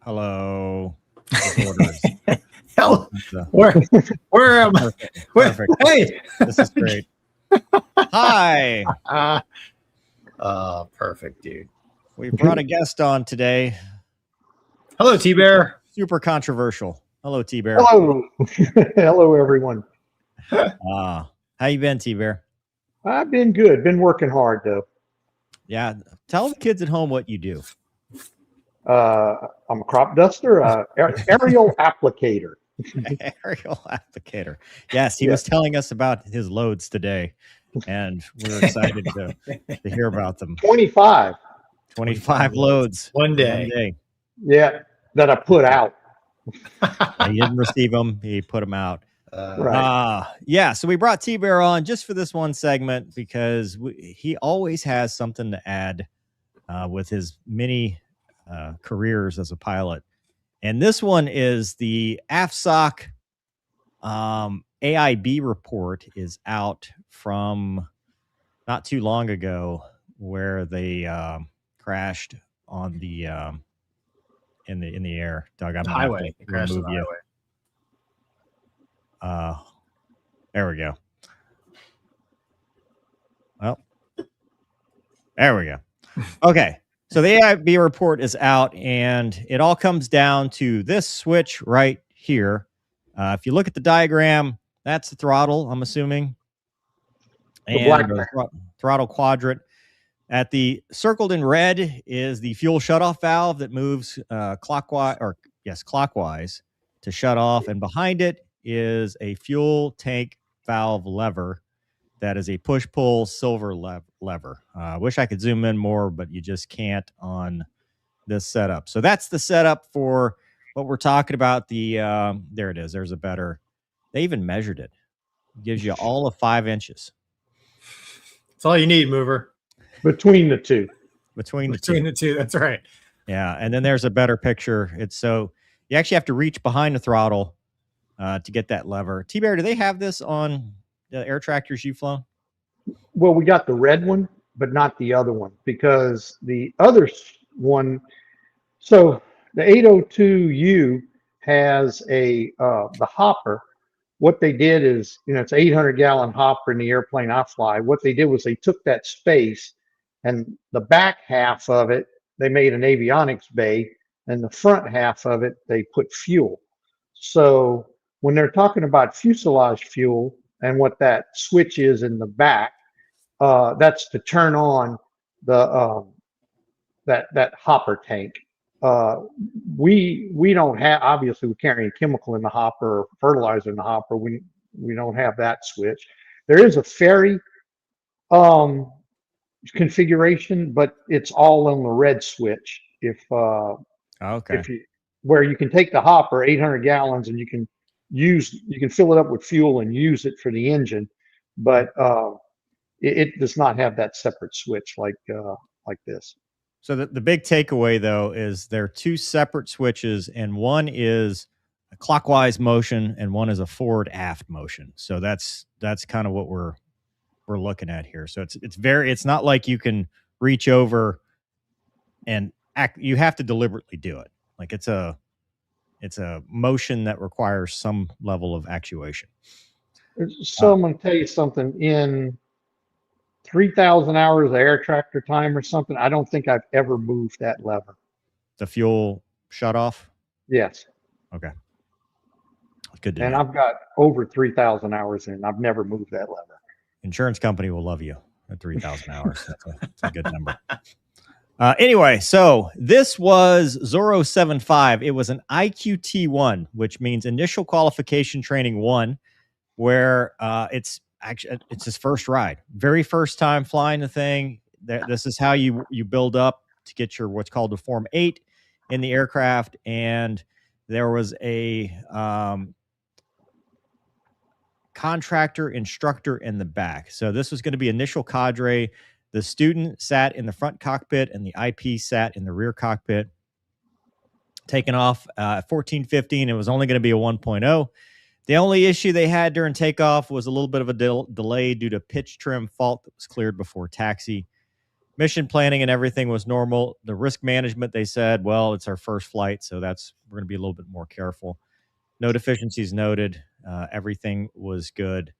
Hello. Disorders. Hell, The- where am I? Perfect. Where, Perfect. hey, This is great. Hi. perfect, dude. We brought a guest on today. Hello, T-Bear. Super controversial. Hello, T-Bear. Hello. Hello, everyone. How you been, T-Bear? I've been good. Been working hard, though. Yeah. Tell the kids at home what you do. I'm a crop duster, aerial applicator. Aerial applicator. Yes, he Yeah. was telling us about his loads today, and we're excited to hear about them. 25. 25 loads. One day. Yeah, that I put out. He didn't receive them. He put them out. Right. Yeah, so we brought T-Bear on just for this one segment because he always has something to add with his many careers as a pilot. And this one is the AFSOC AIB report is out from not too long ago where they crashed on the in the air. Doug, I'm gonna have Highway. to Crashed on remove the you. highway. There we go. Well, there we go. Okay. So the AIB report is out, and it all comes down to this switch right here. If you look at the diagram, that's the throttle, I'm assuming. The black throttle quadrant. At the circled in red is the fuel shutoff valve that moves clockwise to shut off. And behind it is a fuel tank valve lever that is a push-pull silver lever. I wish I could zoom in more, but you just can't on this setup. So that's the setup for what we're talking about. There it is. There's a better. They even measured it. It gives you all of 5 inches. That's all you need, Mover. Between the two. Between the two. That's right. Yeah, and then there's a better picture. It's so you actually have to reach behind the throttle to get that lever. T-Bear, do they have this on the air tractors you've flown? Well, we got the red one, but not the other one, because the other one, so the 802U has the hopper. What they did is, it's an 800-gallon hopper in the airplane I fly. What they did was they took that space, and the back half of it, they made an avionics bay, and the front half of it, they put fuel. So when they're talking about fuselage fuel and what that switch is in the back, that's to turn on the that hopper tank. We don't have, obviously we can't any chemical in the hopper or fertilizer in the hopper. We don't have that switch. There is a ferry configuration, but it's all on the red switch. Where you can take the hopper 800 gallons and you can fill it up with fuel and use it for the engine, but it does not have that separate switch like this. So the big takeaway, though, is there are 2 separate switches, and one is a clockwise motion and one is a forward aft motion. So that's kind of what we're looking at here. So it's not like you can reach over and act. You have to deliberately do it. Like it's a motion that requires some level of actuation. So I'm going to tell you something. In 3,000 hours of air tractor time or something, I don't think I've ever moved that lever. The fuel shut off? Yes. Okay. Good to know. I've got over 3,000 hours in. I've never moved that lever. Insurance company will love you at 3,000 hours. That's a good number. Anyway, so this was Zorro 75. It was an IQT1, which means Initial Qualification Training 1, where it's his first ride. Very first time flying the thing. This is how you build up to get your what's called a Form 8 in the aircraft. And there was a contractor instructor in the back. So this was going to be initial cadre. The student sat in the front cockpit and the IP sat in the rear cockpit. Taking off at 14:15. It was only going to be a 1.0. The only issue they had during takeoff was a little bit of a delay due to pitch trim fault that was cleared before taxi. mission planning and everything was normal. The risk management, they said, well, it's our first flight, so we're going to be a little bit more careful. No deficiencies noted. Everything was good,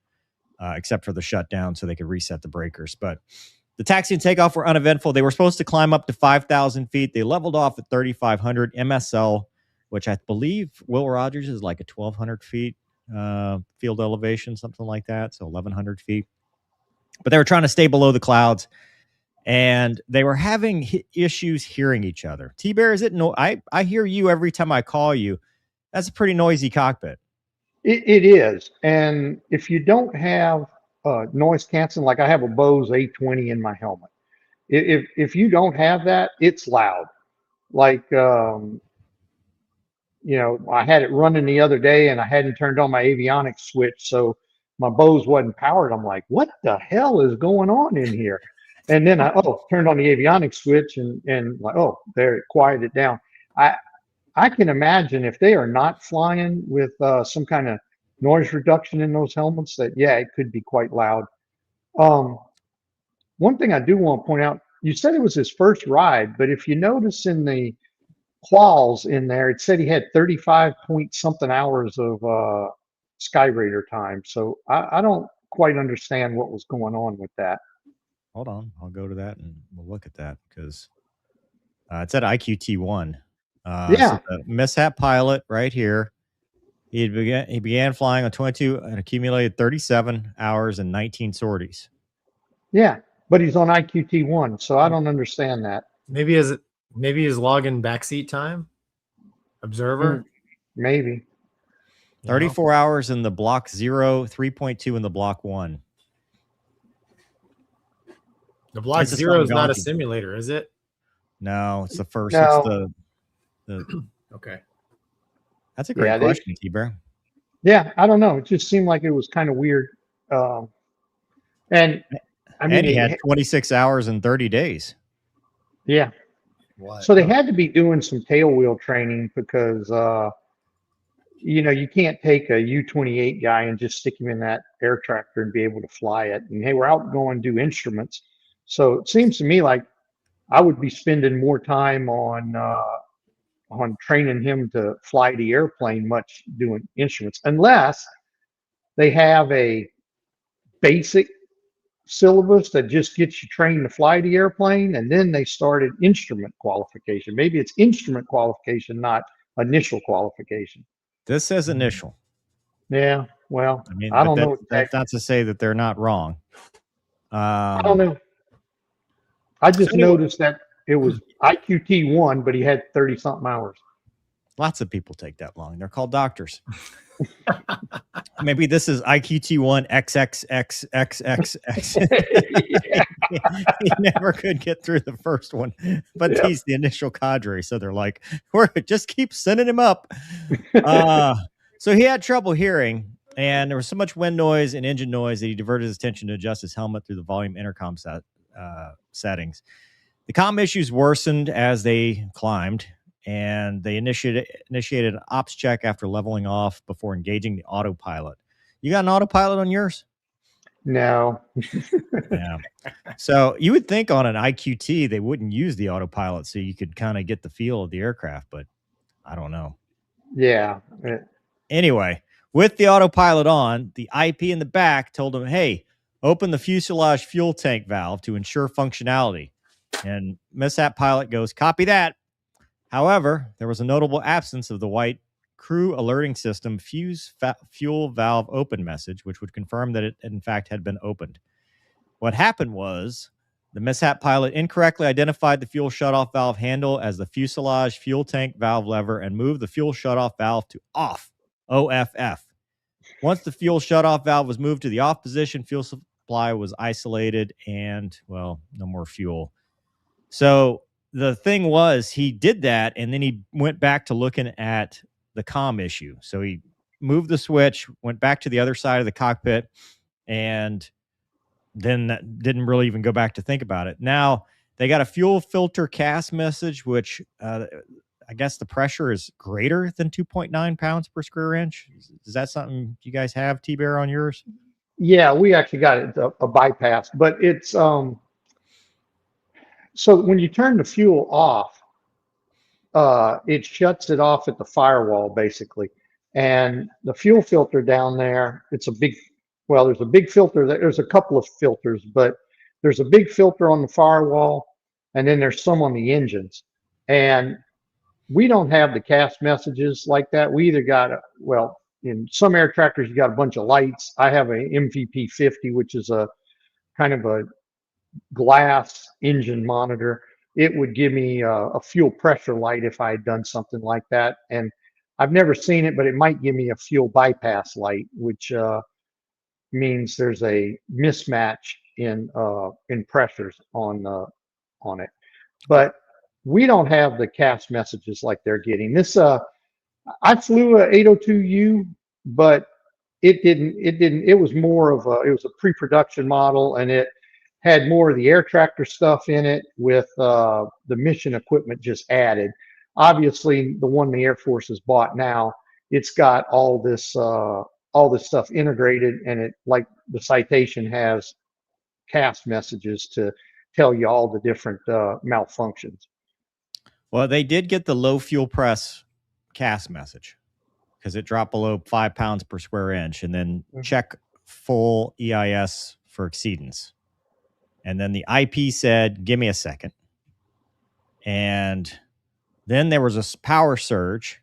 except for the shutdown, so they could reset the breakers. But the taxi and takeoff were uneventful. They were supposed to climb up to 5,000 feet. They leveled off at 3,500 MSL, which I believe Will Rogers is like a 1,200 feet field elevation, something like that. So 1,100 feet. But they were trying to stay below the clouds, and they were having issues hearing each other. T-Bear, is it I hear you every time I call you. That's a pretty noisy cockpit. It is. And if you don't have noise canceling, like I have a Bose A20 in my helmet, if you don't have that, it's loud. Like, you know, I had it running the other day and I hadn't turned on my avionics switch, so my Bose wasn't powered. I'm like, what the hell is going on in here? And then I turned on the avionics switch and like, oh, there, it quieted down. I can imagine if they are not flying with some kind of noise reduction in those helmets, that yeah, it could be quite loud. One thing I do want to point out, you said it was his first ride, but if you notice in the quals in there, it said he had 35 point something hours of Skyraider time. So I don't quite understand what was going on with that. Hold on, I'll go to that and we'll look at that, because it said IQT1. Yeah. So the mishap pilot right here. He began flying on 22 and accumulated 37 hours and 19 sorties. Yeah, but he's on IQT1, so I don't understand that. Maybe his login backseat time. Observer. Maybe. 34 hours in the block 0, 3.2 in the block 1. The block 0 is not a simulator, is it? No, it's the first. No. It's the okay. That's a great question, T-Bear. Yeah, I don't know. It just seemed like it was kind of weird. And I mean, he had 26 hours and 30 days. Yeah. What? So they had to be doing some tail wheel training because, you know, you can't take a U-28 guy and just stick him in that air tractor and be able to fly it. And hey, we're out going to do instruments. So it seems to me like I would be spending more time on training him to fly the airplane, much doing instruments, unless they have a basic syllabus that just gets you trained to fly the airplane, and then they started instrument qualification. Maybe it's instrument qualification, not initial qualification. This says initial. Yeah, well, I mean, I don't know. That's not to say that they're not wrong. I don't know. I just noticed that it was IQT1, but he had 30-something hours. Lots of people take that long. They're called doctors. Maybe this is IQT1 XXXXX. He never could get through the first one, but he's the initial cadre. So they're like, we're just keep sending him up. So he had trouble hearing, and there was so much wind noise and engine noise that he diverted his attention to adjust his helmet through the volume intercom settings. The comm issues worsened as they climbed, and they initiated an ops check after leveling off before engaging the autopilot. You got an autopilot on yours? No. Yeah. So you would think on an IQT they wouldn't use the autopilot so you could kind of get the feel of the aircraft, but I don't know. Yeah. Anyway, with the autopilot on, the IP in the back told him, hey, open the fuselage fuel tank valve to ensure functionality. And mishap pilot goes, copy that. However, there was a notable absence of the white crew alerting system fuel valve open message, which would confirm that it, in fact, had been opened. What happened was the mishap pilot incorrectly identified the fuel shutoff valve handle as the fuselage fuel tank valve lever and moved the fuel shutoff valve to off, OFF. Once the fuel shutoff valve was moved to the off position, fuel supply was isolated and, well, no more fuel. So the thing was, he did that, and then he went back to looking at the comm issue. So he moved the switch, went back to the other side of the cockpit, and then that didn't really even go back to think about it. Now, they got a fuel filter cast message, which I guess the pressure is greater than 2.9 pounds per square inch. Is that something you guys have, T-Bear, on yours? Yeah, we actually got it, a bypass, but it's So when you turn the fuel off, it shuts it off at the firewall basically. And the fuel filter down there, it's a big, well, there's a big filter. There's a couple of filters, but there's a big filter on the firewall, and then there's some on the engines. And we don't have the cast messages like that. We either got, well, in some air tractors, you got a bunch of lights. I have a MVP 50, which is a kind of a glass engine monitor. It would give me a fuel pressure light if I had done something like that. And I've never seen it, but it might give me a fuel bypass light, which means there's a mismatch in pressures on it. But we don't have the cast messages like they're getting. This I flew a 802U, but it was more of a, it was a pre-production model, and it had more of the air tractor stuff in it with the mission equipment just added. Obviously, the one the Air Force has bought now, it's got all this stuff integrated, and it, like the Citation, has cast messages to tell you all the different malfunctions. Well, they did get the low fuel press cast message because it dropped below 5 pounds per square inch, and then check full EIS for exceedance. And then the IP said, give me a second. And then there was a power surge,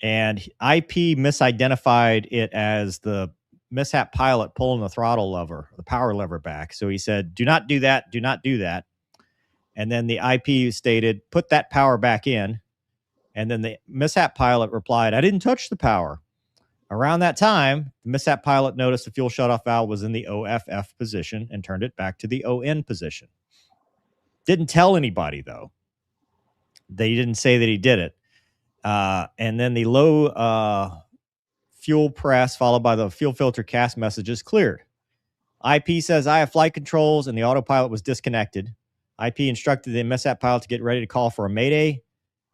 and IP misidentified it as the mishap pilot pulling the throttle lever, the power lever back. So he said, do not do that. Do not do that. And then the IP stated, put that power back in. And then the mishap pilot replied, I didn't touch the power. Around that time, the mishap pilot noticed the fuel shutoff valve was in the OFF position and turned it back to the ON position. Didn't tell anybody, though. They didn't say that he did it. And then the low fuel press followed by the fuel filter cast messages cleared. IP says, I have flight controls, and the autopilot was disconnected. IP instructed the mishap pilot to get ready to call for a mayday,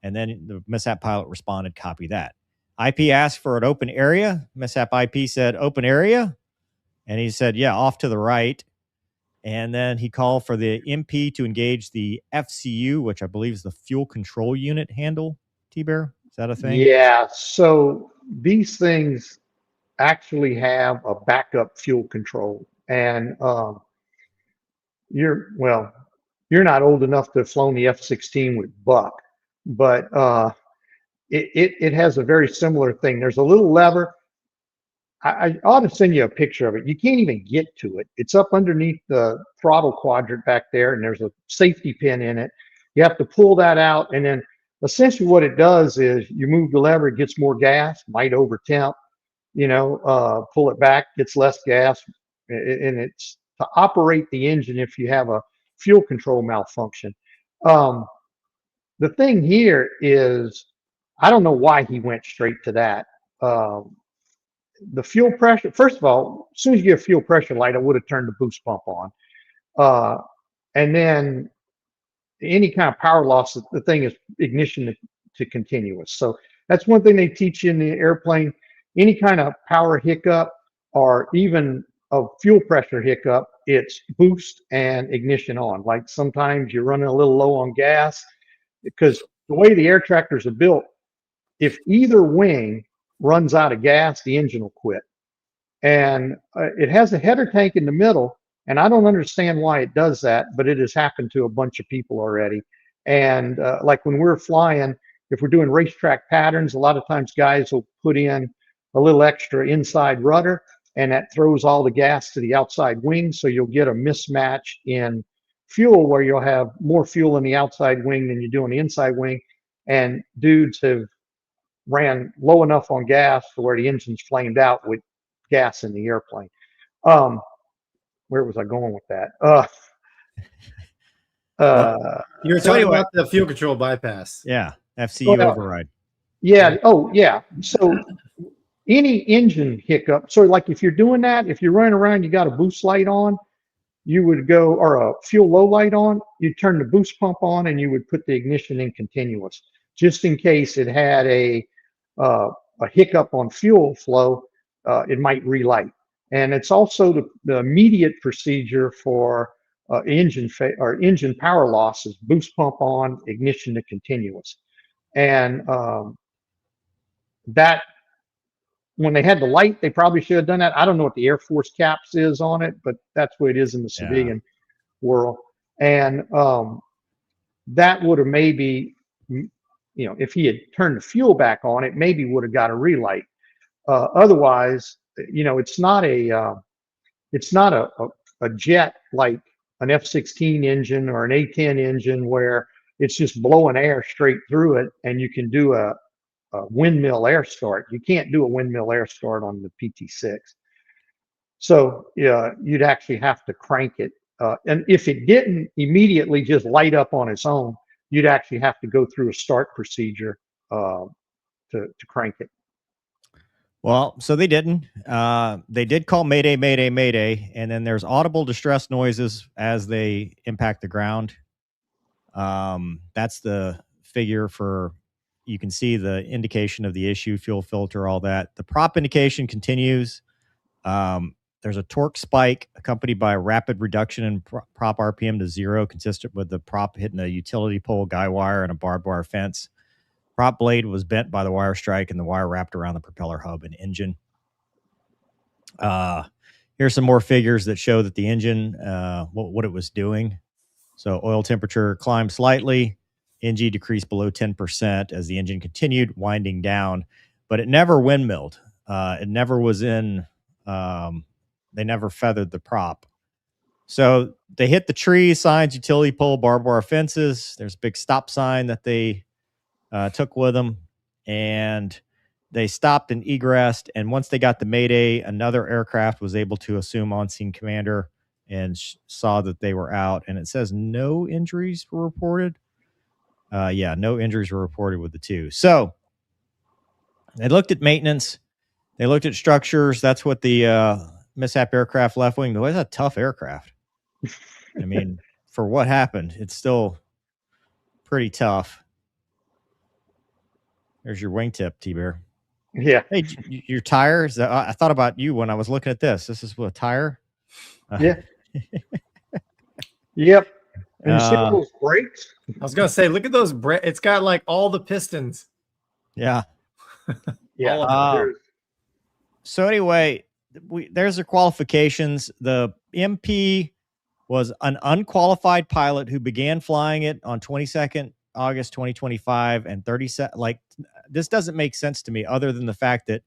and then the mishap pilot responded, copy that. IP asked for an open area. Mishap IP said, open area. And he said, yeah, off to the right. And then he called for the MP to engage the FCU, which I believe is the fuel control unit handle. T-Bear, is that a thing? Yeah, so these things actually have a backup fuel control. And you're not old enough to have flown the F-16 with Buck, but it has a very similar thing. There's a little lever. I ought to send you a picture of it. You can't even get to it. It's up underneath the throttle quadrant back there, and there's a safety pin in it. You have to pull that out, and then essentially what it does is you move the lever, it gets more gas, might over temp, pull it back, gets less gas, and it's to operate the engine if you have a fuel control malfunction. The thing here is, I don't know why he went straight to that. The fuel pressure, first of all, as soon as you get a fuel pressure light, I would have turned the boost pump on. And then any kind of power loss, the thing is ignition to continuous. So that's one thing they teach you in the airplane. Any kind of power hiccup or even a fuel pressure hiccup, it's boost and ignition on. Like sometimes you're running a little low on gas, because the way the air tractors are built, if either wing runs out of gas, the engine will quit. And it has a header tank in the middle, and I don't understand why it does that, but it has happened to a bunch of people already. And like when we're flying, if we're doing racetrack patterns, a lot of times guys will put in a little extra inside rudder, and that throws all the gas to the outside wing, so you'll get a mismatch in fuel where you'll have more fuel in the outside wing than you do in the inside wing. And dudes have ran low enough on gas to where the engine's flamed out with gas in the airplane. Where was I going with that? You were talking about the fuel control bypass. Yeah, FCU override. Yeah. Oh, yeah. So any engine hiccup. So like if you're doing that, if you're running around, you got a boost light on, you would go, or a fuel low light on, you turn the boost pump on, and you would put the ignition in continuous, just in case it had a hiccup on fuel flow. It might relight. And it's also the immediate procedure for engine power losses, boost pump on, ignition to continuous. And that, when they had the light, they probably should have done that. I don't know what the Air Force caps is on it, but that's what it is in the civilian world. And that would have maybe, if he had turned the fuel back on, it maybe would have got a relight. Otherwise, it's not a jet like an F-16 engine or an A-10 engine where it's just blowing air straight through it and you can do a windmill air start. You can't do a windmill air start on the PT6. So you'd actually have to crank it. And if it didn't immediately just light up on its own, you'd actually have to go through a start procedure to crank it. Well, so they didn't. They did call Mayday, Mayday, Mayday, and then there's audible distress noises as they impact the ground. That's the figure for, you can see the indication of the issue, fuel filter, all that. The prop indication continues. There's a torque spike accompanied by a rapid reduction in prop RPM to 0, consistent with the prop hitting a utility pole, guy wire, and a barbed wire fence. Prop blade was bent by the wire strike, and the wire wrapped around the propeller hub and engine. Here's some more figures that show that the engine, what it was doing. So oil temperature climbed slightly. NG decreased below 10% as the engine continued winding down, but it never windmilled. It never was in, they never feathered the prop. So they hit the trees, signs, utility pole, barbed wire fences. There's a big stop sign that they took with them, and they stopped and egressed. And once they got the Mayday, another aircraft was able to assume on-scene commander and saw that they were out. And it says no injuries were reported. No injuries were reported with the two. So they looked at maintenance. They looked at structures. That's what the mishap aircraft left wing. Boy, that's a tough aircraft. I mean, for what happened, it's still pretty tough. There's your wingtip, T-Bear. Yeah. Hey, your tires. I thought about you when I was looking at this. This is what, a tire? Yeah. Yep. And you see all those brakes? I was gonna say, look at those brakes. It's got like all the pistons. Yeah. Yeah. So anyway, there's the qualifications. The MP was an unqualified pilot who began flying it on 22nd August 2025 and 37. Like, this doesn't make sense to me, other than the fact that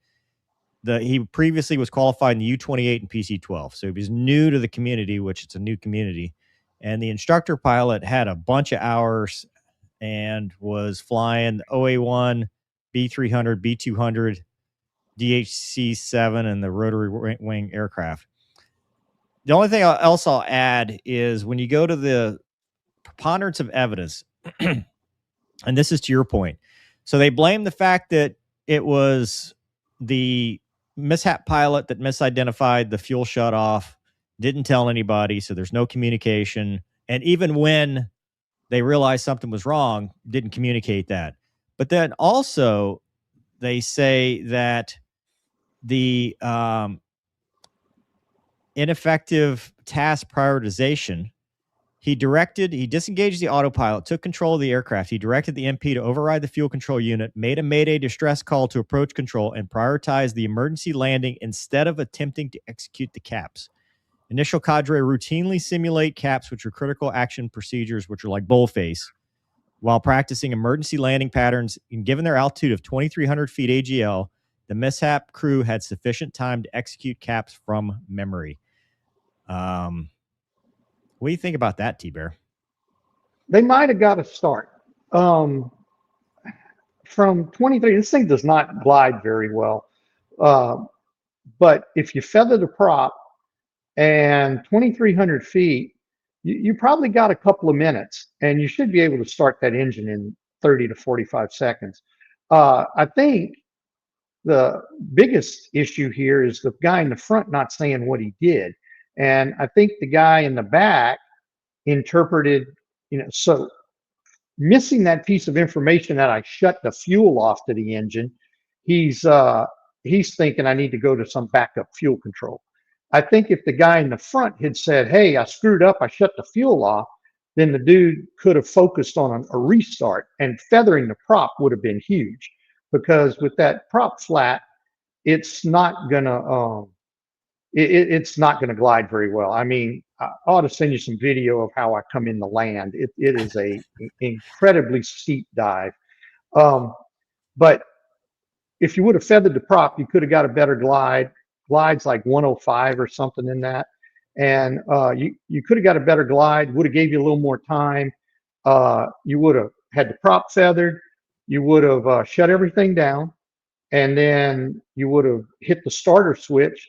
he previously was qualified in the U-28 and PC-12. So he was new to the community, which it's a new community. And the instructor pilot had a bunch of hours and was flying the OA-1, B-300, B-200, DHC-7, and the rotary wing aircraft. The only thing else I'll add is when you go to the preponderance of evidence, and this is to your point. So they blame the fact that it was the mishap pilot that misidentified the fuel shutoff, didn't tell anybody, so there's no communication. And even when they realized something was wrong, didn't communicate that. But then also they say that the ineffective task prioritization, he disengaged the autopilot, took control of the aircraft. He directed the MP to override the fuel control unit, made a Mayday distress call to approach control, and prioritized the emergency landing instead of attempting to execute the caps. Initial cadre routinely simulate caps, which are critical action procedures, which are like bullface, while practicing emergency landing patterns. And given their altitude of 2,300 feet AGL, the mishap crew had sufficient time to execute caps from memory. What do you think about that, T-Bear? They might have got a start. From 23, this thing does not glide very well. But if you feather the prop and 2,300 feet, you probably got a couple of minutes, and you should be able to start that engine in 30 to 45 seconds. I think the biggest issue here is the guy in the front not saying what he did. And I think the guy in the back interpreted, so missing that piece of information that I shut the fuel off to the engine, he's thinking I need to go to some backup fuel control. I think if the guy in the front had said, hey, I screwed up, I shut the fuel off, then the dude could have focused on a restart, and feathering the prop would have been huge, because with that prop flat, it's not gonna it's not gonna glide very well. I mean, I ought to send you some video of how I come in the land. It is a incredibly steep dive. But if you would have feathered the prop, you could have got a better glide. Glide's like 105 or something in that. And you could have got a better glide, would have gave you a little more time. You would have had the prop feathered. You would have shut everything down. And then you would have hit the starter switch,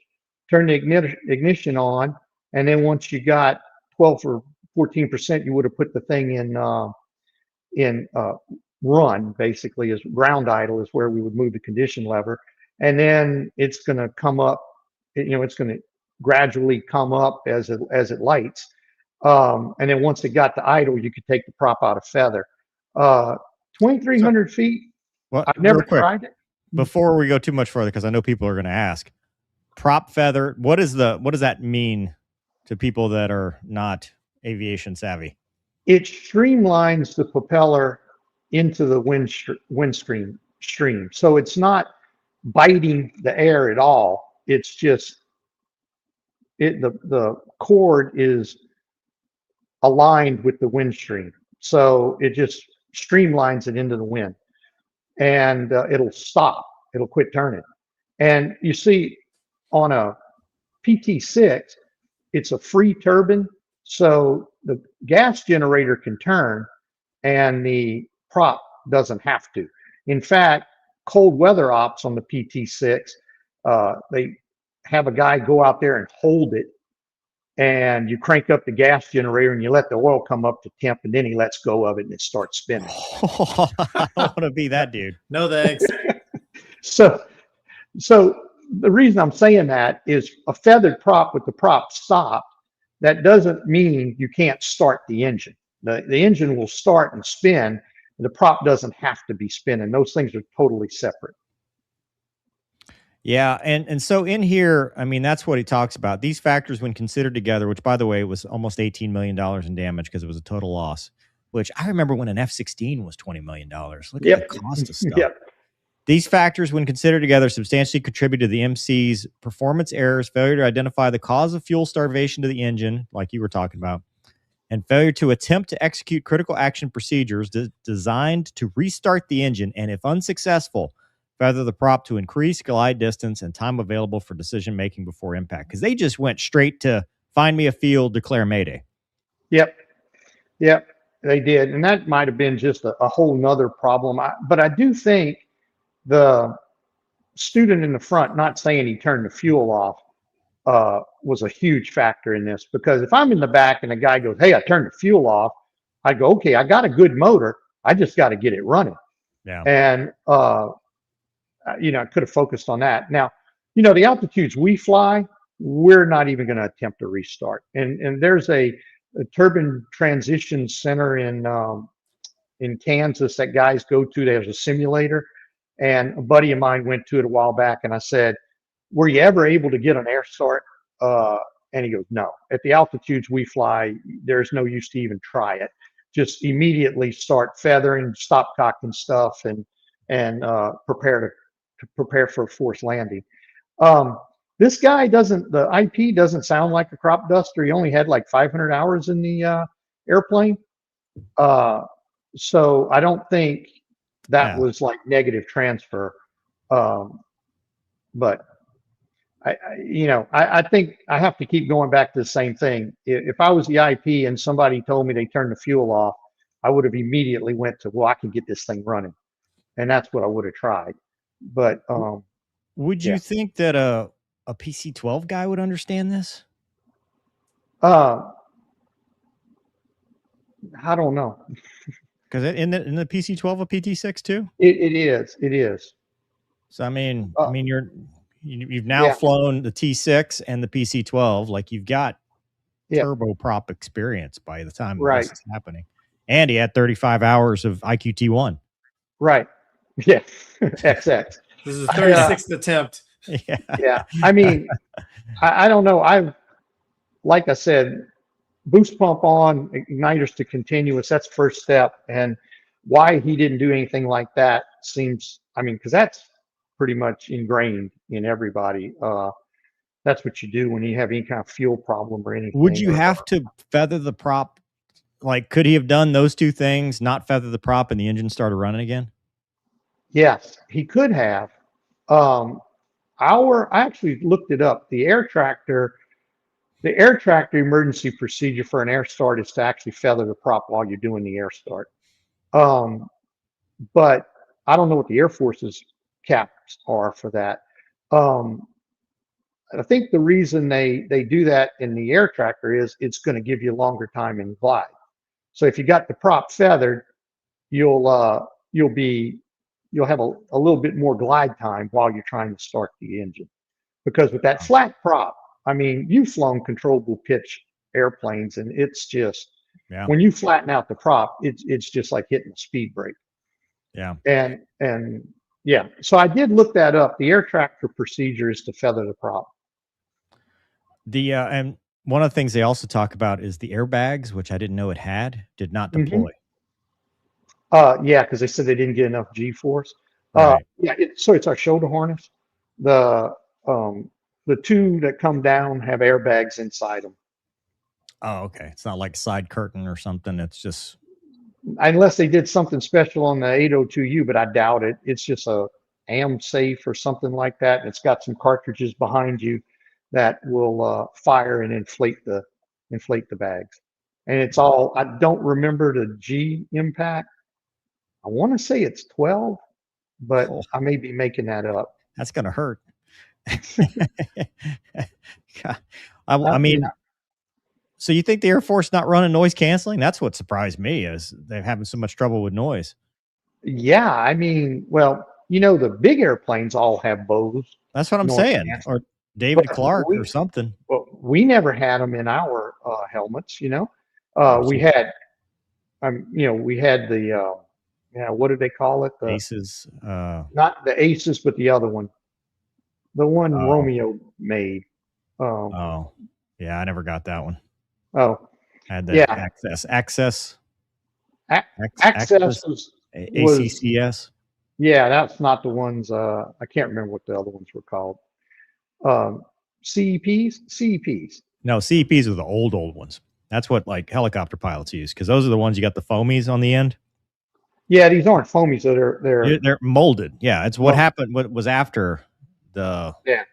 turned the ignition on. And then once you got 12 or 14%, you would have put the thing in run, basically, as ground idle is where we would move the condition lever. And then it's going to come up, it's going to gradually come up as it lights. And then once it got to idle, you could take the prop out of feather. 2,300 feet. Well, I've never tried it. Before we go too much further, because I know people are going to ask, prop feather, what does that mean to people that are not aviation savvy? It streamlines the propeller into the wind stream. So it's not biting the air at all. It's just the cord is aligned with the wind stream. So it just streamlines it into the wind, and it'll stop. It'll quit turning. And you see on a PT6, it's a free turbine. So the gas generator can turn and the prop doesn't have to. In fact, cold weather ops on the PT6, they have a guy go out there and hold it, and you crank up the gas generator and you let the oil come up to temp, and then he lets go of it and it starts spinning. Oh, I don't want to be that dude. No thanks. So the reason I'm saying that is a feathered prop with the prop stopped, that doesn't mean you can't start the engine. The engine will start and spin. The prop doesn't have to be spinning. Those things are totally separate. Yeah, and so in here, I mean, that's what he talks about. These factors, when considered together, which, by the way, was almost $18 million in damage because it was a total loss, which I remember when an F-16 was $20 million. Look at the cost of stuff. Yep. These factors, when considered together, substantially contribute to the MC's performance errors, failure to identify the cause of fuel starvation to the engine, like you were talking about, and failure to attempt to execute critical action procedures designed to restart the engine, and if unsuccessful, feather the prop to increase glide distance and time available for decision-making before impact. Because they just went straight to find me a field, declare Mayday. Yep, they did. And that might have been just a whole nother problem. But I do think the student in the front not saying he turned the fuel off was a huge factor in this, because if I'm in the back and the guy goes, hey, I turned the fuel off, I go, okay, I got a good motor, I just got to get it running. Yeah. And I could have focused on that. Now, the altitudes we fly, we're not even going to attempt to restart. And there's a turbine transition center in Kansas that guys go to. There's a simulator, and a buddy of mine went to it a while back, and I said, were you ever able to get an air start? And he goes, no. At the altitudes we fly, there's no use to even try it. Just immediately start feathering, stop cocking stuff, and prepare for a forced landing. This guy the IP doesn't sound like a crop duster. He only had like 500 hours in the airplane. So I don't think that was like negative transfer. But I think I have to keep going back to the same thing. If I was the IP and somebody told me they turned the fuel off, I would have immediately went to, well, I can get this thing running. And that's what I would have tried. But would you think that a PC-12 guy would understand this? I don't know. Because in the PC-12 a PT6 too? It is. So I mean, you've now flown the T6 and the PC-12, like you've got turboprop experience by the time this is happening. And he had 35 hours of IQT1. Right. Yeah. XX. This is the 36th attempt. Yeah. Yeah. I mean, I don't know. Like I said, boost pump on, igniters to continuous. That's first step. And why he didn't do anything like that seems, I mean, because that's pretty much ingrained in everybody. That's what you do when you have any kind of fuel problem or anything. Would you have to feather the prop? Like, could he have done those two things, not feather the prop, and the engine started running again? Yes, he could have. I actually looked it up. The air tractor emergency procedure for an air start is to actually feather the prop while you're doing the air start. But I don't know what the Air Force's caps are for that. I think the reason they do that in the air tractor is it's going to give you longer time in glide. So if you got the prop feathered, you'll have a little bit more glide time while you're trying to start the engine. Because with that flat prop, I mean, you've flown controllable pitch airplanes, and it's just when you flatten out the prop, it's just like hitting a speed brake. Yeah. And yeah, so I did look that up. The air tractor procedure is to feather the prop. And one of the things they also talk about is the airbags, which I didn't know it did not deploy. Yeah, because they said they didn't get enough G-force. Right. Yeah, so it's our shoulder harness. The two that come down have airbags inside them. Oh, okay. It's not like side curtain or something. It's just, unless they did something special on the 802U, but I doubt it. It's just a AM safe or something like that. And it's got some cartridges behind you that will fire and inflate the bags. And it's all, I don't remember the G impact. I want to say it's 12, but I may be making that up. That's going to hurt. I mean, so you think the Air Force not running noise canceling? That's what surprised me, is they're having so much trouble with noise. Yeah, I mean, well, the big airplanes all have Bose. That's what I'm saying. Or David Clark or something. Well, we never had them in our helmets. We had, we had the, what did they call it? The Aces. Not the Aces, but the other one. The one Romeo made. Yeah, I never got that one. Oh, had the Access. Access was ACCS. Yeah, that's not the ones. I can't remember what the other ones were called. CEPs. No, CEPs are the old ones. That's what like helicopter pilots use, because those are the ones you got the foamies on the end. Yeah, these aren't foamies. So they're molded. Yeah, it's what happened. What was after the? Yeah,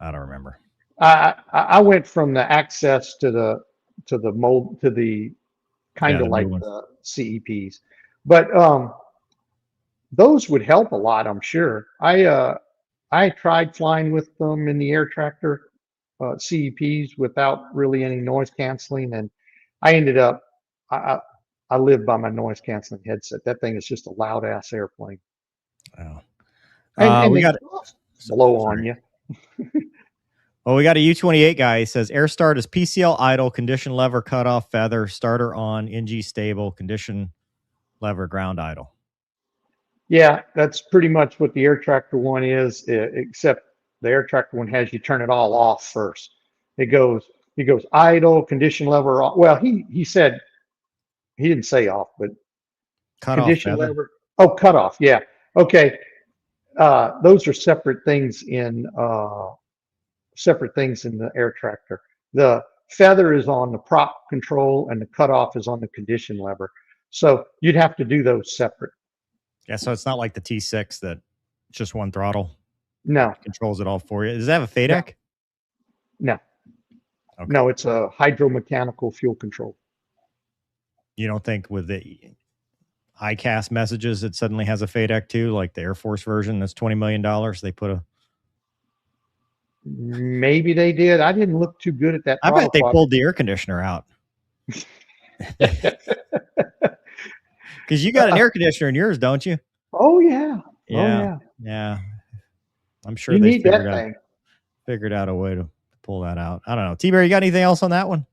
I don't remember. I went from the Access to the mold to the kind of like the CEPs, but those would help a lot, I'm sure. I tried flying with them in the air tractor CEPs without really any noise canceling, and I ended up I live by my noise canceling headset. That thing is just a loud ass airplane. Oh, and we got blow on you. Well, we got a U-28 guy. He says air start is PCL idle, condition lever cut off, feather, starter on, NG stable, condition lever ground idle. Yeah, that's pretty much what the air tractor one is, except the air tractor one has you turn it all off first. It goes idle, condition lever off. Well, he said, he didn't say off, but cut condition off lever. Oh, cut off. Yeah. Okay. Those are separate things in the air tractor. The feather is on the prop control and the cutoff is on the condition lever. So you'd have to do those separate. Yeah, so it's not like the T6 that it's just one throttle. No. Controls it all for you. Does it have a FADEC? No. Okay. No, it's a hydromechanical fuel control. You don't think with the ICAS messages it suddenly has a FADEC too, like the Air Force version that's $20 million? They put a... Maybe they did. I didn't look too good at that. I bet they pulled the air conditioner out. Because you got an air conditioner in yours, don't you? Oh yeah. Yeah. I'm sure you they need that thing. Figured out a way to pull that out. I don't know. T-Bear, you got anything else on that one?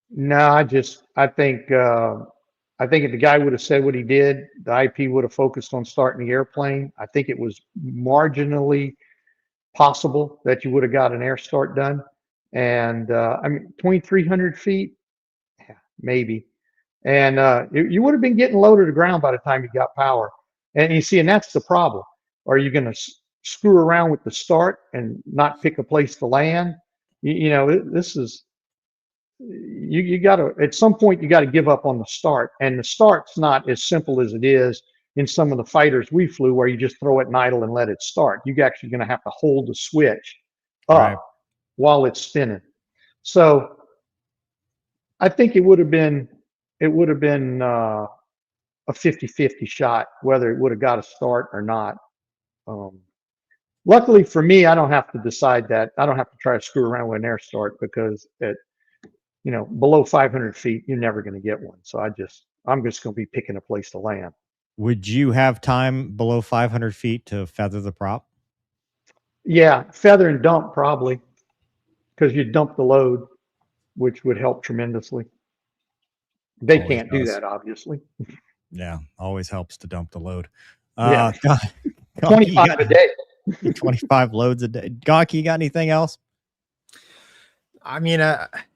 No, I think if the guy would have said what he did, the IP would have focused on starting the airplane. I think it was marginally possible that you would have got an air start done. And I mean, 2,300 feet, yeah, maybe. And you would have been getting low to the ground by the time you got power. And you see, and that's the problem. Are you going to screw around with the start and not pick a place to land? You know, this is, you got to, at some point, you got to give up on the start. And the start's not as simple as it is in some of the fighters we flew, where you just throw it in idle and let it start. You're actually going to have to hold the switch up while it's spinning. So I think it would have been a 50-50 shot whether it would have got a start or not. Luckily for me, I don't have to decide that. I don't have to try to screw around with an air start, because at, you know, below 500 feet, you're never going to get one. So I'm just going to be picking a place to land. Would you have time below 500 feet to feather the prop? Yeah, feather and dump probably, because you dump the load, which would help tremendously. They Always can't do does. that, obviously. Yeah, always helps to dump the load. Yeah. 25 a day. 25 loads a day. Gonky, you got anything else? I mean,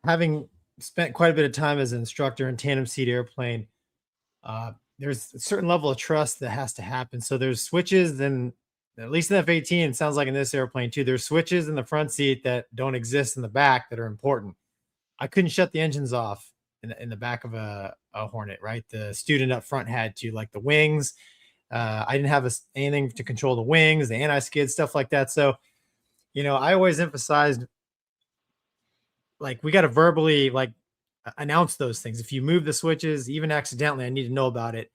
having spent quite a bit of time as an instructor in tandem seat airplane, there's a certain level of trust that has to happen. So there's switches, then at least in F-18, it sounds like in this airplane too, there's switches in the front seat that don't exist in the back that are important. I couldn't shut the engines off in the back of a Hornet, right? The student up front had to, like the wings. I didn't have anything to control the wings, the anti-skid, stuff like that. So, you know, I always emphasized, like, we got to verbally, like, announce those things. If you move the switches, even accidentally, I need to know about it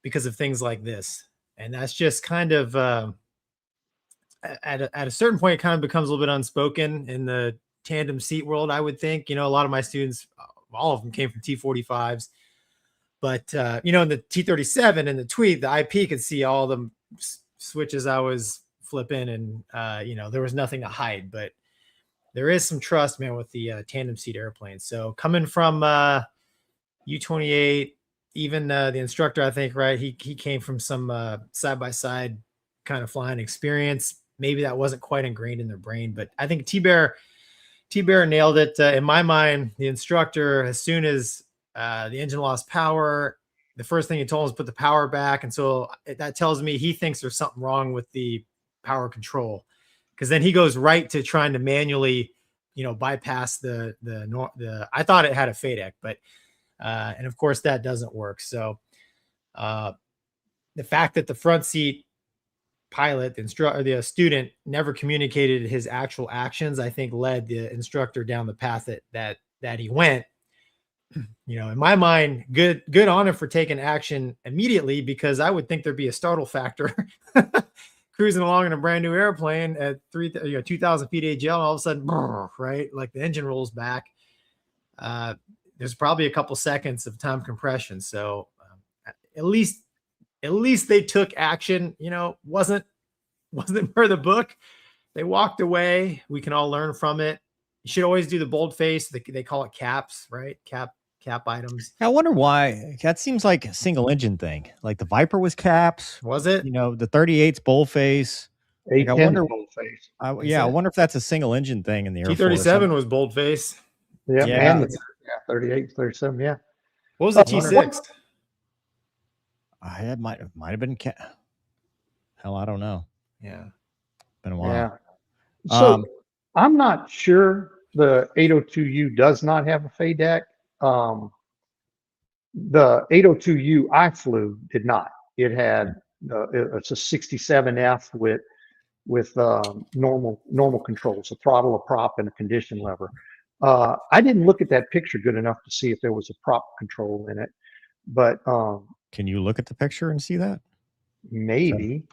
because of things like this. And that's just kind of, at a certain point, it kind of becomes a little bit unspoken in the tandem seat world, I would think. You know, a lot of my students, all of them came from T-45s. But, you know, in the T-37 and the Tweed, the IP could see all the switches I was flipping, and, you know, there was nothing to hide. But there is some trust, man, with the tandem seat airplanes. So coming from U-28, even the instructor, I think, right, he came from some side-by-side kind of flying experience. Maybe that wasn't quite ingrained in their brain. But I think T-Bear nailed it. In my mind, the instructor, as soon as the engine lost power, the first thing he told him was put the power back. And so that tells me he thinks there's something wrong with the power control, because then he goes right to trying to manually, you know, bypass the I thought it had a FADEC, but and of course that doesn't work. So the fact that the front seat pilot, the student, never communicated his actual actions, I think led the instructor down the path that he went. You know, in my mind, good on him for taking action immediately, because I would think there'd be a startle factor cruising along in a brand new airplane at 2,000 feet AGL, and all of a sudden, right, like the engine rolls back. There's probably a couple seconds of time compression. So at least they took action. You know, wasn't for the book. They walked away. We can all learn from it. You should always do the bold face. They call it caps, right? Cap items. I wonder why. That seems like a single engine thing. Like the Viper was caps. Was it? You know, the 38's boldface. Like I wonder. Boldface. I wonder if that's a single engine thing in the Air Force. T-37 was boldface. Yeah. And 38, 37. Yeah. What was the T6? It might have been hell, I don't know. Yeah. Been a while. Yeah. So I'm not sure the 802U does not have a FADEC. The 802U I flew did not. It had it's a 67F with normal controls, a throttle, a prop, and a condition lever. I didn't look at that picture good enough to see if there was a prop control in it, but can you look at the picture and see that? Maybe.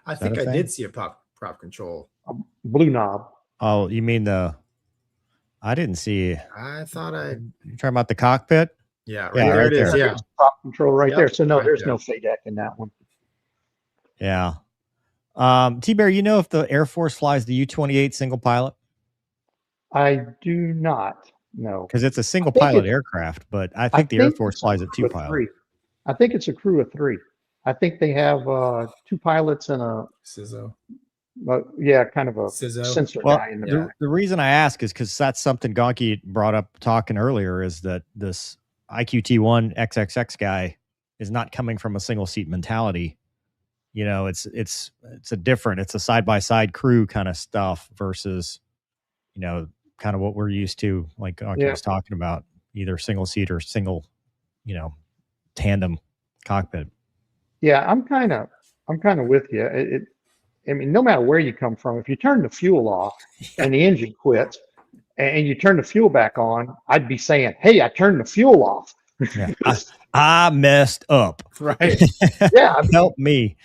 I think I did see a prop control. A blue knob. Oh, you mean I didn't see. I thought you're talking about the cockpit? Yeah, right there it is. Yeah. Prop control right there. So no, there's no FADEC in that one. Yeah. T-Bear, you know if the Air Force flies the U-28 single pilot? I do not know. Because it's a single pilot aircraft, but I think the Air Force flies it two pilot. I think it's a crew of 3. I think they have 2 pilots and a CISO. yeah, kind of a Sizzo. sensor Well, guy in the Yeah. back. the reason I ask is because that's something Gonky brought up talking earlier, is that this IQT1 XXX guy is not coming from a single seat mentality. You know, it's a side by side crew kind of stuff versus, you know, kind of what we're used to, like Gonky Yeah. was talking about, either single seat or single, you know, tandem cockpit. Yeah, I'm kind of with you. I mean, no matter where you come from, if you turn the fuel off and the engine quits, and you turn the fuel back on, I'd be saying, "Hey, I turned the fuel off." Yeah, I messed up. Right. Yeah, I mean, Help me.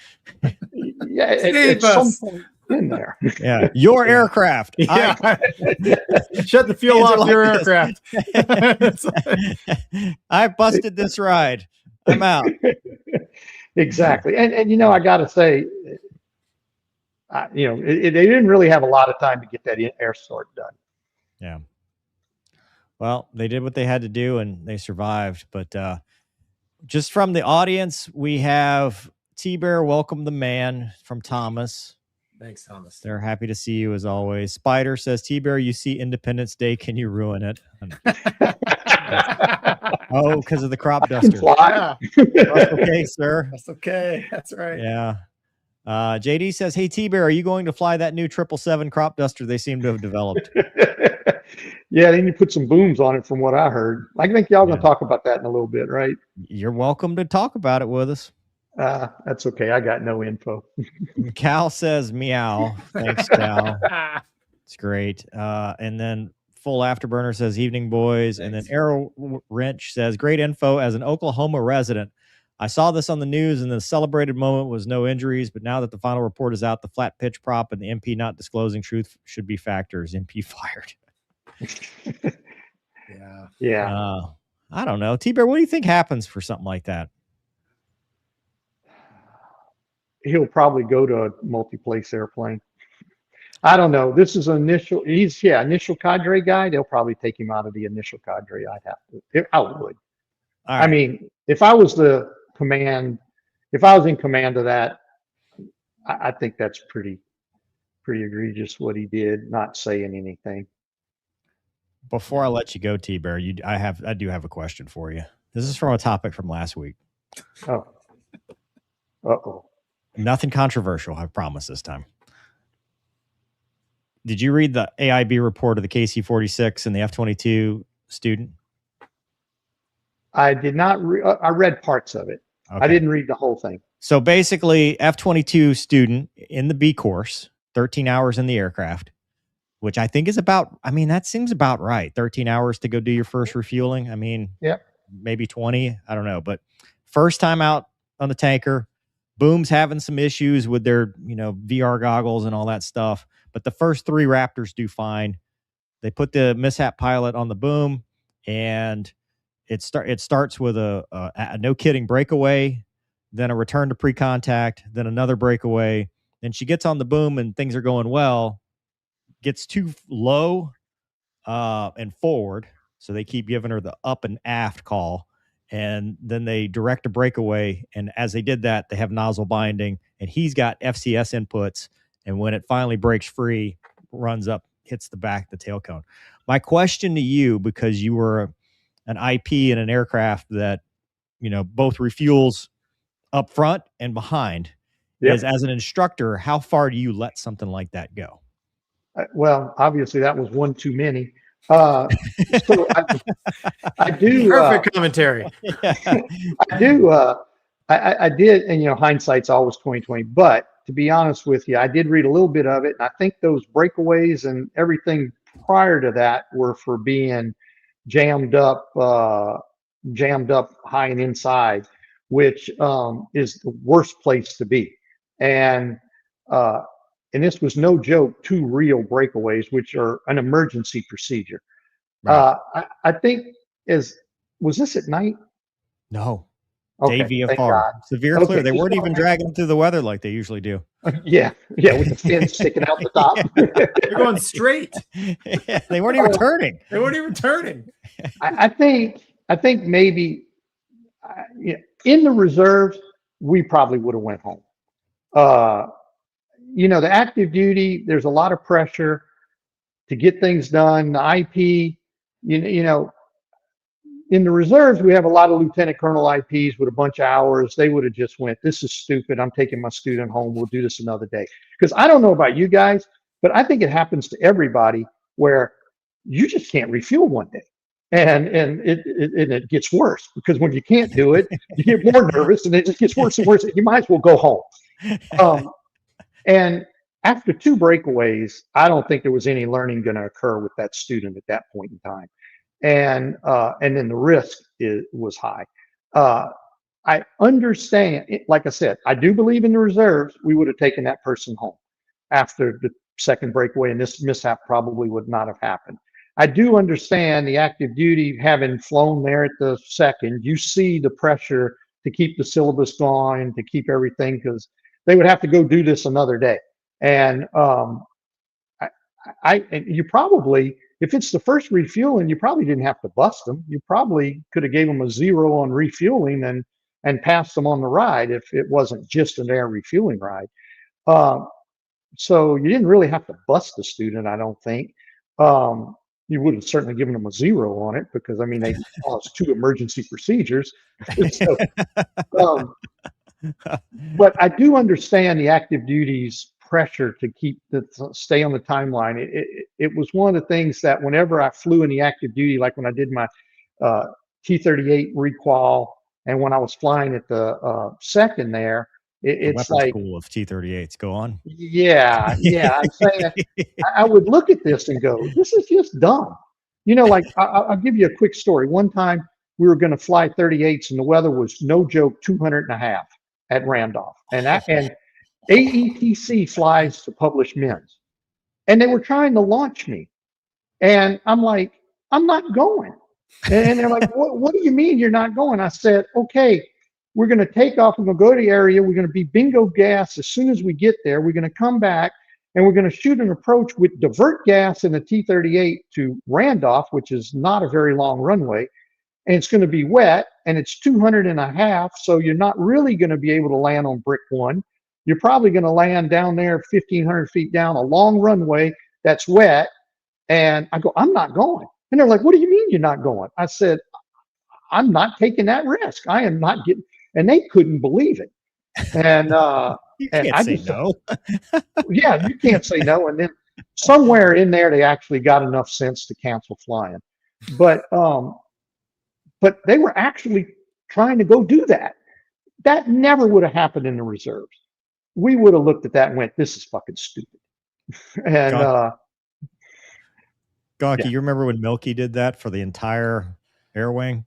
yeah, Save at some us. point in there. Yeah, your Yeah. aircraft. Yeah. Shut the fuel Hands are off your like this. aircraft. I busted this ride. I'm out. Exactly, and you know, I got to say, you know, they didn't really have a lot of time to get that air sort done. Yeah. Well, they did what they had to do and they survived. But just from the audience, we have T-Bear, welcome the man from Thomas. Thanks, Thomas. They're happy to see you as always. Spider says, T-Bear, you see Independence Day. Can you ruin it? Oh, because of the crop duster. Fly. That's okay, sir. That's okay. That's right. Yeah. JD says, hey, T-Bear, are you going to fly that new 777 crop duster they seem to have developed? Yeah, then you put some booms on it from what I heard. I think y'all gonna talk about that in a little bit, right? You're welcome to talk about it with us. That's okay. I got no info. Cal says meow. Thanks, Cal. It's great. And then Full Afterburner says evening, boys. Thanks. And then Arrow Wrench says great info as an Oklahoma resident. I saw this on the news and the celebrated moment was no injuries, but now that the final report is out, the flat pitch prop and the MP not disclosing truth should be factors. MP fired. Yeah. Yeah. I don't know. T-Bear, what do you think happens for something like that? He'll probably go to a multi-place airplane. I don't know. This is initial cadre guy. They'll probably take him out of the initial cadre. I would. All right. I mean, if I was in command of that, I think that's pretty egregious what he did, not saying anything. Before I let you go, T-Bear, I do have a question for you. This is from a topic from last week. Oh. Uh-oh. Nothing controversial, I promise this time. Did you read the AIB report of the KC-46 and the F-22 student? I did not. I read parts of it. Okay. I didn't read the whole thing. So basically, F-22 student in the B course, 13 hours in the aircraft, which I think is that seems about right. 13 hours to go do your first refueling. I mean, yeah, maybe 20. I don't know. But first time out on the tanker, Boom's having some issues with their, VR goggles and all that stuff. But the first 3 Raptors do fine. They put the mishap pilot on the Boom, and it starts with a no kidding breakaway, then a return to pre-contact, then another breakaway. Then she gets on the Boom and things are going well, gets too low and forward. So they keep giving her the up and aft call. And then they direct a breakaway. And as they did that, they have nozzle binding, and he's got FCS inputs. And when it finally breaks free, runs up, hits the back, the tail cone. My question to you, because you were an IP in an aircraft that, both refuels up front and behind, is as an instructor, how far do you let something like that go? Well, obviously that was one too many. So I do perfect commentary. I do. I did, and hindsight's always 20/20. But to be honest with you, I did read a little bit of it, and I think those breakaways and everything prior to that were for being jammed up high and inside, which is the worst place to be. And this was no joke, 2 real breakaways, which are an emergency procedure. Right. I think was this at night? No. Okay, Day thank VFR. God. Severe Okay, clear. They just weren't even wanna- dragging them through the weather like they usually do. Yeah, with the fin sticking out the top. They're going straight. Yeah, they weren't even turning. They weren't even turning. I think maybe in the reserves we probably would have went home. you know, the active duty, there's a lot of pressure to get things done. The IP, you know, in the reserves, we have a lot of lieutenant colonel IPs with a bunch of hours. They would have just went, this is stupid. I'm taking my student home. We'll do this another day. Because I don't know about you guys, but I think it happens to everybody where you just can't refuel one day. And it gets worse, because when you can't do it, you get more nervous, and it just gets worse and worse. You might as well go home. And after 2 breakaways, I don't think there was any learning going to occur with that student at that point in time. And then the risk was high. I understand, like I said, I do believe in the reserves. We would have taken that person home after the 2nd breakaway, and this mishap probably would not have happened. I do understand the active duty, having flown there at the 2nd, you see the pressure to keep the syllabus going, to keep everything, because they would have to go do this another day. And and you probably, if it's the first refueling, you probably didn't have to bust them. You probably could have gave them a 0 on refueling and passed them on the ride if it wasn't just an air refueling ride. So you didn't really have to bust the student, I don't think. You would have certainly given them a 0 on it, because I mean, they caused 2 emergency procedures. So, but I do understand the active duty's pressure to stay on the timeline. It was one of the things that whenever I flew in the active duty, like when I did my T-38 requal, and when I was flying at the 2nd there, it's like school of T-38s. Go on. Yeah. I'm saying I would look at this and go, this is just dumb. You know, like I'll give you a quick story. One time we were going to fly 38s, and the weather was, no joke, 200.5 at Randolph, and AETC flies to publish men's, and they were trying to launch me, and I'm like, I'm not going. And they're like, what do you mean you're not going? I said, okay, we're going to take off. We're going to go to the area. We're going to be bingo gas as soon as we get there. We're going to come back, and we're going to shoot an approach with divert gas in the T-38 to Randolph, which is not a very long runway. And it's going to be wet, and it's 200.5. So you're not really going to be able to land on brick 1. You're probably going to land down there 1,500 feet down a long runway that's wet. And I go, I'm not going. And they're like, what do you mean you're not going? I said, I'm not taking that risk. I am not getting, and they couldn't believe it. And You and can't I say just, no. yeah, you can't say no. And then somewhere in there, they actually got enough sense to cancel flying. But they were actually trying to go do that. That never would have happened in the reserves. We would have looked at that and went, this is fucking stupid. And Gonky, yeah. you remember when Milky did that for the entire air wing?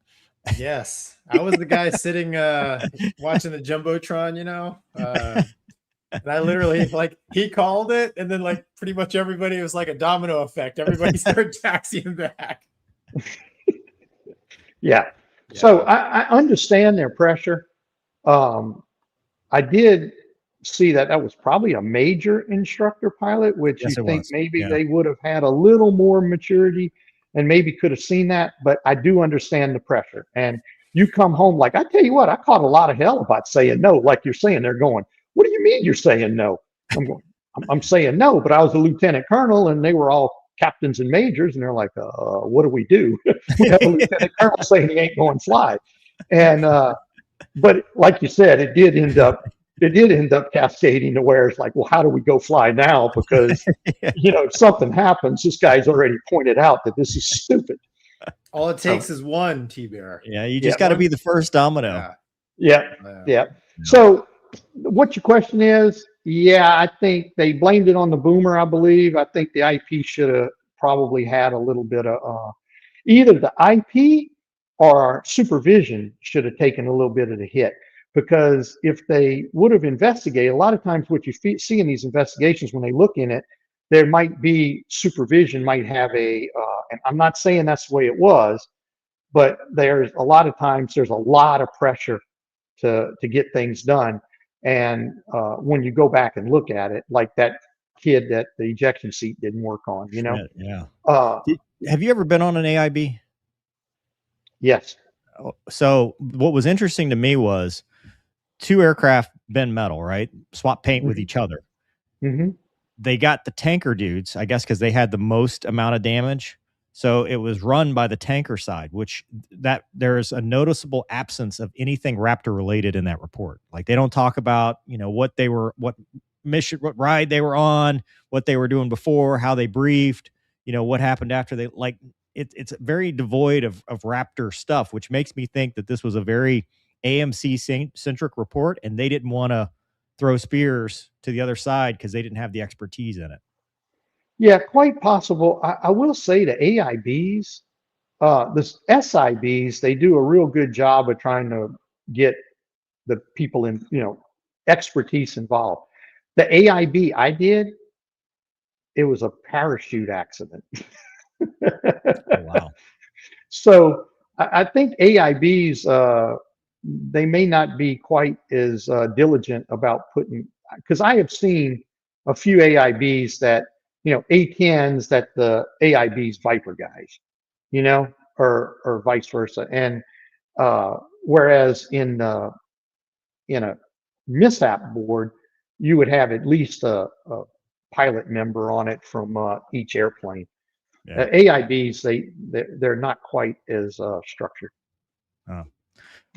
Yes, I was the guy sitting watching the jumbotron, you know. And I literally, like, he called it, and then like pretty much everybody, was like a domino effect. Everybody started taxiing back. Yeah. So I understand their pressure. I did see that was probably a major instructor pilot, which Yes, you it think was. maybe Yeah. they would have had a little more maturity and maybe could have seen that. But I do understand the pressure. And you come home, like, I tell you what, I caught a lot of hell about saying no. Like you're saying, they're going, what do you mean you're saying no? I'm going, I'm saying no, but I was a lieutenant colonel, and they were all captains and majors, and they're like, what do we do? We have a lieutenant colonel saying he ain't going to fly. And but like you said, it did end up cascading to where it's like, well, how do we go fly now? Because you know, if something happens, this guy's already pointed out that this is stupid. All it takes is one, T-Bear. Yeah, you just got to be the first domino. Yeah. So what your question is, yeah, I think they blamed it on the boomer, I believe. I think the IP should have probably had a little bit of either the IP or supervision should have taken a little bit of the hit, because if they would have investigated, a lot of times what you see in these investigations, when they look in it, there might be supervision, might have and I'm not saying that's the way it was, but there's a lot of times there's a lot of pressure to get things done. And when you go back and look at it, like that kid that the ejection seat didn't work on, you know? Yeah. Have you ever been on an AIB? Yes. So what was interesting to me was 2 aircraft bend metal, right? Swap paint with each other. Mhm. They got the tanker dudes, I guess, because they had the most amount of damage. So it was run by the tanker side, which that there's a noticeable absence of anything Raptor related in that report. Like they don't talk about, what mission, what ride they were on, what they were doing before, how they briefed, what happened after they it's very devoid of Raptor stuff, which makes me think that this was a very AMC centric report and they didn't want to throw spears to the other side because they didn't have the expertise in it. Yeah, quite possible. I will say the AIBs, the SIBs, they do a real good job of trying to get the people in, expertise involved. The AIB I did, it was a parachute accident. Oh, wow. So I think AIBs, they may not be quite as diligent about putting, because I have seen a few AIBs that, A10s that the AIBs Viper guys, or vice versa. And whereas in a mishap board, you would have at least a pilot member on it from each airplane. Yeah. AIBs, they're not quite as structured. Oh.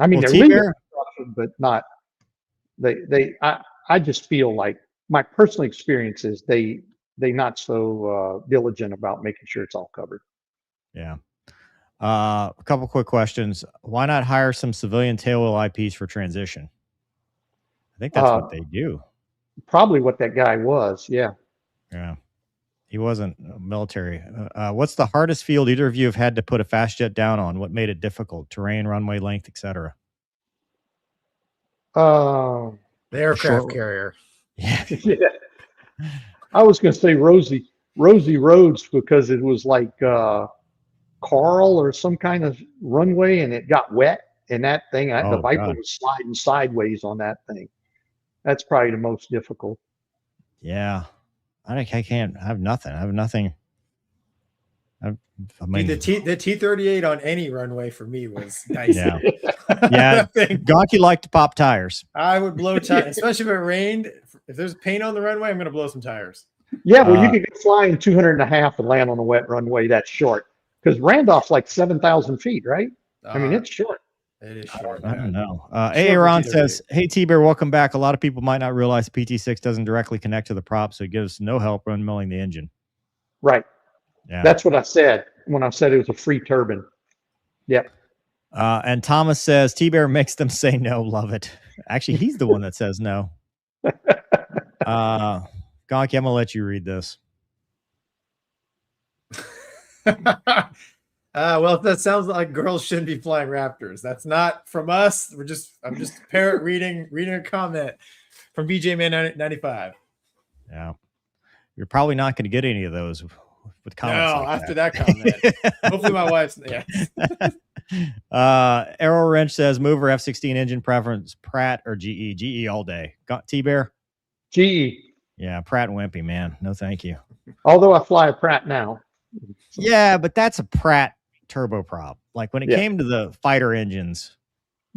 I mean, Well, they're legally T-Bear, structured, but not. I just feel like my personal experience is they not so diligent about making sure it's all covered. yeah. A couple quick questions. Why not hire some civilian tailwheel IPs for transition? I think that's what they do. Probably what that guy was. Yeah. Yeah. He wasn't military. What's the hardest field either of you have had to put a fast jet down on? What made it difficult? Terrain, runway length, etc. Uh, The aircraft Short- carrier. Yeah. yeah. I was going to say Rosie Roads because it was like coral or some kind of runway and it got wet and that thing, the Oh, Viper God. was sliding sideways on that thing. That's probably the most difficult. Yeah. I can't. I have nothing. I mean, the T-38 on any runway for me was nice. yeah. Yeah. Gonky liked to pop tires. I would blow tires, especially if it rained. If there's paint on the runway, I'm going to blow some tires. Yeah, well, you could go flying 200.5 and land on a wet runway that's short. Because Randolph's like 7,000 feet, right? I mean, it's short. It is short. I don't know. Aaron says, "Hey T-Bear, welcome back. A lot of people might not realize PT6 doesn't directly connect to the prop, so it gives no help when milling the engine." Right. Yeah. That's what I said when I said it was a free turbine. Yep. And Thomas says, T-Bear makes them say no. Love it. Actually, he's the one that says no. Gonky, I'm going to let you read this. Well, that sounds like girls shouldn't be flying Raptors. That's not from us. I'm just parrot reading a comment from BJ Man 95. Yeah. You're probably not going to get any of those with comments. No, like after that comment. Hopefully my wife's Arrow Wrench says Mover F-16 engine preference, Pratt or GE? GE all day. T-Bear? GE. Yeah, Pratt and Wimpy, man. No, thank you. Although I fly a Pratt now. Yeah, but that's a Pratt turboprop. Like when it came to the fighter engines,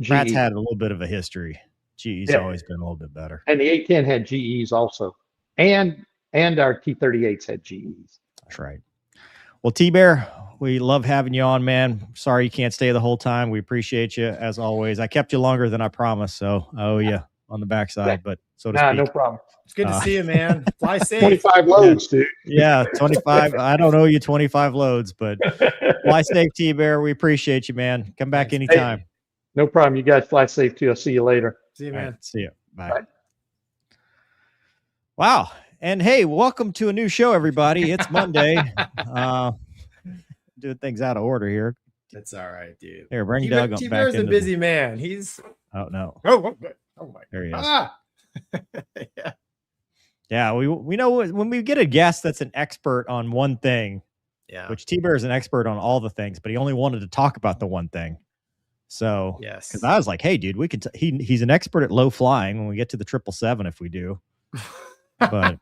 Pratt's had a little bit of a history. GE's always been a little bit better. And the A10 had GEs also. And our T-38s had GEs. That's right. Well, T-Bear, we love having you on, man. Sorry you can't stay the whole time. We appreciate you as always. I kept you longer than I promised, so I owe you on the backside, but so to speak. No problem. It's good to see you, man. Fly safe. 25 loads, dude. Yeah, 25. I don't owe you 25 loads, but fly safe, T-Bear. We appreciate you, man. Come back anytime. Hey, no problem. You guys fly safe too. I'll see you later. See you, man. Right, see you. Bye. Bye. Wow. And hey, welcome to a new show, everybody. It's Monday. Doing things out of order here. That's all right, dude. Here, bring Doug back. T-Bear's a busy man. He's. Oh no. Oh my. There he is. Yeah. Yeah, we know when we get a guest that's an expert on one thing, which T-Bear is an expert on all the things, but he only wanted to talk about the one thing. So, yes, because I was like, hey, dude, we could. He's an expert at low flying when we get to the 777 if we do. But,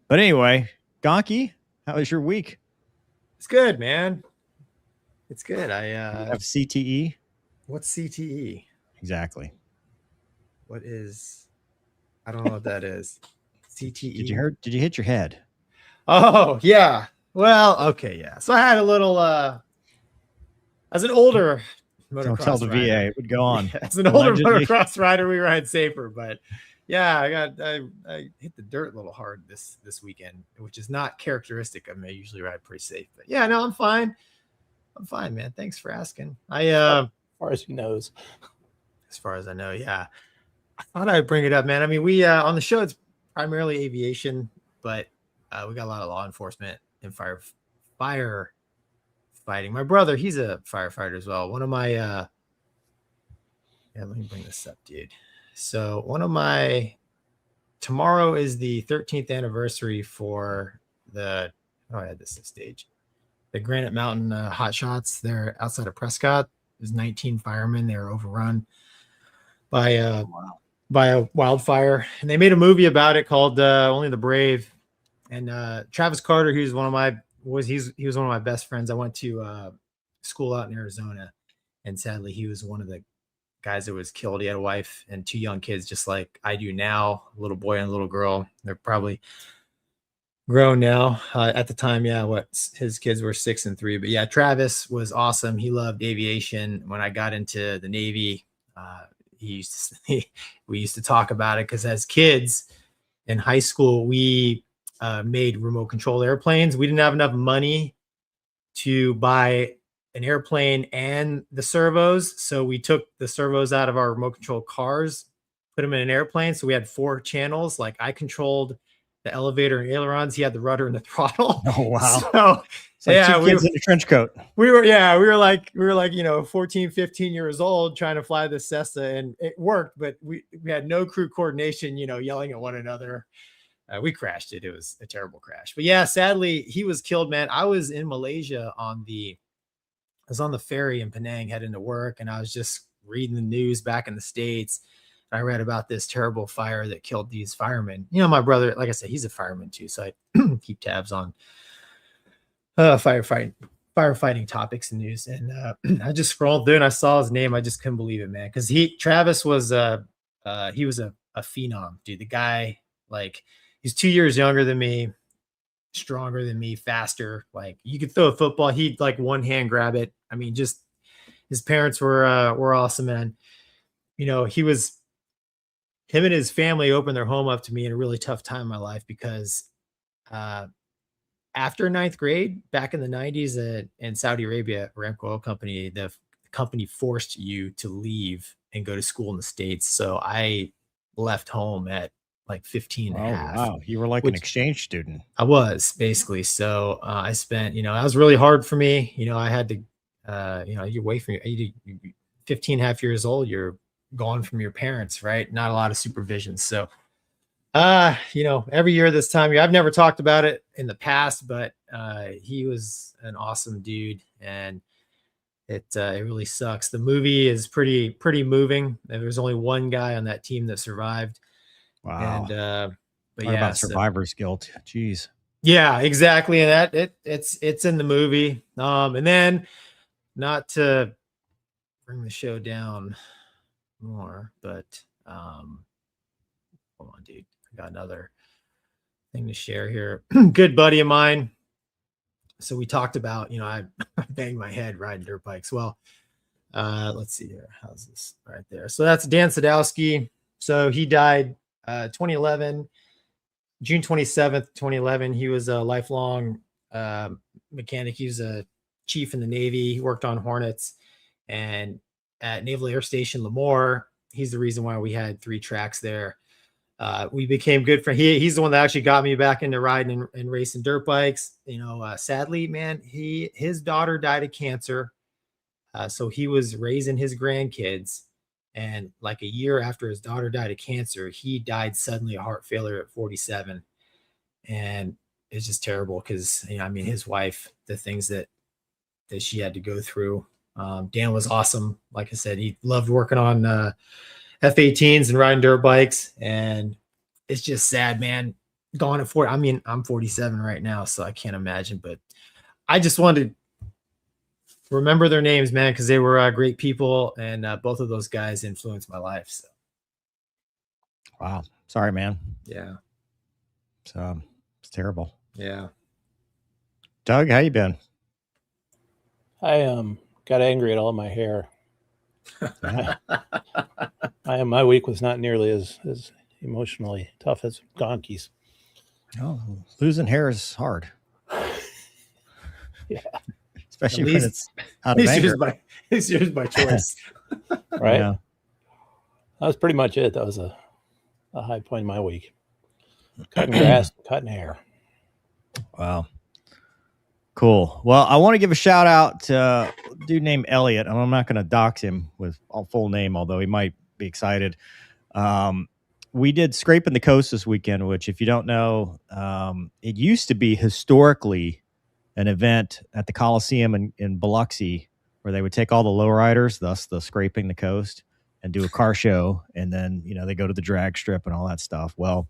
but anyway, Gonky, how was your week? It's good, man. It's good. I have CTE. What's CTE? Exactly. What is? I don't know what that is. CTE. Did you hit your head? Oh, yeah. Well, okay, yeah. So I had a little as an older Don't tell motocross the rider. VA. It would go on. Yeah, as an older Allegedly. motocross rider, we ride safer, but yeah, I hit the dirt a little hard this weekend, which is not characteristic of me. I usually ride pretty safe, but yeah, no, I'm fine. I'm fine, man. Thanks for asking. As far as he knows. As far as I know, yeah. I thought I'd bring it up, man. I mean, we on the show it's primarily aviation, but we got a lot of law enforcement and fire fighting. My brother, he's a firefighter as well. One of my yeah, let me bring this up, dude. So tomorrow is the 13th anniversary for I had this on stage. The Granite Mountain Hot Shots. They're outside of Prescott. There's 19 firemen. They were overrun by a wildfire, and they made a movie about it called Only the Brave. And Travis Carter, he was one of my best friends. I went to school out in Arizona, and sadly, he was one of the guys that was killed. He had a wife and 2 young kids, just like I do now, a little boy and a little girl. They're probably grown now. At the time, yeah, his kids were 6 and 3. But yeah, Travis was awesome. He loved aviation. When I got into the Navy, we used to talk about it because as kids in high school, we made remote control airplanes. We didn't have enough money to buy an airplane and the servos. So we took the servos out of our remote control cars, put them in an airplane. So we had 4 channels. Like I controlled the elevator and ailerons. He had the rudder and the throttle. Oh, wow. So like 2 kids in a trench coat. We were like, 14, 15 years old trying to fly this Cessna, and it worked, but we had no crew coordination, yelling at one another. We crashed it. It was a terrible crash. But yeah, sadly, he was killed, man. I was in Malaysia on the ferry in Penang heading to work, and I was just reading the news back in the States. I read about this terrible fire that killed these firemen. My brother, like I said, he's a fireman too, so I keep tabs on firefighting topics and news. And I just scrolled through and I saw his name. I just couldn't believe it, man, because Travis was a phenom, dude. The guy, like, he's 2 years younger than me, stronger than me, faster. Like, you could throw a football, he'd like one hand grab it. I mean, just his parents were awesome, man. Him and his family opened their home up to me in a really tough time in my life because after 9th grade, back in the 90s in Saudi Arabia, Aramco Oil Company, the company forced you to leave and go to school in the States. So I left home at like 15 and a half. Wow. You were like an exchange student. I was, basically. So I spent, that was really hard for me. I had to, you're away from you 15 and a half years old, you're gone from your parents, right? Not a lot of supervision. So, every year this time, I've never talked about it in the past, but he was an awesome dude, and it really sucks. The movie is pretty moving. There was only one guy on that team that survived. Wow. And but Talk yeah, about survivor's guilt. Jeez. Yeah, exactly. And it's in the movie. And then, not to bring the show down more, but hold on, dude. I got another thing to share here. Good buddy of mine. So we talked about, I banged my head riding dirt bikes. Well, let's see here. How's this right there? So that's Dan Sadowski. So he died 2011, June 27th, 2011. He was a lifelong mechanic. He was a chief in the Navy. He worked on Hornets, and at Naval Air Station Lemoore, he's the reason why we had 3 tracks there. We became good friends. He's the one that actually got me back into riding and racing dirt bikes. Sadly, man, his daughter died of cancer. So he was raising his grandkids, and like a year after his daughter died of cancer, he died suddenly of heart failure at 47. And it's just terrible because, his wife, the things that she had to go through. Dan was awesome. Like I said, he loved working on F-18s and riding dirt bikes. And it's just sad, man. Gone at 40. I'm 47 right now, so I can't imagine. But I just wanted to remember their names, man, because they were great people. And both of those guys influenced my life. So. Wow. Sorry, man. Yeah. So it's terrible. Yeah. Doug, how you been? I got angry at all my hair. Yeah. My week was not nearly as emotionally tough as Gonky's. Oh, losing hair is hard. Yeah. Especially At when least- it's out of anger. It's yours by choice. Right. Yeah. That was pretty much it. That was a high point in my week. Cutting grass, cutting hair. Wow. Cool. Well, I want to give a shout out to a dude named Elliot. And I'm not going to dox him with a full name, although he might be excited. We did Scraping the Coast this weekend, which, if you don't know, it used to be historically an event at the Coliseum in Biloxi where they would take all the lowriders, thus the Scraping the Coast, and do a car show. And then, they go to the drag strip and all that stuff. Well,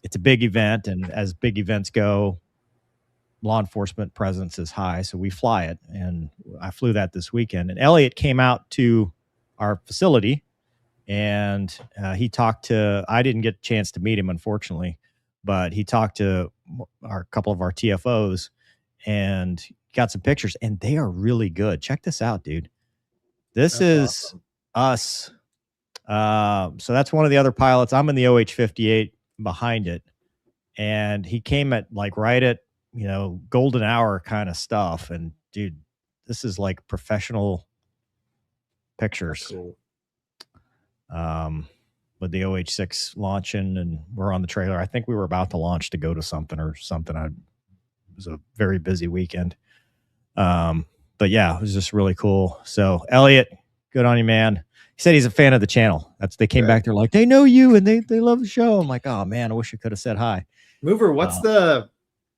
it's a big event. And as big events go, law enforcement presence is high. So we fly it. And I flew that this weekend. And Elliot came out to our facility and he talked to, I didn't get a chance to meet him, unfortunately, but he talked to a couple of our TFOs and got some pictures, and they are really good. Check this out, dude. This is us. So that's one of the other pilots. I'm in the OH-58 behind it. And he came at right at, golden hour kind of stuff. And dude, this is like professional pictures. Cool. With the OH-6 launching, and we're on the trailer. I think we were about to launch to go to something. It was a very busy weekend. But yeah, it was just really cool. So Elliot, good on you, man. He said he's a fan of the channel. They came back. They're like, they know you and they love the show. I'm like, oh man, I wish I could have said hi. Mover,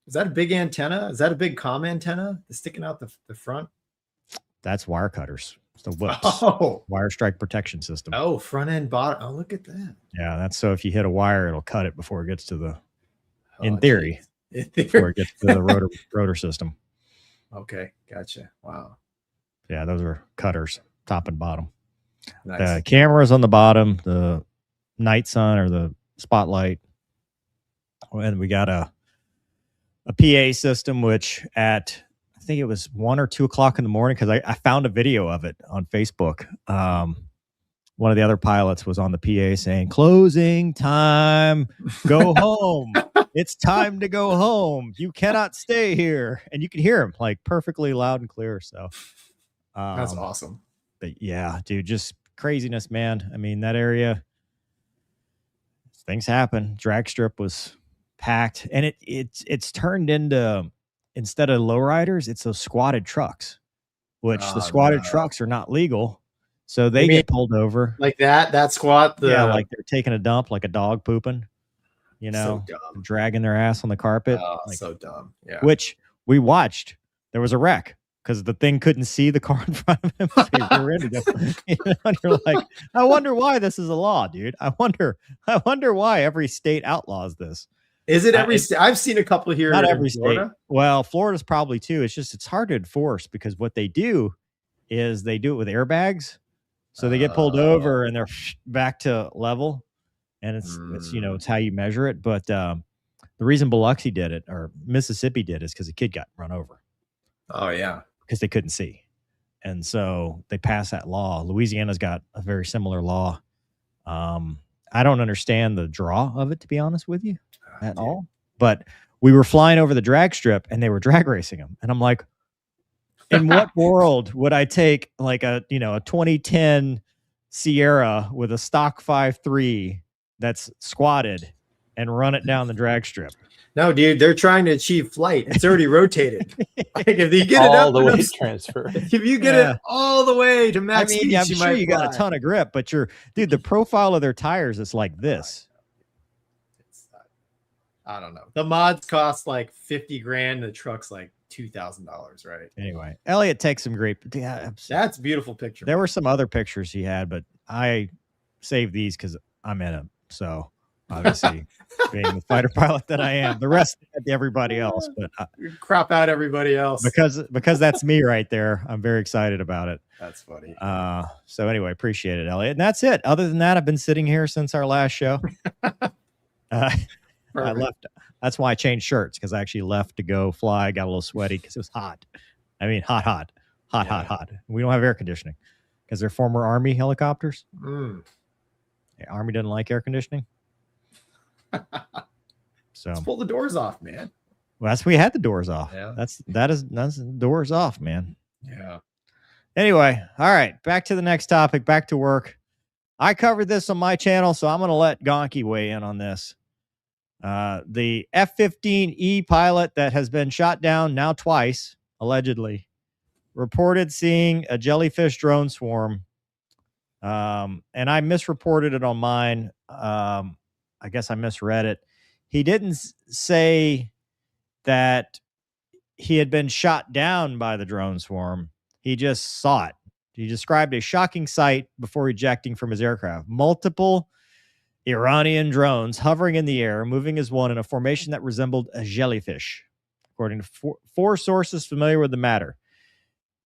is that a big antenna? Is that a big comm antenna sticking out the front? That's wire cutters. So whoops. Oh, Wire strike protection system. oh, front end, bottom. Oh, look at that. Yeah, that's so if you hit a wire, it'll cut it before it gets to the, in Oh, theory, geez. before it gets to the rotor system. Okay, gotcha. Wow. Yeah, those are cutters, top and bottom. Nice. The cameras on the bottom, the night sun or the spotlight. And we got a PA system, which at, I think it was 1 or 2 o'clock in the morning, because I found a video of it on Facebook. One of the other pilots was on the PA saying, closing time, go home. It's time to go home. You cannot stay here. And you can hear him perfectly loud and clear. So That's awesome. But yeah, dude, just craziness, man. I mean, that area, things happen. Drag strip was packed, and it's turned into, instead of lowriders, it's those squatted trucks, which the squatted trucks are not legal, so they get pulled over like that squat. Like they're taking a dump, like a dog pooping, so dumb. dragging their ass on the carpet. Oh, so dumb. Yeah. Which we watched. There was a wreck because the thing couldn't see the car in front of him. So and you're like, I wonder why this is a law, dude. I wonder why every state outlaws this. Is it every state? I've seen a couple here. Not in every Florida. state. Well, Florida's probably too. It's hard to enforce because what they do is they do it with airbags. So they get pulled over and they're back to level. And it's how you measure it. But the reason Biloxi did it, or Mississippi did, is because a kid got run over. Oh yeah. Because they couldn't see. And so they passed that law. Louisiana's got a very similar law. I don't understand the draw of it, to be honest with you, at all. But we were flying over the drag strip and they were drag racing them. And I'm like, in what world would I take a 2010 Sierra with a stock 5.3 that's squatted and run it down the drag strip? No, dude, they're trying to achieve flight. It's already rotated. If you get all it the up weight transfer. if you get it all the way to max speed, I'm sure you got a ton of grip, but the profile of their tires is like this. I don't know. The mods cost like $50,000. The truck's like $2,000, right? Anyway, Elliot takes some great. That's a beautiful picture. There were some other pictures he had, but I saved these because I'm in them. So obviously, being the fighter pilot that I am. The rest, everybody else, but crop out everybody else because that's me right there. I'm very excited about it. That's funny. So anyway, appreciate it, Elliot. And that's it. Other than that, I've been sitting here since our last show. I left. That's why I changed shirts, because I actually left to go fly. Got a little sweaty because it was hot. I mean, hot. We don't have air conditioning because they're former Army helicopters. Mm. The Army doesn't like air conditioning. So let's pull the doors off, man. Well, we had the doors off. Yeah. That's doors off, man. Yeah. Anyway, all right. Back to the next topic. Back to work. I covered this on my channel, so I'm going to let Gonky weigh in on this. The F-15E pilot that has been shot down now twice, allegedly, reported seeing a jellyfish drone swarm. And I misreported it on mine. I guess I misread it. He didn't say that he had been shot down by the drone swarm. He just saw it. He described a shocking sight before ejecting from his aircraft. Multiple Iranian drones hovering in the air, moving as one in a formation that resembled a jellyfish, according to four sources familiar with the matter.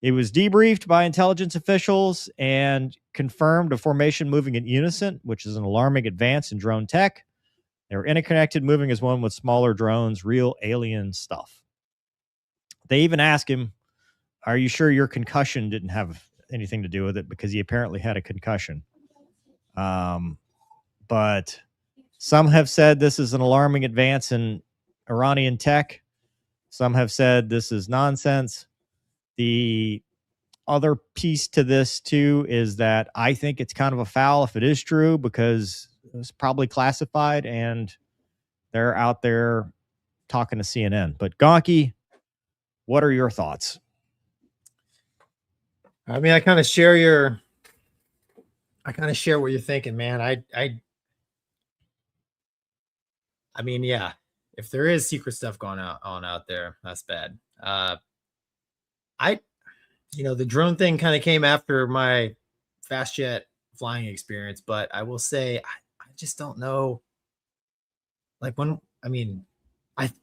It was debriefed by intelligence officials and confirmed a formation moving in unison, which is an alarming advance in drone tech. They were interconnected, moving as one with smaller drones, real alien stuff. They even asked him, "Are you sure your concussion didn't have anything to do with it?" Because he apparently had a concussion. But some have said this is an alarming advance in Iranian tech. Some have said this is nonsense. The other piece to this, too, is that I think it's kind of a foul if it is true, because it was probably classified and they're out there talking to CNN. But Gonky, what are your thoughts? I mean, I kind of share what you're thinking, man. I mean, yeah, if there is secret stuff going on out there, that's bad. The drone thing kind of came after my fast jet flying experience, but I will say, I just don't know. Like I think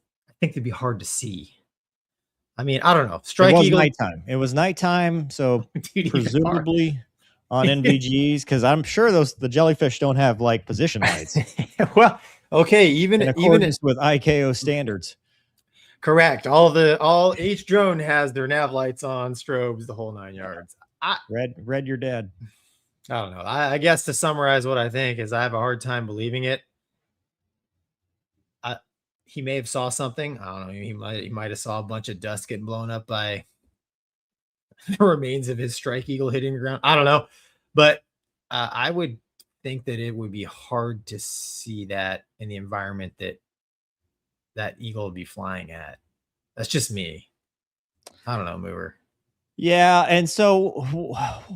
it'd be hard to see. I mean, I don't know. Strike Eagle. It was nighttime, so presumably on NVGs, because I'm sure the jellyfish don't have like position lights. Well, okay, even in accordance with ICAO standards. Correct. All each drone has their nav lights on, strobes, the whole 9 yards. Red, you're dead. I don't know. I guess to summarize what I think is I have a hard time believing it. He may have saw something. I don't know. He might have saw a bunch of dust getting blown up by the remains of his Strike Eagle hitting the ground. I don't know, but I would think that it would be hard to see that in the environment that Eagle would be flying at. That's just me. I don't know, Mover. Yeah, and so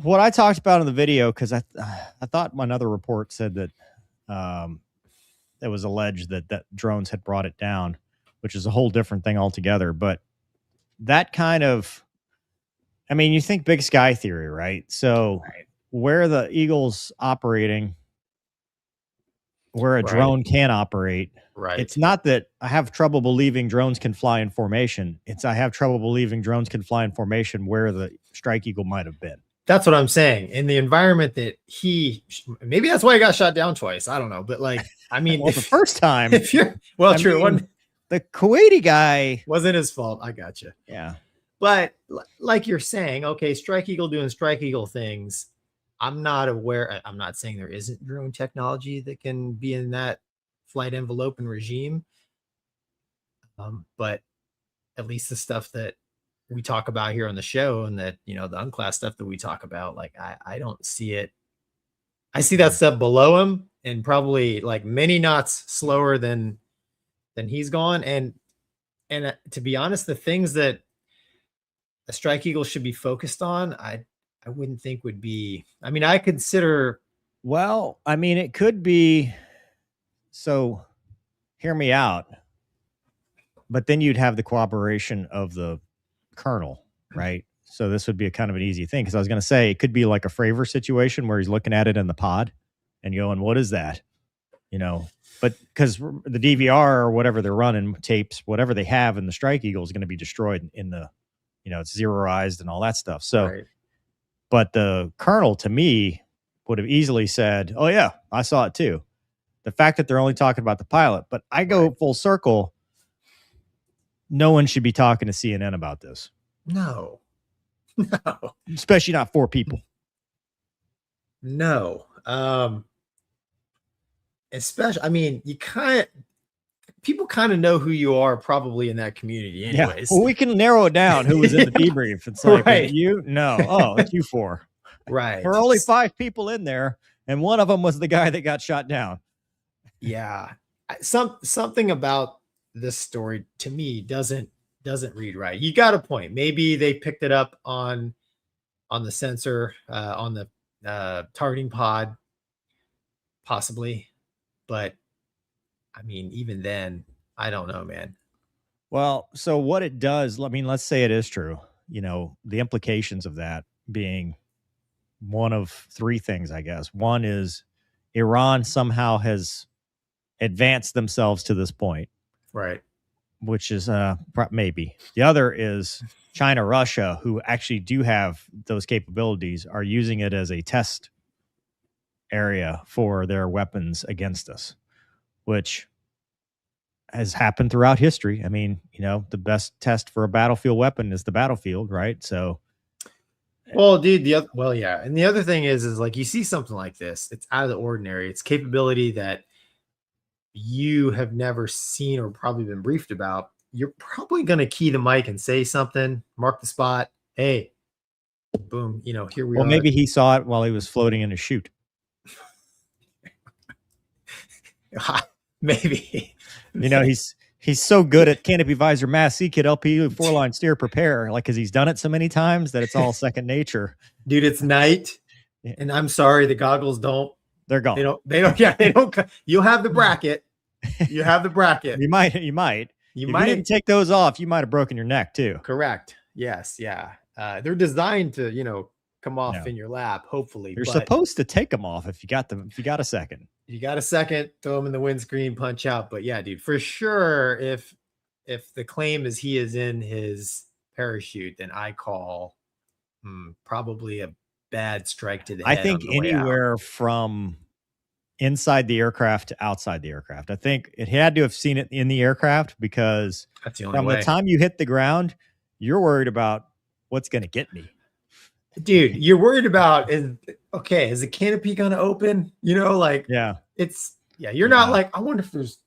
what I talked about in the video, because I thought another report said that it was alleged that drones had brought it down, which is a whole different thing altogether. But that kind of, I mean, you think big sky theory, right? So where the Eagle's operating, where a drone can operate, it's not that I have trouble believing drones can fly in formation. It's I have trouble believing drones can fly in formation where the Strike Eagle might have been. That's what I'm saying. In the environment that maybe that's why he got shot down twice. I don't know. But like, I mean, well, the first time, the Kuwaiti guy wasn't his fault. I got you. Yeah. But like you're saying, okay, Strike Eagle doing Strike Eagle things. I'm not aware. I'm not saying there isn't drone technology that can be in that flight envelope and regime. But at least the stuff that we talk about here on the show, and that, the unclassed stuff that we talk about, like I don't see it. I see that stuff below him and probably like many knots slower than he's gone. And to be honest, the things that a Strike Eagle should be focused on, I wouldn't think would be, I mean, I consider. Well, I mean, it could be. So hear me out. But then you'd have the cooperation of the colonel, right? So this would be a kind of an easy thing, because I was going to say it could be like a Fravor situation where he's looking at it in the pod and going, "What is that?" but because the DVR or whatever they're running tapes, whatever they have in the Strike Eagle is going to be destroyed in the, it's zeroized and all that stuff. So, Right. but the colonel to me would have easily said, "Oh yeah, I saw it too." The fact that they're only talking about the pilot, but I go full circle. No one should be talking to CNN about this. No. Especially not 4 people. No. Especially, I mean, people kind of know who you are probably in that community anyways. Yeah. Well, we can narrow it down who was in the debrief. It's like, Right. is it you? No. Oh, it's you 4. Right. There were only 5 people in there, and one of them was the guy that got shot down. Yeah. Something about this story to me doesn't read right. You got a point. Maybe they picked it up on the sensor, on the targeting pod, possibly. But I mean, even then, I don't know, man. Well, so what it does, I mean, let's say it is true, the implications of that being one of 3 things, I guess. One is Iran somehow has advanced themselves to this point. Right. Which is maybe. The other is China, Russia, who actually do have those capabilities, are using it as a test area for their weapons against us, which has happened throughout history. I mean, the best test for a battlefield weapon is the battlefield, right? So, well, dude, yeah. And the other thing is like, you see something like this, it's out of the ordinary. It's capability that you have never seen or probably been briefed about. You're probably going to key the mic and say something, mark the spot. Hey, boom, here we are. Well, maybe he saw it while he was floating in a chute. Maybe. He's so good at canopy visor mask, kit LP 4-line steer prepare, like, because he's done it so many times that it's all second nature. Dude, it's night, and I'm sorry, the goggles don't. They're gone. They don't. Yeah, they don't. You'll have the bracket. You have the bracket. You might. You If you might didn't take those off, you might have broken your neck too. Correct. Yes. Yeah. They're designed to, come off in your lap. Hopefully, you're supposed to take them off if you got a second. You got a second, throw them in the windscreen, punch out. But yeah, dude, for sure, if the claim is he is in his parachute, then I call probably a bad strike to the head. I think anywhere from inside the aircraft to outside the aircraft. I think it had to have seen it in the aircraft, because that's the only from way. the time you hit the ground, you're worried about what's going to get me. Dude, you're worried about is the canopy going to open? Yeah. You're not like, I wonder if there's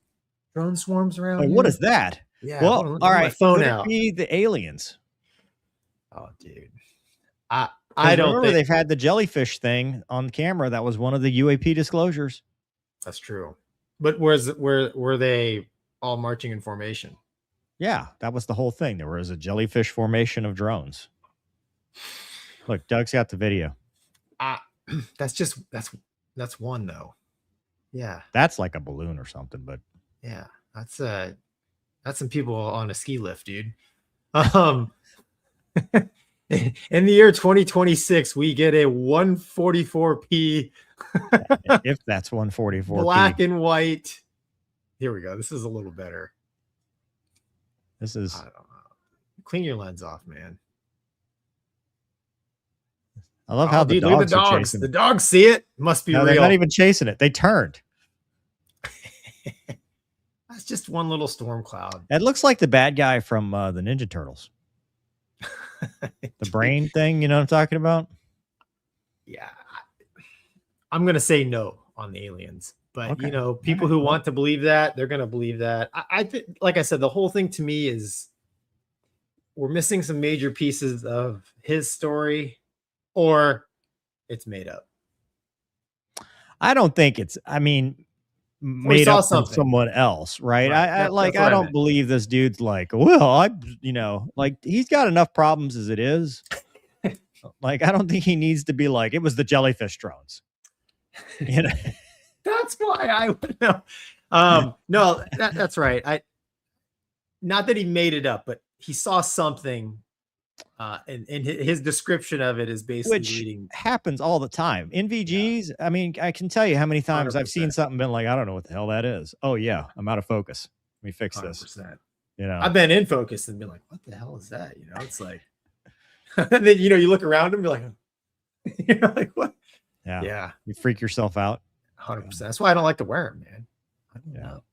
drone swarms around. Like, what is that? Yeah. Well, all right. Phone Could out. it be the aliens? Oh, dude. I don't remember think they've had the jellyfish thing on camera. That was one of the UAP disclosures. That's true. But were they all marching in formation? Yeah, that was the whole thing. There was a jellyfish formation of drones. Look, Doug's got the video. That's one though. Yeah. That's like a balloon or something, but yeah, that's some people on a ski lift, dude. In the year 2026, we get a 144p. If that's 144p. Black and white. Here we go. This is a little better. This is. I don't know. Clean your lens off, man. I love how the dogs are chasing. The dogs see it. Must be real. They're not even chasing it. They turned. That's just one little storm cloud. It looks like the bad guy from the Ninja Turtles. The brain thing, you know what I'm talking about? Yeah. I'm going to say no on the aliens. But, Okay. People who want to believe that, they're going to believe that. I think, like I said, the whole thing to me is we're missing some major pieces of his story, or it's made up. I don't think it's, made up from someone else, right? I don't believe this dude's like, well, he's got enough problems as it is. Like, I don't think he needs to be like, it was the jellyfish drones. That's why I would know. No, that's right. Not that he made it up, but he saw something And his description of it is basically Which leading. happens all the time. NVGs, I mean, I can tell you how many times I've seen 100%. something been like, I don't know what the hell that is. Oh, yeah, I'm out of focus. Let me fix this. 100%. You know, I've been in focus and been like, what the hell is that? You know, it's like, and then, you know, you look around and be like, you're like, what? yeah. Yeah. You freak yourself out. 100%. That's why I don't like to wear them, man. I don't Yeah. know.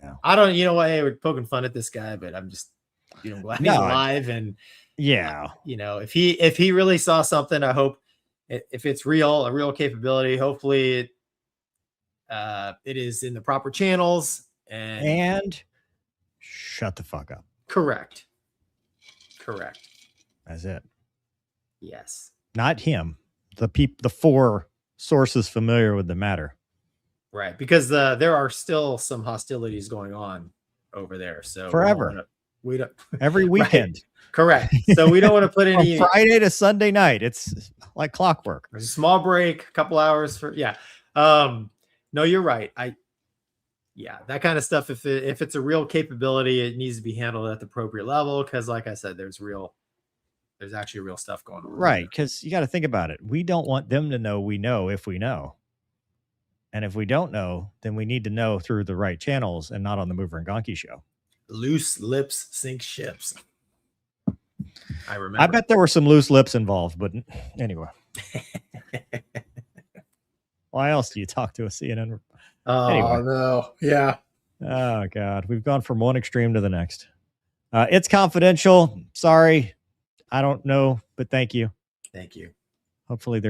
Yeah. I don't, you know what? Hey, we're poking fun at this guy, but I'm just, you know, glad he's alive. And yeah, you know, if he really saw something, I hope if it's real, a real capability, hopefully it is in the proper channels and shut the fuck up. Correct. That's it. Yes. Not him. The four sources familiar with the matter. Right. Because there are still some hostilities going on over there. So forever. We don't every weekend. Right. Correct. So we don't want to put any from Friday to Sunday night. It's like clockwork. There's a small break, a couple hours for no, you're right. That kind of stuff. If it's a real capability, it needs to be handled at the appropriate level. Because, like I said, there's actually real stuff going on. Right. Because you got to think about it. We don't want them to know we know if we know. And if we don't know, then we need to know through the right channels and not on the Mover and Gonky Show. Loose lips sink ships. I remember. I bet there were some loose lips involved, but anyway. Why else do you talk to a CNN? Oh, anyway. No. Yeah. Oh, God. We've gone from one extreme to the next. It's confidential. Sorry. I don't know, but thank you. Thank you. Hopefully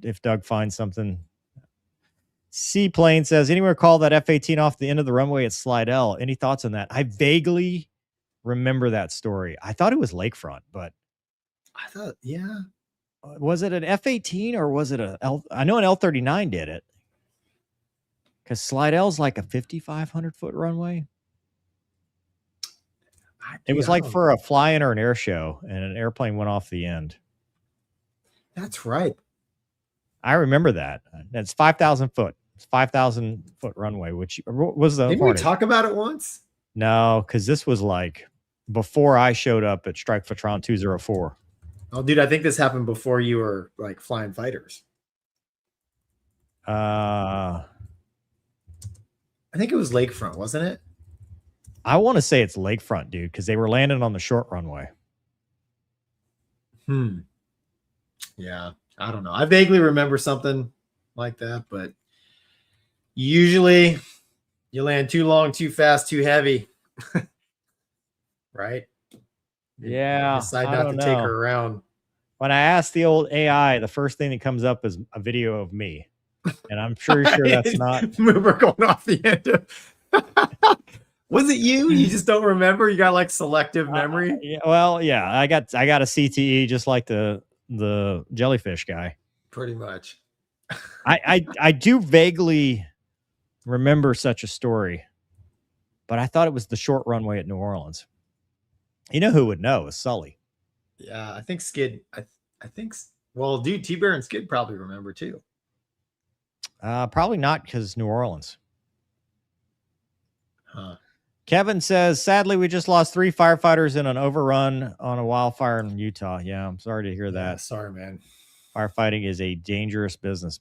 if Doug finds something. Seaplane says, anywhere call that F-18 off the end of the runway at Slidell? Any thoughts on that? I vaguely remember that story. I thought it was lakefront, but I thought, yeah. Was it an F-18 or was it I know an L-39 did it. Because Slidell's like a 5,500 foot runway. It was like for a fly-in or an air show, and an airplane went off the end. That's right. I remember that. It's 5,000 foot. It's 5,000 foot runway, which was the. Didn't we talk about it once? No, because this was like before I showed up at Strike Fatron 204. Oh, dude, I think this happened before you were like flying fighters. I think it was lakefront, wasn't it? I want to say it's lakefront, dude, because they were landing on the short runway. Yeah, I don't know. I vaguely remember something like that, but usually you land too long, too fast, too heavy. Right? Yeah. You decide not to take her around. When I ask the old AI, the first thing that comes up is a video of me. And I'm sure that's not Mover going off the end of Was it you? You just don't remember? You got like selective memory? Yeah, well, yeah. I got a CTE just like the jellyfish guy. Pretty much. I do vaguely remember such a story, but I thought it was the short runway at New Orleans. You know who would know is Sully. Yeah, I think Skid. I think. Well, dude, T-Bear and Skid probably remember too. Probably not because New Orleans. Huh. Kevin says, sadly, we just lost 3 firefighters in an overrun on a wildfire in Utah. Yeah, I'm sorry to hear that. Yeah, sorry, man. Firefighting is a dangerous business.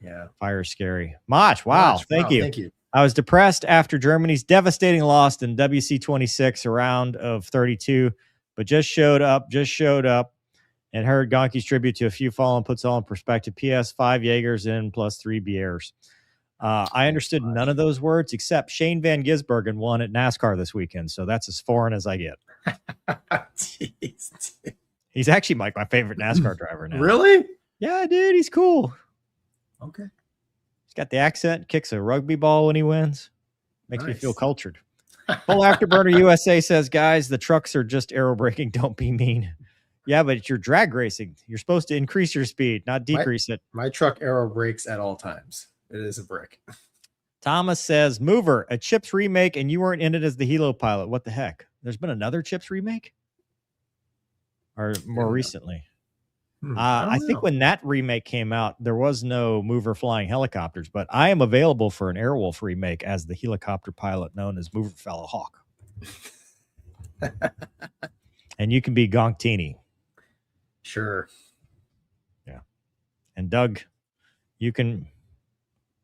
Yeah. Fire is scary. Mach, wow. Thank you. Thank you. I was depressed after Germany's devastating loss in WC26, a round of 32, but just showed up and heard Gonky's tribute to a few fallen, puts all in perspective. PS 5 Jaegers in plus 3 Biers. I understood none of those words except Shane Van Gisbergen won at NASCAR this weekend. So that's as foreign as I get. Jeez. He's actually my favorite NASCAR driver now. Really? Yeah, dude, he's cool. Okay. He's got the accent, kicks a rugby ball when he wins. Makes me Nice. feel cultured. Full Afterburner USA says, guys, the trucks are just aero braking. Don't be mean. Yeah, but you're drag racing. You're supposed to increase your speed, not decrease it. My truck aero brakes at all times. It is a brick. Thomas says, Mover, a Chips remake, and you weren't in it as the Hilo pilot. What the heck? There's been another Chips remake? Or more recently? I think when that remake came out, there was no Mover flying helicopters, but I am available for an Airwolf remake as the helicopter pilot known as Mover Fellow Hawk. And you can be Gonkini. Sure. Yeah. And Doug, you can.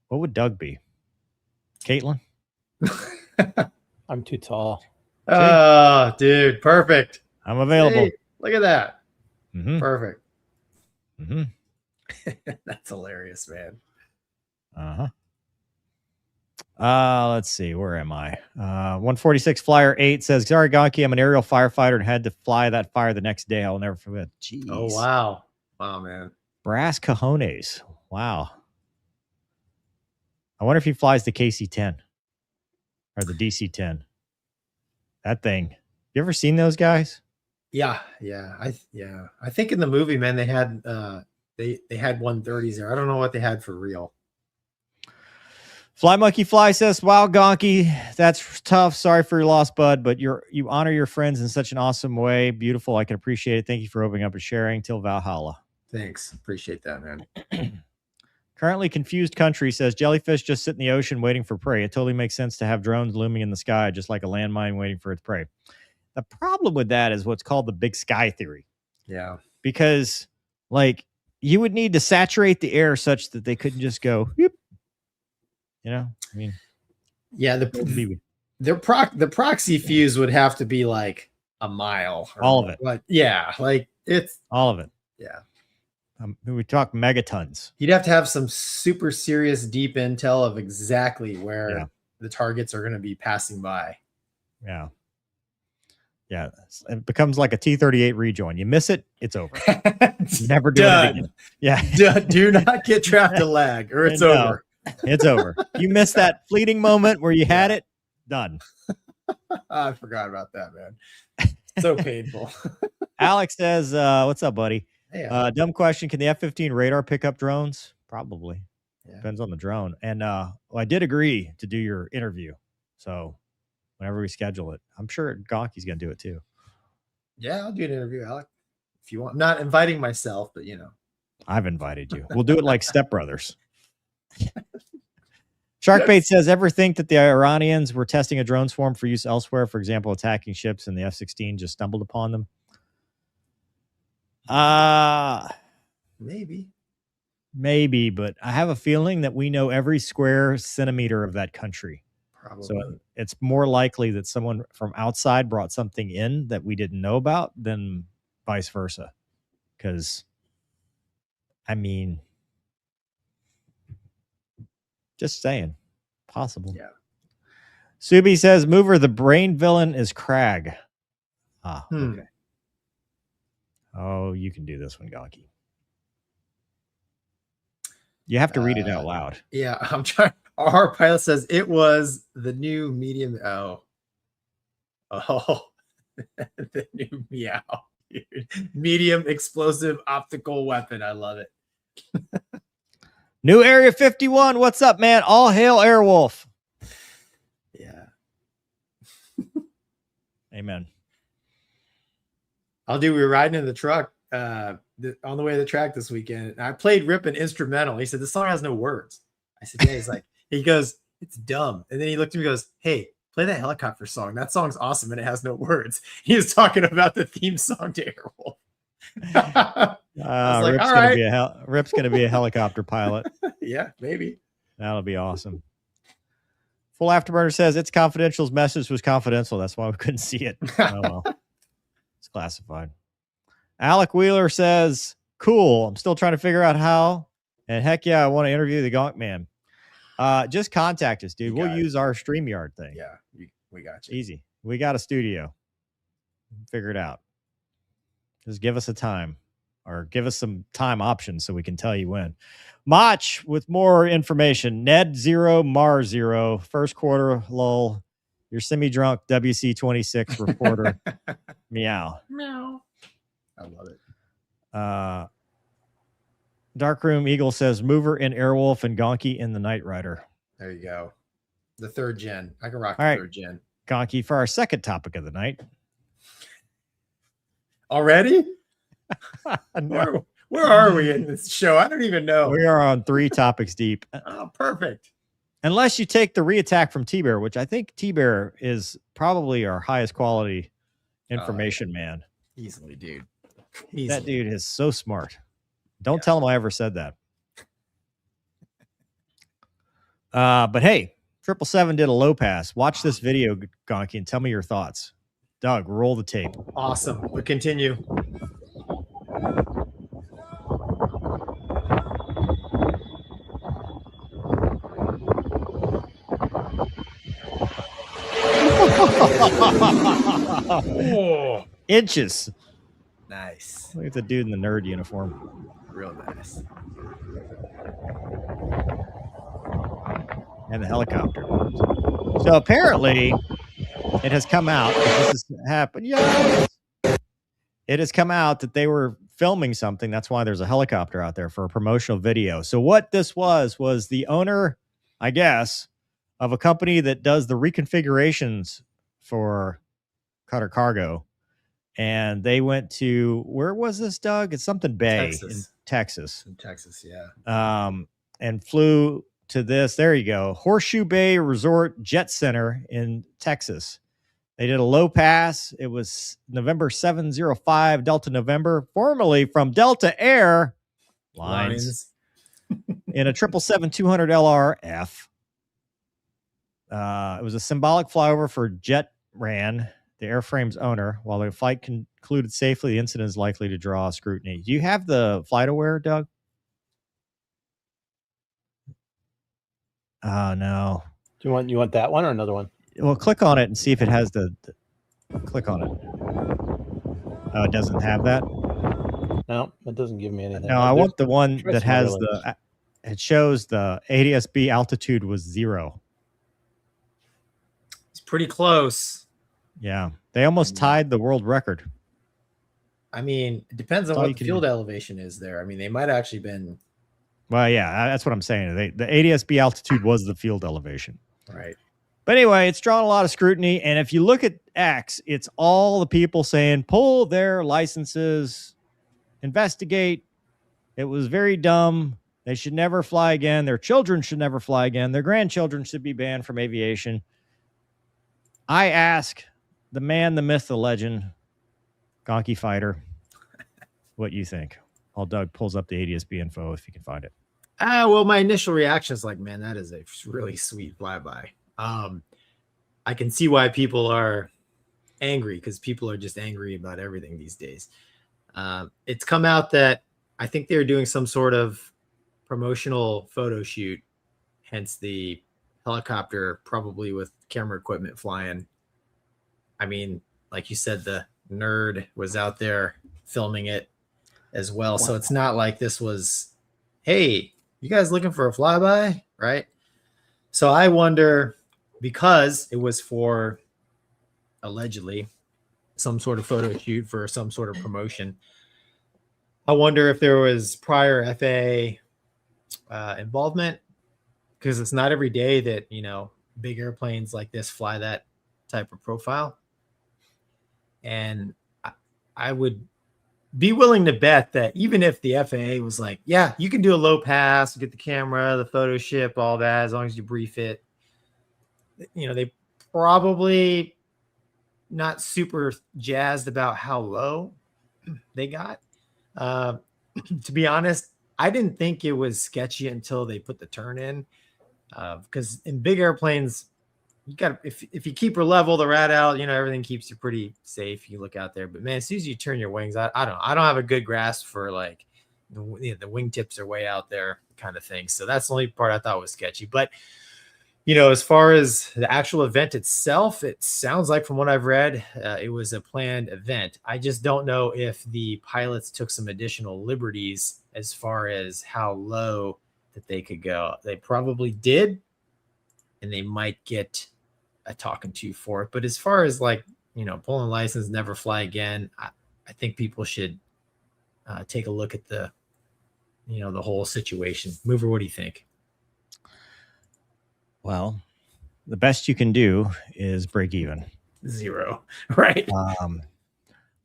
What would Doug be? Caitlin? I'm too tall. Oh, dude. Perfect. I'm available. Hey, look at that. Mm-hmm. Perfect. Mm-hmm. That's hilarious, man. Uh-huh. Let's see. Where am I? 146 Flyer 8 says, sorry, Gonky, I'm an aerial firefighter and had to fly that fire the next day. I'll never forget. Jeez. Oh, wow. Wow, man. Brass cojones. Wow. I wonder if he flies the KC-10 or the DC-10. That thing. You ever seen those guys? Yeah. I think in the movie, man, they had they had 130s there. I don't know what they had for real. Fly Monkey Fly says, wow, Gonky, that's tough. Sorry for your loss, bud, but you honor your friends in such an awesome way. Beautiful. I can appreciate it. Thank you for opening up and sharing. Till Valhalla. Thanks. Appreciate that, man. Currently confused country says, jellyfish just sit in the ocean waiting for prey. It totally makes sense to have drones looming in the sky, just like a landmine waiting for its prey. The problem with that is what's called the big sky theory. Yeah. Because, like, you would need to saturate the air such that they couldn't just go, whoop. You know, I mean, yeah, the proxy fuse would have to be like a mile. All of it. Like, yeah, like it's all of it. Yeah. We talk megatons. You'd have to have some super serious deep intel of exactly where the targets are going to be passing by. Yeah. Yeah. It becomes like a T-38 rejoin. You miss it, it's over. Never do it again. Yeah. Do not get trapped to lag or it's over. It's over. You missed that fleeting moment where you had it. Done. I forgot about that, man. So painful. Alex says, what's up, buddy? Hey, dumb question. Can the F-15 radar pick up drones? Probably. Yeah. Depends on the drone. And I did agree to do your interview. So whenever we schedule it, I'm sure Gonky's going to do it too. Yeah, I'll do an interview, Alex. If you want. I'm not inviting myself, but you know. I've invited you. We'll do it like Step Brothers. Sharkbait says, ever think that the Iranians were testing a drone swarm for use elsewhere, for example, attacking ships and the F-16 just stumbled upon them? Maybe, but I have a feeling that we know every square centimeter of that country. Probably. So it's more likely that someone from outside brought something in that we didn't know about than vice versa. Because, I mean, just saying, possible. Yeah. Subi says, Mover, the brain villain is Crag. Okay. Oh, you can do this one, Gonky. You have to read it out loud. Yeah, I'm trying. Our pilot says it was the new medium. Oh, the new meow. Medium explosive optical weapon. I love it. New Area 51. What's up, man? All hail Airwolf. Yeah. Amen. We were riding in the truck on the way to the track this weekend. And I played Rip an instrumental. He said, this song has no words. I said, yeah. He's like, he goes, it's dumb. And then he looked at me and goes, hey, play that helicopter song. That song's awesome and it has no words. He was talking about the theme song to Airwolf. Like, Rip's going to Rip's going to be a helicopter pilot. Yeah, maybe. That'll be awesome. Full Afterburner says it's confidential's message was confidential. That's why we couldn't see it. Oh, well. It's classified. Alec Wheeler says, cool. I'm still trying to figure out how. And heck yeah, I want to interview the Gonk Man. Just contact us, dude. We'll use our StreamYard thing. Yeah, we got you. Easy. We got a studio. Figure it out. Just give us a time or give us some time options so we can tell you when. Mach with more information. Ned 0, Mars 0. First quarter lull. Your semi-drunk WC26 reporter. Meow. Meow. I love it. Darkroom Eagle says Mover in Airwolf and Gonky in the Knight Rider. There you go. The third gen. I can rock All right, third gen. Gonky, for our second topic of the night. Already? No. Where are we in this show? I don't even know. We are on 3 topics deep. Oh, perfect. Unless you take the reattack from T-Bear, which I think T-Bear is probably our highest quality information man. Easily, dude. That Easily. dude is so smart. Don't tell him I ever said that. But hey, 777 did a low pass. Watch this video, Gonky, and tell me your thoughts. Doug, roll the tape. Awesome. We'll continue. Oh, Inches. nice. Look at the dude in the nerd uniform. Real nice. And the helicopter. So apparently, it has come out. This has happened. Yes. It has come out that they were filming something. That's why there's a helicopter out there for a promotional video. So what this was the owner, I guess, of a company that does the reconfigurations for Qatar Cargo. And they went to, where was this, Doug? It's something Bay in Texas. In Texas, yeah. And flew to this. There you go. Horseshoe Bay Resort Jet Center in Texas. They did a low pass. It was November 705 Delta November, formerly from Delta Air Lines in a 777-200 LRF. It was a symbolic flyover for Jet Ran, the airframe's owner. While the flight concluded safely, the incident is likely to draw scrutiny. Do you have the flight aware, Doug? Oh, no. Do you want that one or another one? Well, click on it and see if it has the click on it. Oh, it doesn't have that? No, it doesn't give me anything. No, I want the one try that some has other ones. it shows the ADS-B altitude was 0. It's pretty close. Yeah. They almost tied the world record. I mean, it depends on all you what the can field do. elevation is there. I mean, they might have actually been Well, yeah, that's what I'm saying. The ADS-B altitude was the field elevation. right. But anyway, it's drawn a lot of scrutiny. And if you look at X, it's all the people saying, pull their licenses, investigate. It was very dumb. They should never fly again. Their children should never fly again. Their grandchildren should be banned from aviation. I ask the man, the myth, the legend, Gonky Fighter, what you think. While Doug pulls up the ADS-B info if you can find it. Well, my initial reaction is like, man, that is a really sweet flyby. I can see why people are angry, because people are just angry about everything these days. It's come out that I think they're doing some sort of promotional photo shoot, hence the helicopter, probably with camera equipment flying. I mean, like you said, the nerd was out there filming it as well. So it's not like this was, hey, you guys looking for a flyby, right? So I wonder, because it was for allegedly some sort of photo shoot for some sort of promotion, I wonder if there was prior FAA involvement, because it's not every day that, you know, big airplanes like this fly that type of profile. And I would be willing to bet that even if the FAA was like, yeah, you can do a low pass, get the camera, the photo ship, all that, as long as you brief it, you know, they probably not super jazzed about how low they got. To be honest, I didn't think it was sketchy until they put the turn in, because in big airplanes, you got, if you keep her level, the rad out, you know, everything keeps you pretty safe. You look out there, but man, as soon as you turn your wings, I don't have a good grasp for like the wingtips are way out there kind of thing. So that's the only part I thought was sketchy. But you know, as far as the actual event itself, it sounds like from what I've read, it was a planned event. I just don't know if the pilots took some additional liberties as far as how low that they could go. They probably did, and they might get a talking to for it. But as far as like, you know, pulling license, never fly again, I think people should take a look at the, you know, the whole situation. Mover, what do you think? Well, the best you can do is break even. 0, right?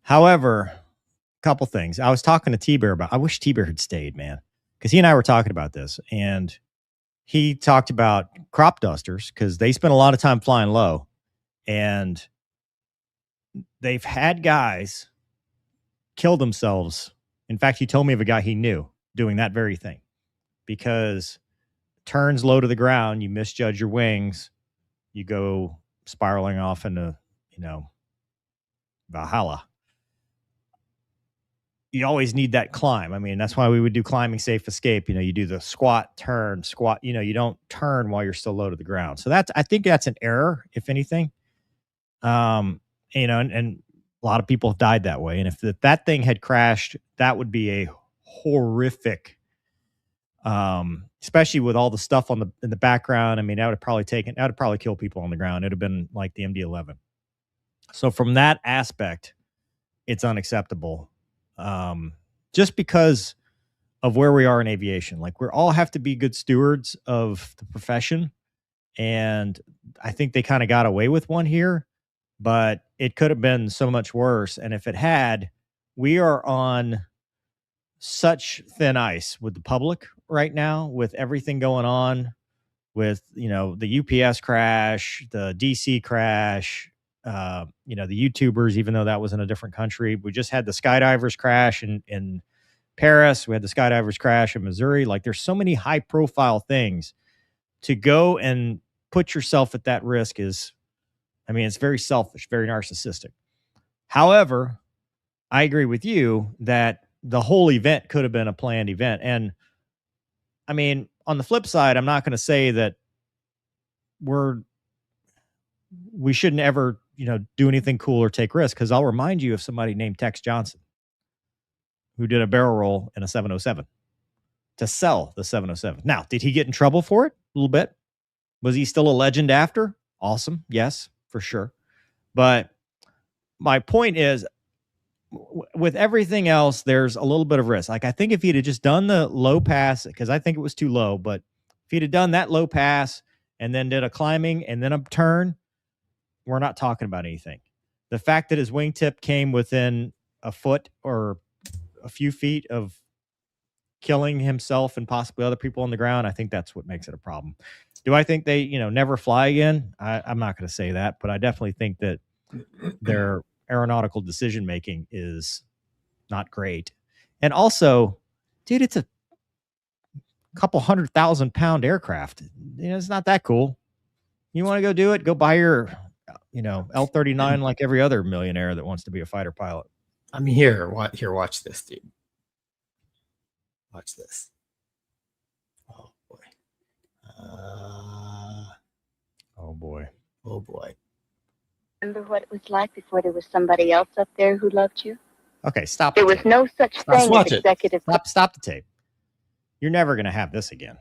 However, a couple things. I was talking to T-Bear about, I wish T-Bear had stayed, man, because he and I were talking about this, and he talked about crop dusters because they spend a lot of time flying low, and they've had guys killed themselves. In fact, he told me of a guy he knew doing that very thing, because turns low to the ground, you misjudge your wings, you go spiraling off into, Valhalla. You always need that climb. I mean, that's why we would do climbing safe escape. You do the squat, turn, squat. You don't turn while you're still low to the ground. So I think that's an error, if anything. And a lot of people have died that way. And if that thing had crashed, that would be a horrific, especially with all the stuff in the background. I mean, that would probably kill people on the ground. It'd have been like the MD-11. So from that aspect, it's unacceptable. Just because of where we are in aviation. Like, we all have to be good stewards of the profession. And I think they kind of got away with one here, but it could have been so much worse. And if it had, we are on such thin ice with the public right now, with everything going on with, the UPS crash, the DC crash, the YouTubers, even though that was in a different country. We just had the skydivers crash in Paris. We had the skydivers crash in Missouri. Like, there's so many high profile things. To go and put yourself at that risk it's very selfish, very narcissistic. However, I agree with you that the whole event could have been a planned event. And I mean, on the flip side, I'm not going to say that we shouldn't ever, do anything cool or take risks, because I'll remind you of somebody named Tex Johnson, who did a barrel roll in a 707 to sell the 707. Now, did he get in trouble for it? A little bit. Was he still a legend after? Awesome. Yes, for sure. But my point is, with everything else, there's a little bit of risk. Like, I think if he'd have just done the low pass, because I think it was too low, but if he'd have done that low pass and then did a climbing and then a turn, we're not talking about anything. The fact that his wingtip came within a foot or a few feet of killing himself and possibly other people on the ground, I think that's what makes it a problem. Do I think they, never fly again? I'm not going to say that, but I definitely think that their aeronautical decision making is not great. And also, dude, it's a couple 100,000-pound aircraft. It's not that cool. You want to go do it? Go buy your, L-39 like every other millionaire that wants to be a fighter pilot. I'm here. Watch this, dude. Watch this. Oh boy. Oh boy. Oh boy. Remember what it was like before there was somebody else up there who loved you? Okay, stop. There was no such thing watch as it. executive. Stop the tape. You're never going to have this again.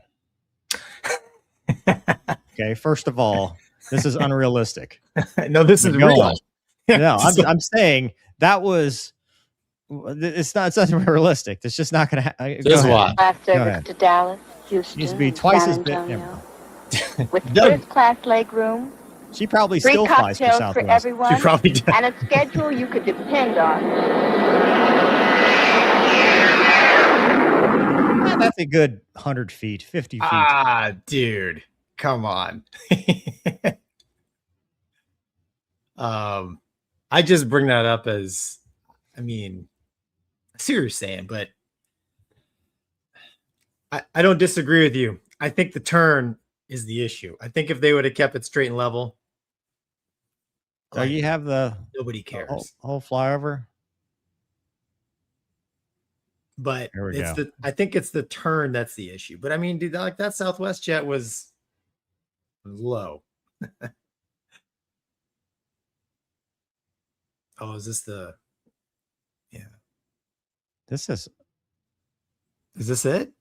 Okay, first of all, this is unrealistic. No, this is No. real. No, I'm saying that was. It's not realistic. It's just not going to. Just watch. Class Go service ahead. to Dallas, Houston, Needs to be and twice San as big. Antonio. With Done. first class leg room, She probably free still flies for cocktails for Southwest. everyone, She probably does. and a schedule you could depend on. That's a good 100 feet, 50 feet. Ah, dude, come on. I just bring that up as, I see what you're saying, but I don't disagree with you. I think the turn is the issue. I think if they would have kept it straight and level, So you have the nobody cares. whole flyover. But There we it's go. I think it's the turn that's the issue. But dude, like that Southwest jet was low. Oh, is this the? Yeah. This is. Is this it?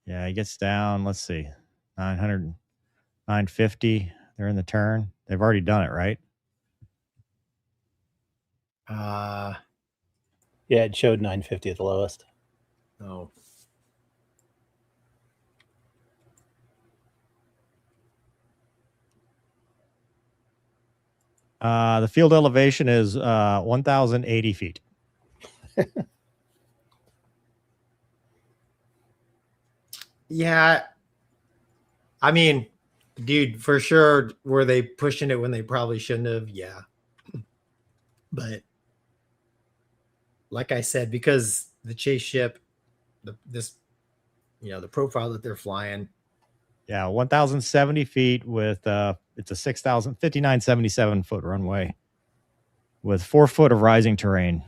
Yeah, he gets down. Let's see, 900, 950. They're in the turn. They've already done it, right? Yeah, it showed 950 at the lowest. No. The field elevation is 1,080 feet. Yeah. Dude, for sure, were they pushing it when they probably shouldn't have? Yeah. But like I said, because the chase ship, the profile that they're flying. Yeah, 1,070 feet with it's a 5,977 foot runway with 4 foot of rising terrain.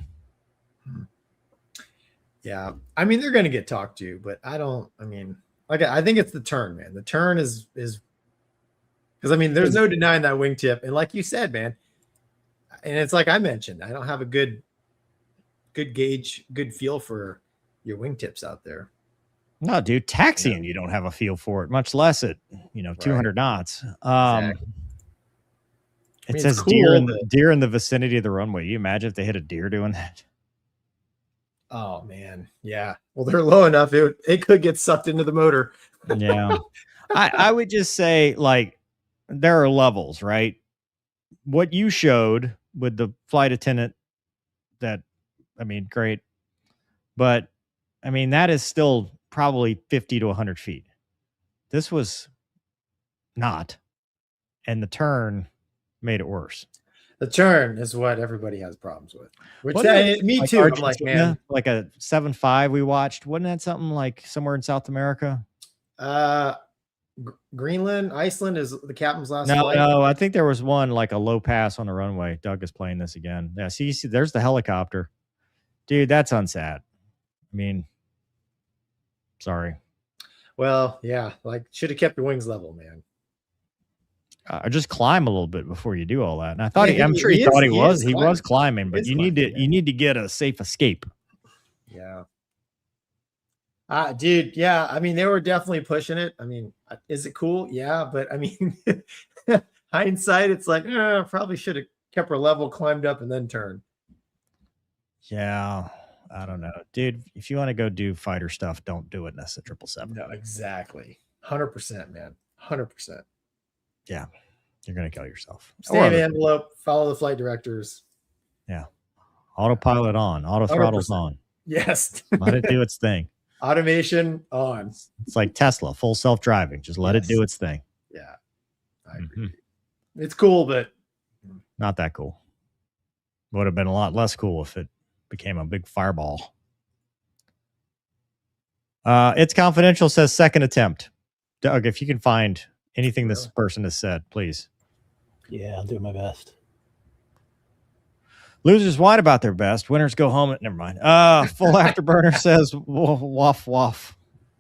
Yeah, I mean they're going to get talked to, but I think it's the turn, man. The turn is because I mean there's no denying that wingtip, and like you said, man, and it's like I mentioned, I don't have a good gauge, good feel for your wingtips out there. No, dude, taxiing, you don't have a feel for it, much less at 200 knots. Exactly. It says cool, deer in the vicinity of the runway. You imagine if they hit a deer doing that? Oh man, yeah. Well, they're low enough; it could get sucked into the motor. Yeah, I would just say like there are levels, right? What you showed with the flight attendant, great, but I mean that is still probably 50 to 100 feet. This was not, and the turn made it worse. The turn is what everybody has problems with. Which me like too. Argentina, I'm like, man, like a 7.5 we watched. Wasn't that something like somewhere in South America? Greenland, Iceland is the captain's last No, flight. no, I think there was one like a low pass on the runway. Doug is playing this again. Yeah, see, there's the helicopter. Dude, that's unsad. I mean, sorry. Well, yeah, like should have kept your wings level, man. Just climb a little bit before you do all that. And I thought I'm sure he thought he was climbing, but you need to get a safe escape. Yeah. Dude, yeah. I mean, they were definitely pushing it. I mean, is it cool? Yeah, but I mean, hindsight, it's like, probably should have kept her level, climbed up, and then turned. Yeah, I don't know, dude. If you want to go do fighter stuff, don't do it in a 777. No, exactly, 100%, man, 100%. Yeah, you're gonna kill yourself. Stay in the envelope. Follow the flight directors. Yeah, autopilot on, auto throttles 100%. On. Yes, let it do its thing. Automation on. It's like Tesla, full self-driving. Just let it do its thing. Yeah, I agree. It's cool, but not that cool. Would have been a lot less cool if it became a big fireball. It's confidential. Says second attempt. Doug, if you can find anything this person has said, please. Yeah, I'll do my best. Losers whine about their best. Winners go home. Never mind. Full afterburner says woof, woof, woof.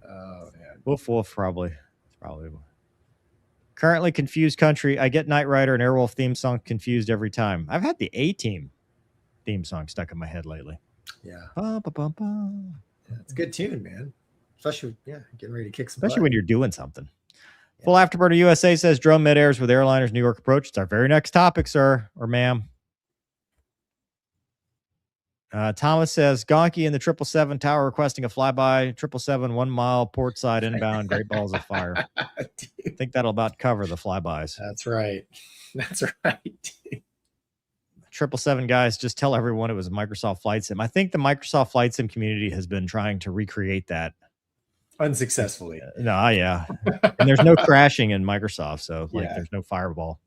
Oh, man. Woof, woof, probably. Currently confused country. I get Knight Rider and Airwolf theme song confused every time. I've had the A-Team theme song stuck in my head lately. Yeah. Ba, ba, ba, ba. Yeah, it's a good tune, man. Especially, getting ready to kick some Especially butt. when you're doing something. Yeah. Full Afterburner USA says drone mid-airs with airliners New York approach. It's our very next topic, sir or ma'am. Thomas says Gonky in the 777 tower requesting a flyby. 777 1 mile port side inbound. Great balls of fire. I think that'll about cover the flybys. That's right. That's right. 777 guys, just tell everyone it was a Microsoft Flight Sim. I think the Microsoft Flight Sim community has been trying to recreate that unsuccessfully. Yeah. And there's no crashing in Microsoft, so there's no fireball.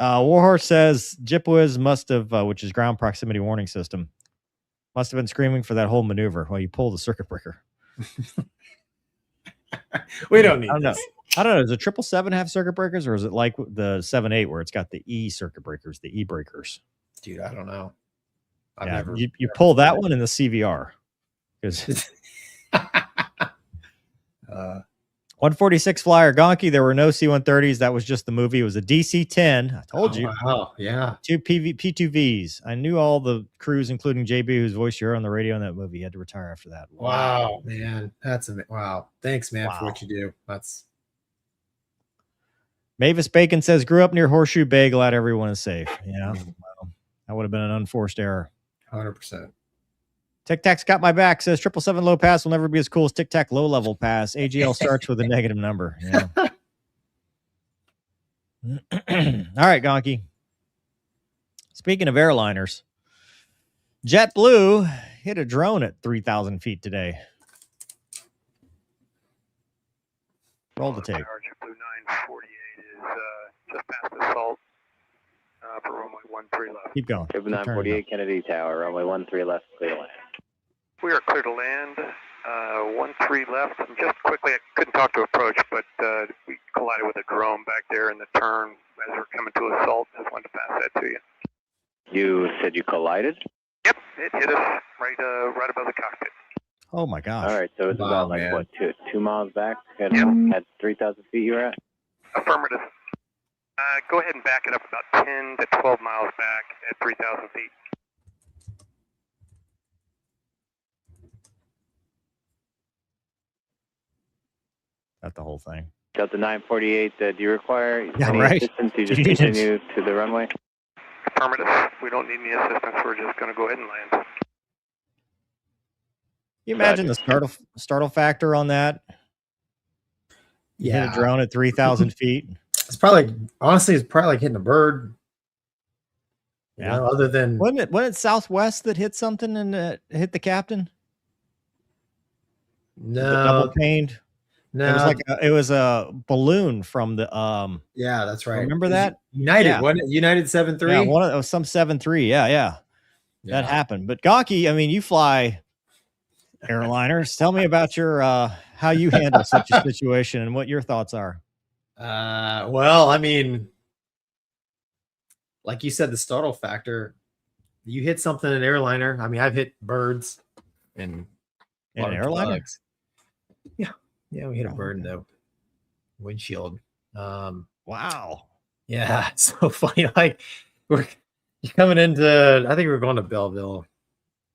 Warhorse says Jipwiz must have, which is ground proximity warning system, must have been screaming for that whole maneuver while you pull the circuit breaker. We don't need this. I don't know. Does a 777 have circuit breakers, or is it like the 7.8 where it's got the E circuit breakers, the E breakers? Dude, I don't know. You pull that one in the CVR because 146 flyer Gonky. There were no C-130s. That was just the movie. It was a DC-10. I told you. Wow. Yeah. 2 P2Vs. I knew all the crews, including JB, whose voice you heard on the radio in that movie. He had to retire after that. Wow, man. Wow. Thanks, man, for what you do. That's. Mavis Bacon says, grew up near Horseshoe Bay. Glad everyone is safe. Yeah. Well, that would have been an unforced error. 100%. Tic Tac's got my back. Says 777 low pass will never be as cool as Tic Tac low level pass. AGL starts with a negative number. Yeah. All right, Gonky. Speaking of airliners, JetBlue hit a drone at 3,000 feet today. Roll the tape. JetBlue 948 is just past the salt. for runway 13 left. Keep going. Triple Keep turning 948 Kennedy Tower, runway 13 left, clear to land. We are clear to land. 13 left. Just quickly, I couldn't talk to approach, but we collided with a drone back there in the turn as we're coming to assault. Just wanted to pass that to you. You said you collided? Yep, it hit us right above the cockpit. Oh my gosh. All right, so it's Wow, about like man. what, two miles back at, Yep. at 3,000 feet you were at? Affirmative. Go ahead and back it up about 10 to 12 miles back at 3,000 feet. Not the whole thing. Delta 948, do you require Yeah, any right. assistance? You just Jesus. continue to the runway? Affirmative. We don't need any assistance. We're just going to go ahead and land. Can you imagine the startle factor on that? You hit a drone at 3,000 feet. It's probably, honestly, it's probably like hitting a bird. You Yeah. know, other than Wasn't it Southwest that hit something and hit the captain? Double no, paned. no, It was a balloon from the yeah, that's right. remember It was that? United, Yeah. wasn't it? United 7-3. Yeah, it was some 7-3. Yeah. That happened. But Gonky, I mean, you fly airliners. Tell me about your how you handle such a situation and what your thoughts are. Well, I mean, like you said, the startle factor. You hit something in an airliner. I mean, I've hit birds and In an large airliner? bugs. Yeah, we hit a bird in the windshield. Wow. Yeah, it's so funny. Like you're coming into, I think we were going to Belleville,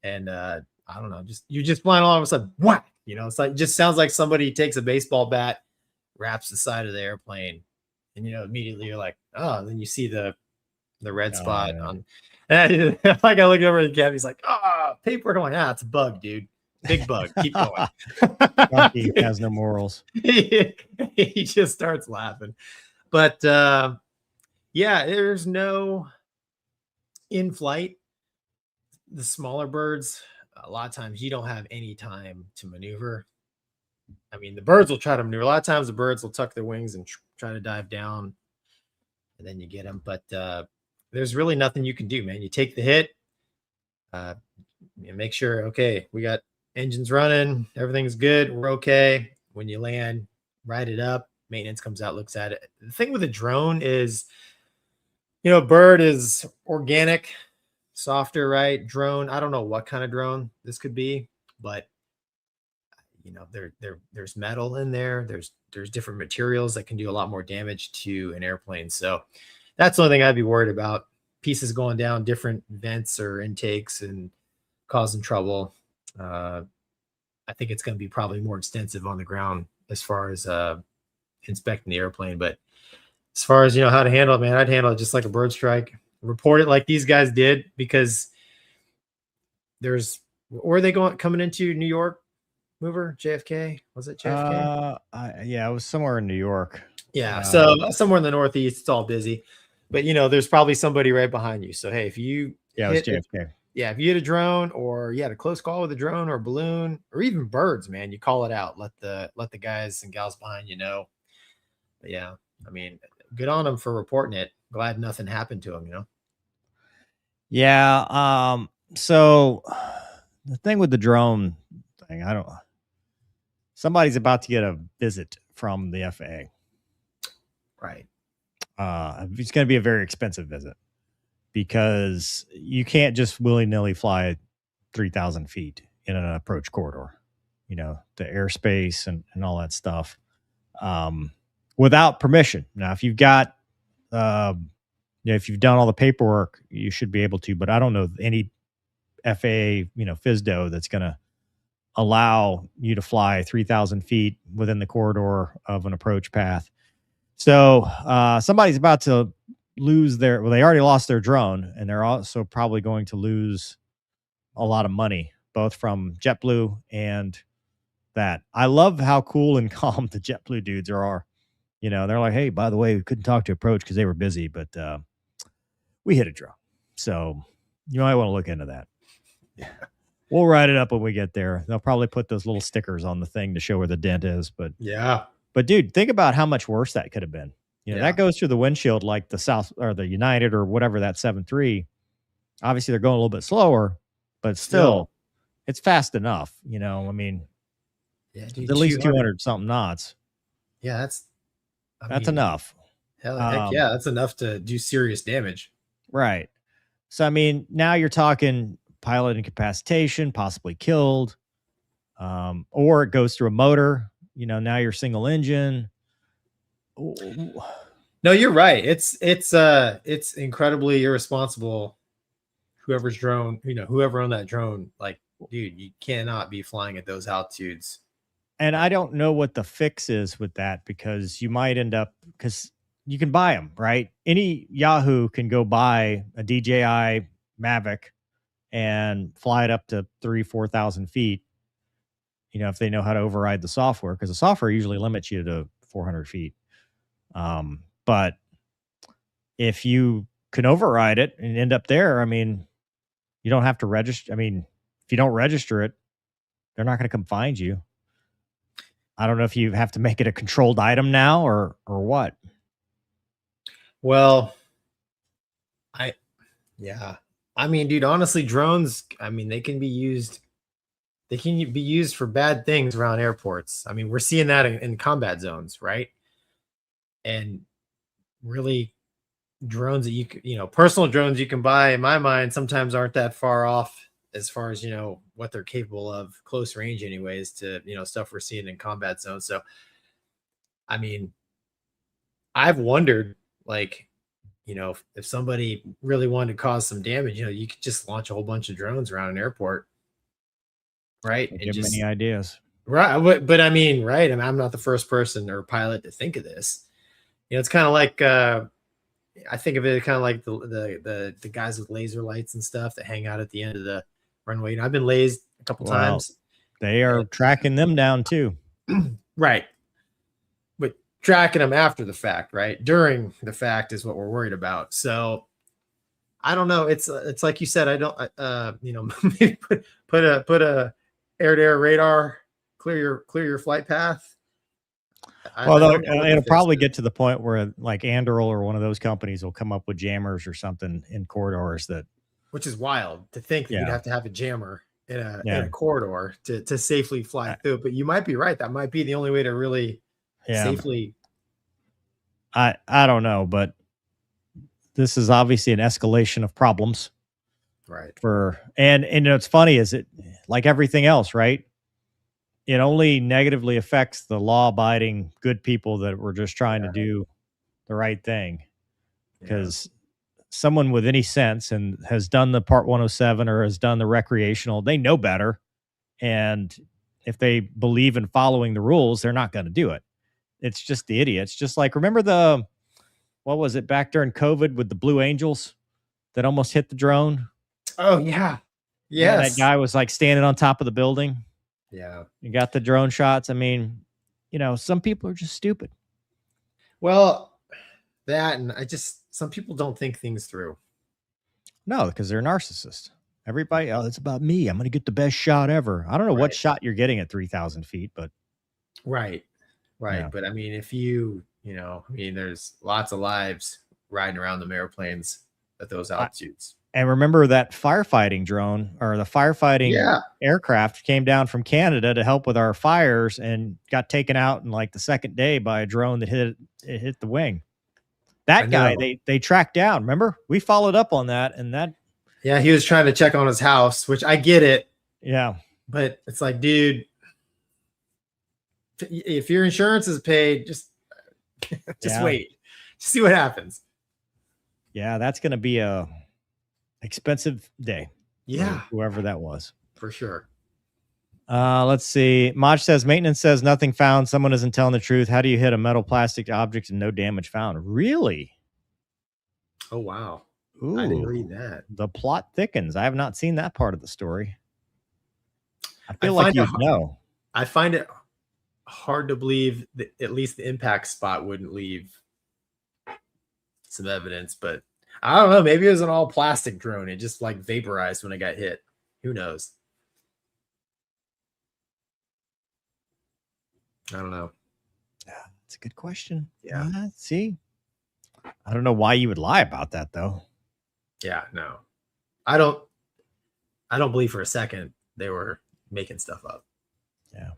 and I don't know, you're just flying along, all of a sudden, what? You know, it's like, it just sounds like somebody takes a baseball bat, wraps the side of the airplane, and immediately you're like, oh, and then you see the red spot yeah. on. And like I look over at the cab, he's like, paperwork. I'm like, it's a bug, dude. Big bug. Keep going. Gonky has no morals. He just starts laughing. But yeah, there's no in flight. The smaller birds, a lot of times you don't have any time to maneuver. I mean, the birds will try to maneuver. A lot of times the birds will tuck their wings and try to dive down, and then you get them. But there's really nothing you can do, man. You take the hit, make sure, okay, we got engines running, everything's good, we're okay. When you land, ride it up, maintenance comes out, looks at it. The thing with a drone is, bird is organic, softer, right? Drone, I don't know what kind of drone this could be, but there's metal in there. There's different materials that can do a lot more damage to an airplane. So that's the only thing I'd be worried about. Pieces going down different vents or intakes and causing trouble. I think it's going to be probably more extensive on the ground as far as inspecting the airplane. But as far as how to handle it, man, I'd handle it just like a bird strike. Report it like these guys did, because where are they coming into New York? Mover, JFK? Was it JFK? Yeah, it was somewhere in New York. Yeah, so somewhere in the Northeast, it's all busy. But there's probably somebody right behind you. So hey, if you it was JFK. If you hit a drone, or you had a close call with a drone or a balloon or even birds, man, you call it out. Let the guys and gals behind you know. But yeah, I mean, good on them for reporting it. Glad nothing happened to them, Yeah. So the thing with the drone thing, somebody's about to get a visit from the FAA. Right. It's going to be a very expensive visit, because you can't just willy-nilly fly 3,000 feet in an approach corridor, the airspace and all that stuff, without permission. Now, if you've got, if you've done all the paperwork, you should be able to, but I don't know any FAA, FSDO that's going to allow you to fly 3,000 feet within the corridor of an approach path. So somebody's about to lose they already lost their drone, and they're also probably going to lose a lot of money, both from JetBlue and that. I love how cool and calm the JetBlue dudes are. They're like, hey, by the way, we couldn't talk to approach because they were busy, but we hit a drone. So you might want to look into that. We'll write it up when we get there. They'll probably put those little stickers on the thing to show where the dent is. But yeah. But dude, think about how much worse that could have been. You know, that goes through the windshield like the South or the United or whatever that 7.3. Obviously, they're going a little bit slower, but still, it's fast enough. You know, I mean, Yeah, it's dude, at least 200. 200 something knots. Yeah, That's I mean, enough. Heck yeah, that's enough to do serious damage. Right. So, I mean, now you're talking pilot incapacitation, possibly killed, or it goes through a motor. You know, now you're single engine. Ooh. No, you're right. It's incredibly irresponsible. Whoever's drone, whoever owned that drone, like, dude, you cannot be flying at those altitudes. And I don't know what the fix is with that, because you might end up, because you can buy them, right? Any Yahoo can go buy a DJI Mavic and fly it up to 4,000 feet. You know, if they know how to override the software, because the software usually limits you to 400 feet. But if you can override it and end up there, I mean, you don't have to register. I mean, if you don't register it, they're not going to come find you. I don't know if you have to make it a controlled item now or what. Well, I mean, dude, honestly, drones, I mean, they can be used for bad things around airports. I mean, we're seeing that in combat zones, right? And really, drones that personal drones you can buy, in my mind, sometimes aren't that far off as far as, what they're capable of close range anyways to, stuff we're seeing in combat zones. So, I mean, I've wondered, like, if somebody really wanted to cause some damage, you could just launch a whole bunch of drones around an airport, right? And Give them any ideas. Right. But I mean, right. I mean, I'm not the first person or pilot to think of this. It's kind of like, I think of it kind of like the guys with laser lights and stuff that hang out at the end of the runway. I've been lased a couple times. They are tracking them down too. Right. But tracking them after the fact, right? During the fact is what we're worried about. So I don't know. It's like you said, I don't, maybe put a air-to-air radar, clear your flight path. Well, it'll probably get to the point where like Anduril or one of those companies will come up with jammers or something in corridors which is wild to think that you'd have to have a jammer in a corridor to safely fly through. But you might be right. That might be the only way to really safely. I don't know, but this is obviously an escalation of problems. Right. And it's funny, is it like everything else, right? It only negatively affects the law-abiding good people that were just trying to do the right thing. Because someone with any sense and has done the Part 107 or has done the recreational, they know better. And if they believe in following the rules, they're not going to do it. It's just the idiots. Just like, remember what was it back during COVID with the Blue Angels that almost hit the drone? Oh, yeah. Yes. Yeah, that guy was like standing on top of the building. Yeah. You got the drone shots. I mean, some people are just stupid. Well, that, and some people don't think things through. No, because they're narcissists. Everybody, it's about me. I'm going to get the best shot ever. I don't know what shot you're getting at 3,000 feet, but. Right. Yeah. But I mean, if there's lots of lives riding around them airplanes at those altitudes. And remember that firefighting drone or the firefighting aircraft came down from Canada to help with our fires and got taken out in like the second day by a drone that hit the wing. That guy, they tracked down. Remember, we followed up on that, and that. Yeah, he was trying to check on his house, which I get it. Yeah, but it's like, dude, if your insurance is paid, just wait, see what happens. Yeah, that's going to be a expensive day. Yeah, whoever that was, for sure. Let's see. Maj says maintenance says nothing found. Someone isn't telling the truth. How do you hit a metal plastic object and no damage found? Really? Oh wow. Ooh, I didn't read that. The plot thickens. I have not seen that part of the story. I feel like you know. I find it hard to believe that at least the impact spot wouldn't leave some evidence, but I don't know. Maybe it was an all plastic drone. It just like vaporized when it got hit. Who knows? I don't know. Yeah, it's a good question. Yeah. See, I don't know why you would lie about that, though. Yeah, no, I don't believe for a second they were making stuff up. Yeah.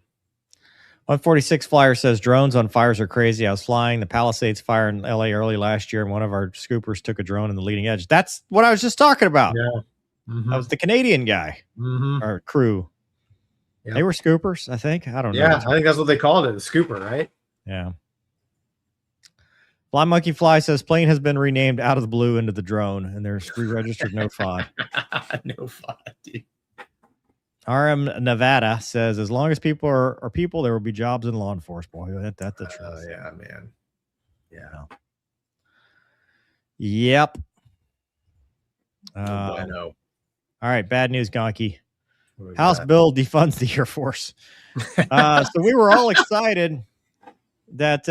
146 Flyer says drones on fires are crazy. I was flying the Palisades fire in LA early last year, and one of our scoopers took a drone in the leading edge. That's what I was just talking about. Yeah. Mm-hmm. That was the Canadian guy or crew. Yep. They were scoopers, I think. I don't know. Yeah, I think that's what they called it, the scooper, right? Yeah. Fly Monkey Fly says plane has been renamed out of the blue into the drone, and there's re-registered no FOD. No FOD, dude. RM Nevada says as long as people are people, there will be jobs in law enforcement. Boy, that's the truth. Oh yeah, man. Yeah. Yep. I know. All right, bad news, Gonky. House bill defunds the Air Force. So we were all excited that,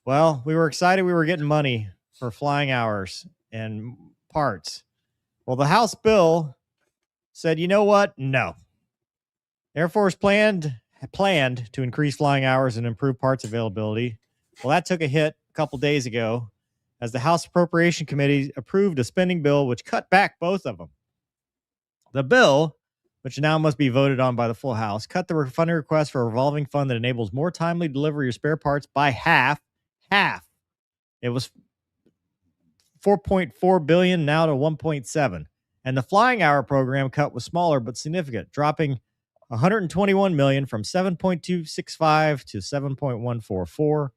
we were excited we were getting money for flying hours and parts. Well, the House bill said, you know what? No. Air Force planned to increase flying hours and improve parts availability. Well, that took a hit a couple days ago as the House Appropriation Committee approved a spending bill which cut back both of them. The bill, which now must be voted on by the full House, cut the funding request for a revolving fund that enables more timely delivery of spare parts by half. It was $4.4 billion now to $1.7. And the flying hour program cut was smaller but significant, dropping $121 million from 7.265 to 7.144.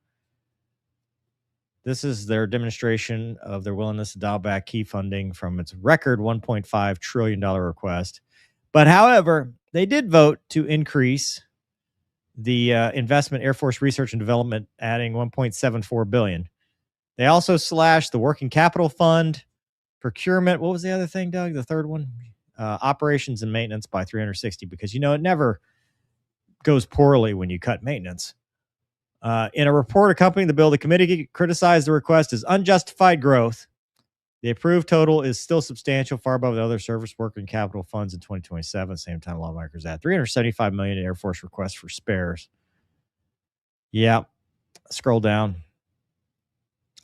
This is their demonstration of their willingness to dial back key funding from its record $1.5 trillion request. But however, they did vote to increase the investment Air Force research and development, adding $1.74 billion. They also slashed the working capital fund, procurement. What was the other thing, Doug? The third one? Operations and maintenance by 360, because, it never goes poorly when you cut maintenance. In a report accompanying the bill, the committee criticized the request as unjustified growth. The approved total is still substantial, far above the other service working capital funds in 2027. Same time lawmakers add $375 million in Air Force requests for spares. Yeah. Scroll down.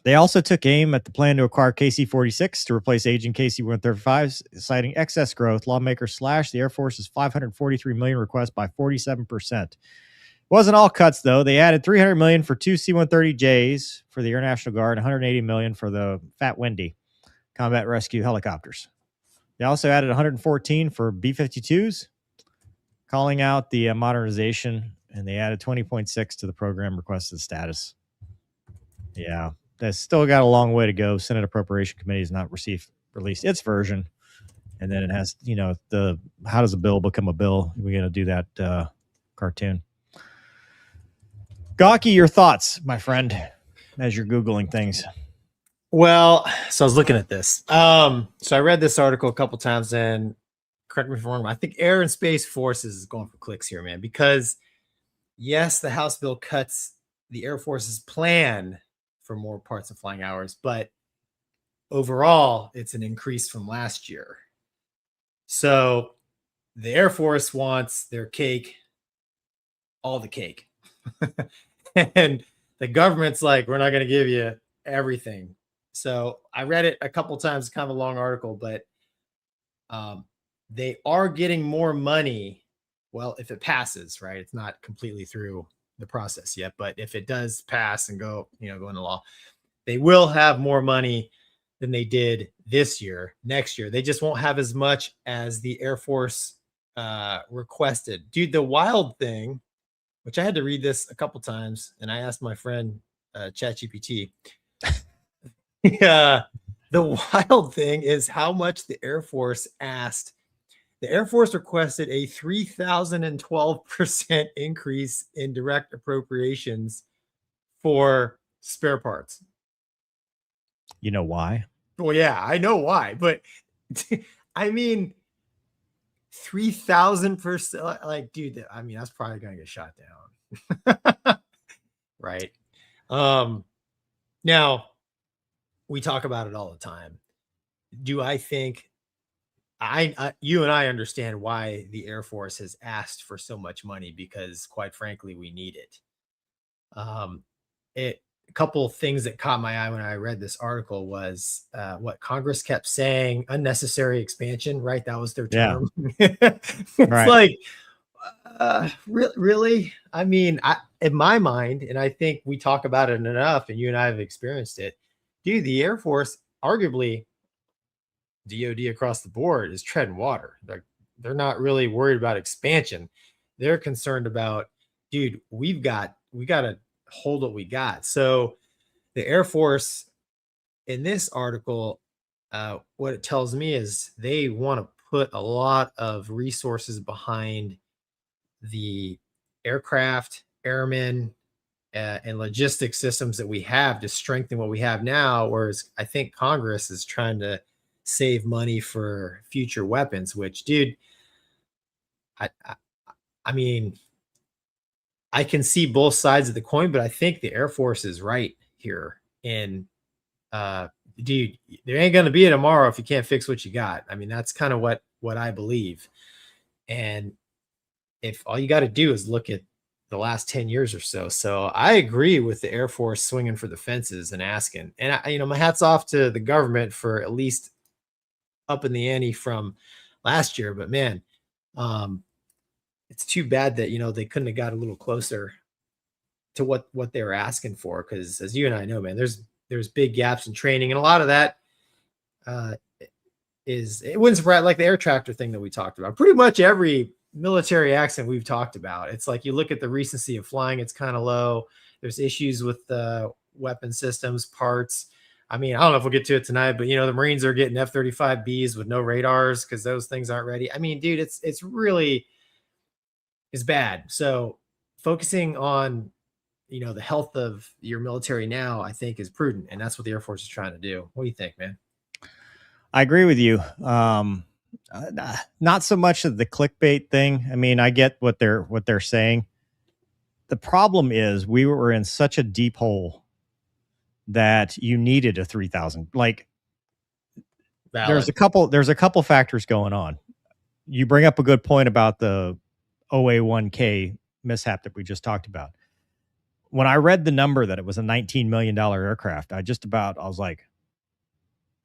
They also took aim at the plan to acquire KC-46 to replace aging KC-135s, citing excess growth. Lawmakers slashed the Air Force's $543 million request by 47%. Wasn't all cuts, though. They added $300 million for two C-130Js for the Air National Guard, $180 million for the Fat Wendy combat rescue helicopters. They also added $114 for B-52s, calling out the modernization, and they added $20.6 to the program requested status. Yeah, that's still got a long way to go. Senate Appropriation Committee has not released its version, and then it has, the how does a bill become a bill? We're going to do that cartoon. Gonky, your thoughts, my friend, as you're Googling things. Well, so I was looking at this. So I read this article a couple times, and correct me if I'm wrong, I think Air and Space Forces is going for clicks here, man, because yes, the House bill cuts the Air Force's plan for more parts and flying hours, but overall, it's an increase from last year. So the Air Force wants their cake, all the cake. And the government's like, we're not going to give you everything. So I read it a couple times, kind of a long article, but they are getting more money. Well, if it passes, right? It's not completely through the process yet, but if it does pass and go into law, they will have more money than they did this year. Next year, they just won't have as much as the Air Force requested. Dude, the wild thing, which I had to read this a couple times, and I asked my friend ChatGPT. Yeah, the wild thing is how much the Air Force asked. The Air Force requested a 3,012% increase in direct appropriations for spare parts. You know why? Well, yeah, I know why, but I mean, 3,000%. Like, dude, I mean, that's probably gonna get shot down, right? Now we talk about it all the time. Do I think you and I understand why the Air Force has asked for so much money? Because quite frankly, we need it. It couple of things that caught my eye when I read this article was what Congress kept saying, unnecessary expansion, right? That was their term. It's Right. like, really? I mean, in my mind, and I think we talk about it enough, and you and I have experienced it, dude, the Air Force, arguably DOD across the board, is treading water. They're not really worried about expansion. They're concerned about, dude, we got to hold what we got. So the Air Force in this article, what it tells me is they want to put a lot of resources behind the aircraft, airmen, and logistics systems that we have to strengthen what we have now. Whereas I think Congress is trying to save money for future weapons, which, dude, I mean, I can see both sides of the coin, but I think the Air Force is right here. And dude, there ain't gonna be a tomorrow if you can't fix what you got. I mean, that's kind of what I believe. And if all you got to do is look at the last 10 years or so. So I agree with the Air Force swinging for the fences and asking. And my hat's off to the government for at least up in the ante from last year. But man, it's too bad that they couldn't have got a little closer to what they were asking for, because as you and I know, man, there's big gaps in training, and a lot of that it wouldn't surprise, like the air tractor thing that we talked about. Pretty much every military accident we've talked about, it's like you look at the recency of flying, it's kind of low. There's issues with the weapon systems, parts. I mean, I don't know if we'll get to it tonight, but the Marines are getting F-35Bs with no radars because those things aren't ready. I mean, dude, it's really is bad. So focusing on the health of your military now, I think, is prudent, and that's what the Air Force is trying to do. What do you think, man? I agree with you. Not so much of the clickbait thing. I mean, I get what they're saying. The problem is we were in such a deep hole that you needed a 3,000. Like, Valid. there's a couple factors going on. You bring up a good point about the OA-1K mishap that we just talked about. When I read the number that it was a $19 million aircraft, I was like,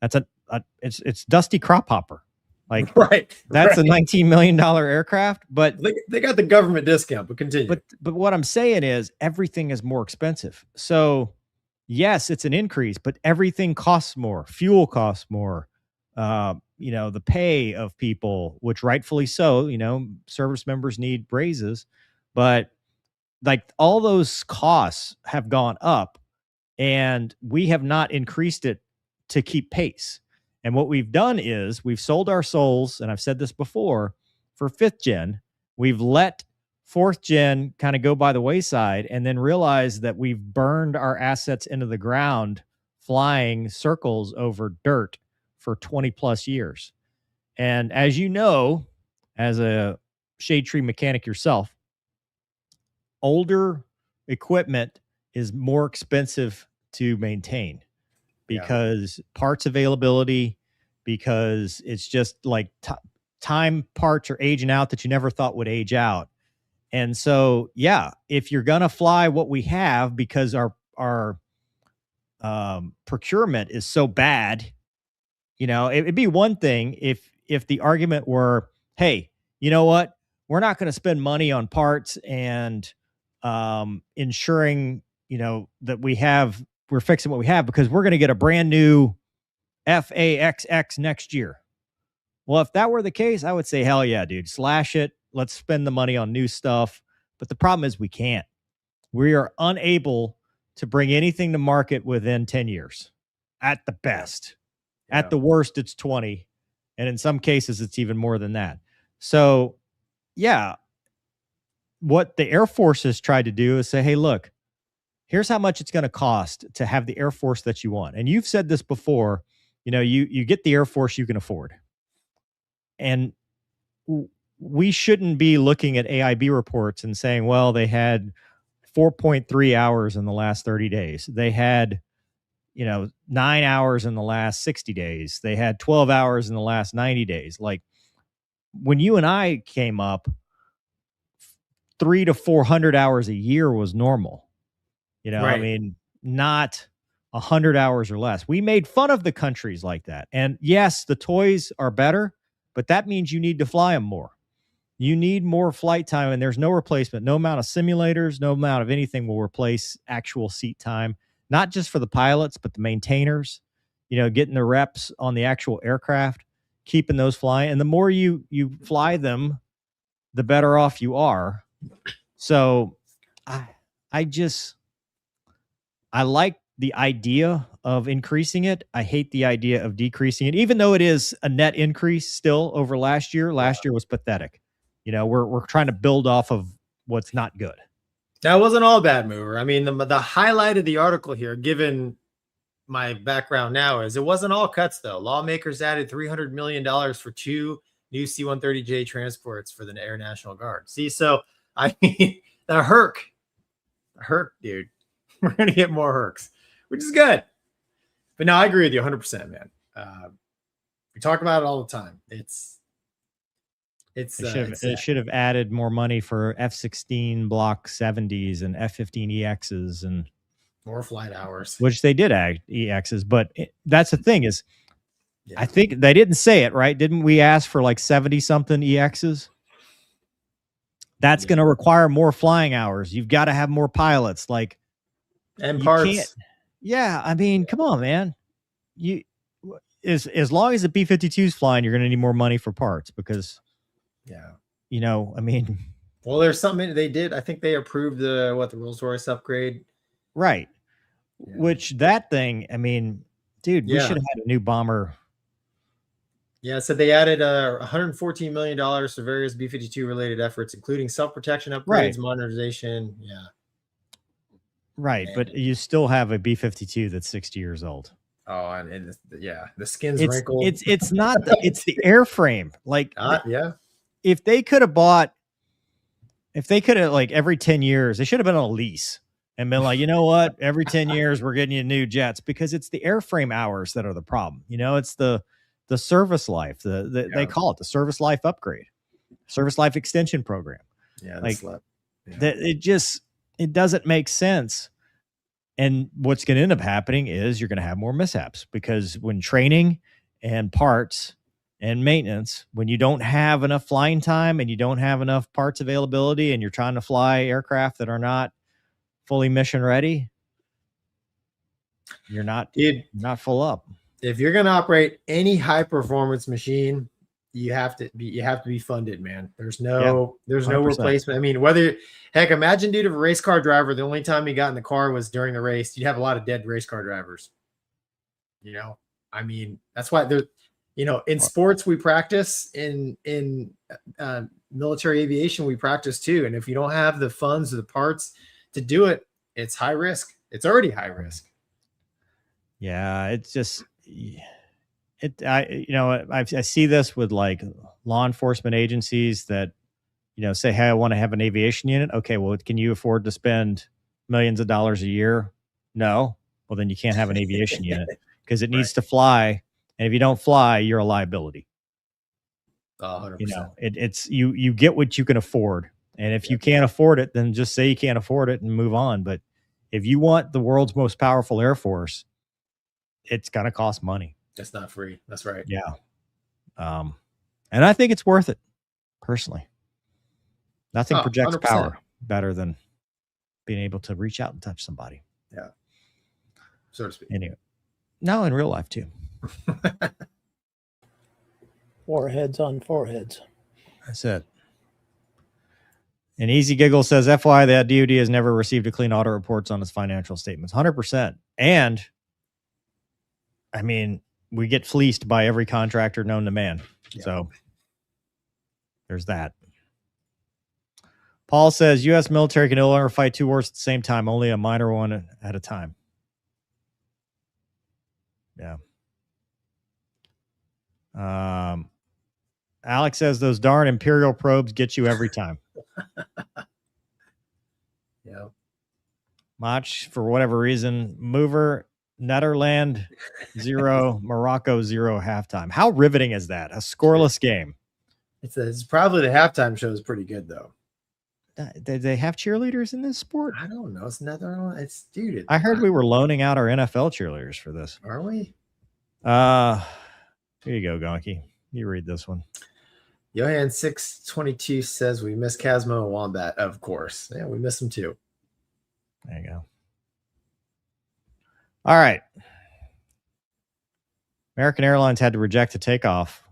it's Dusty Crop Hopper. Like, right. That's a $19 million aircraft, but they got the government discount, but continue. But what I'm saying is everything is more expensive. So yes, it's an increase, but everything costs more. Fuel costs more. The pay of people, which rightfully so, service members need raises, but like all those costs have gone up and we have not increased it to keep pace. And what we've done is we've sold our souls, and I've said this before, for 5th gen. We've let 4th gen kind of go by the wayside and then realized that we've burned our assets into the ground flying circles over dirt for 20 plus years. And as you know, as a shade tree mechanic yourself, older equipment is more expensive to maintain because parts availability, because it's just like time parts are aging out that you never thought would age out. And so, if you're going to fly what we have, because our procurement is so bad, it'd be one thing if the argument were, hey, you know what? We're not going to spend money on parts and ensuring, that we're fixing what we have because we're going to get a brand new FAXX next year. Well, if that were the case, I would say, hell yeah, dude, slash it. Let's spend the money on new stuff. But the problem is we can't. We are unable to bring anything to market within 10 years at the best. Yeah. At the worst, it's 20. And in some cases, it's even more than that. So, what the Air Force has tried to do is say, hey, look, here's how much it's going to cost to have the Air Force that you want. And you've said this before, you get the Air Force you can afford. And we shouldn't be looking at AIB reports and saying, well, they had 4.3 hours in the last 30 days. They had, 9 hours in the last 60 days. They had 12 hours in the last 90 days. Like when you and I came up, 300 to 400 hours a year was normal. Right. I mean, not 100 hours or less. We made fun of the countries like that. And yes, the toys are better, but that means you need to fly them more. You need more flight time, and there's no replacement. No amount of simulators, no amount of anything will replace actual seat time, not just for the pilots, but the maintainers, getting the reps on the actual aircraft, keeping those flying. And the more you fly them, the better off you are. So I like the idea of increasing it. I hate the idea of decreasing it, even though it is a net increase still over last year. Last year was pathetic. We're trying to build off of what's not good. That wasn't all bad, Mover. I mean, the highlight of the article here, given my background now, is it wasn't all cuts, though. Lawmakers added $300 million for 2 new C-130J transports for the Air National Guard. See, so, I mean, the Herc, dude. We're going to get more Hercs, which is good. But no, I agree with you 100%, man. We talk about it all the time. It should have added more money for F-16 Block 70s and F-15 EXs and more flight hours, which they did add EXs. But that's the thing is, I think they didn't say it right. Didn't we ask for like 70 something EXs? That's going to require more flying hours. You've got to have more pilots, and parts. Yeah, I mean, come on, man. As long as the B-52 is flying, you're going to need more money for parts because. Yeah. I mean. Well, there's something they did. I think they approved the Rolls-Royce upgrade. Right. Yeah. Which that thing, I mean, dude, we should have had a new bomber. Yeah. So they added $114 million for various B-52 related efforts, including self-protection upgrades, modernization. Yeah. Right. But you still have a B-52 that's 60 years old. Oh, and the skin's wrinkled. It's not it's the airframe. If they could have every 10 years, they should have been on a lease and been like, you know what? Every 10 years we're getting you new jets, because it's the airframe hours that are the problem. It's the service life. They call it the service life upgrade, service life extension program. Yeah. It doesn't make sense. And what's going to end up happening is you're going to have more mishaps, because when training and parts and maintenance, when you don't have enough flying time and you don't have enough parts availability and you're trying to fly aircraft that are not fully mission ready, you're not full up. If you're going to operate any high performance machine, you have to be funded, man. There's no replacement. I mean, imagine, dude, if a race car driver, the only time he got in the car was during the race, you'd have a lot of dead race car drivers. I mean, that's why in sports we practice, in military aviation we practice too. And if you don't have the funds or the parts to do it, it's high risk. It's already high risk. Yeah, it's just I see this with like law enforcement agencies that say, hey, I want to have an aviation unit. Okay, well, can you afford to spend millions of dollars a year? No. Well, then you can't have an aviation unit because it needs to fly. And if you don't fly, you're a liability. 100%. It's you get what you can afford. And if you can't afford it, then just say you can't afford it and move on. But if you want the world's most powerful Air Force, it's going to cost money. It's not free. That's right. Yeah. And I think it's worth it, personally. Nothing projects 100%. power better than being able to reach out and touch somebody. Yeah. So to speak. Anyway. No, in real life, too. Warheads on foreheads. That's it. And Easy Giggle says, FYI, that DOD has never received a clean audit reports on its financial statements. 100%. And, I mean, we get fleeced by every contractor known to man. Yeah. So, there's that. Paul says, U.S. military can no longer fight 2 wars at the same time, only a minor one at a time. Yeah. Alex says, those darn Imperial probes get you every time. Yeah. Mach, for whatever reason, Mover, Netherland 0, Morocco 0 halftime. How riveting is that? A scoreless game. It's probably the halftime show is pretty good, though. Did they have cheerleaders in this sport? I don't know. It's another. It's dude. I heard we were loaning out our NFL cheerleaders for this. Are we? Here you go, Gonky. You read this one. Johan 622 says we miss Casmo and Wombat. Of course. Yeah, we miss them too. There you go. All right. American Airlines had to reject a takeoff,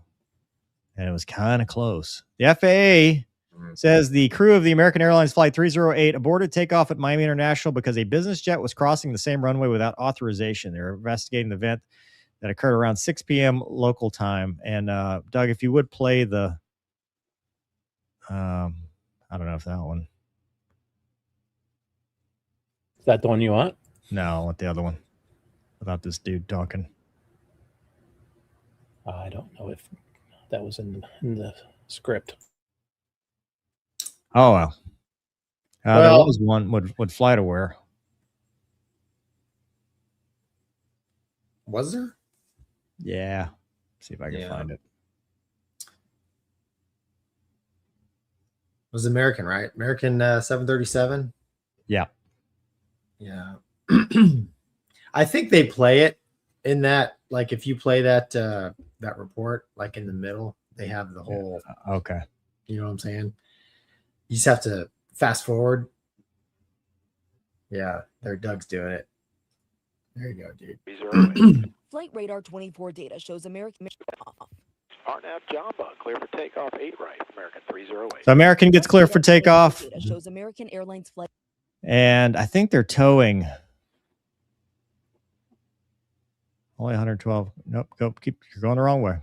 and it was kind of close. The FAA says the crew of the American Airlines Flight 308 aborted takeoff at Miami International because a business jet was crossing the same runway without authorization. They're investigating the event that occurred around 6 p.m. local time. And Doug, if you would play the, I don't know if that one. Is that the one you want? No, I want the other one without this dude talking. I don't know if that was in the script. Oh, well. There Well- was one with flight aware. Was there? Yeah. See if I can Yeah. find it. It was American, right? American 737. Yeah. Yeah. I think they play it in that, like if you play that that report, like in the middle, they have the whole, Okay. you know what I'm saying? You just have to fast forward. Yeah, there Doug's doing it. There you go, dude. Flight radar 24 data shows American RNAV Jamba, clear for takeoff 8 right, American 308. So American gets clear for takeoff. data shows American Airlines flight. And I think they're towing. Only 112. Nope. You're going the wrong way.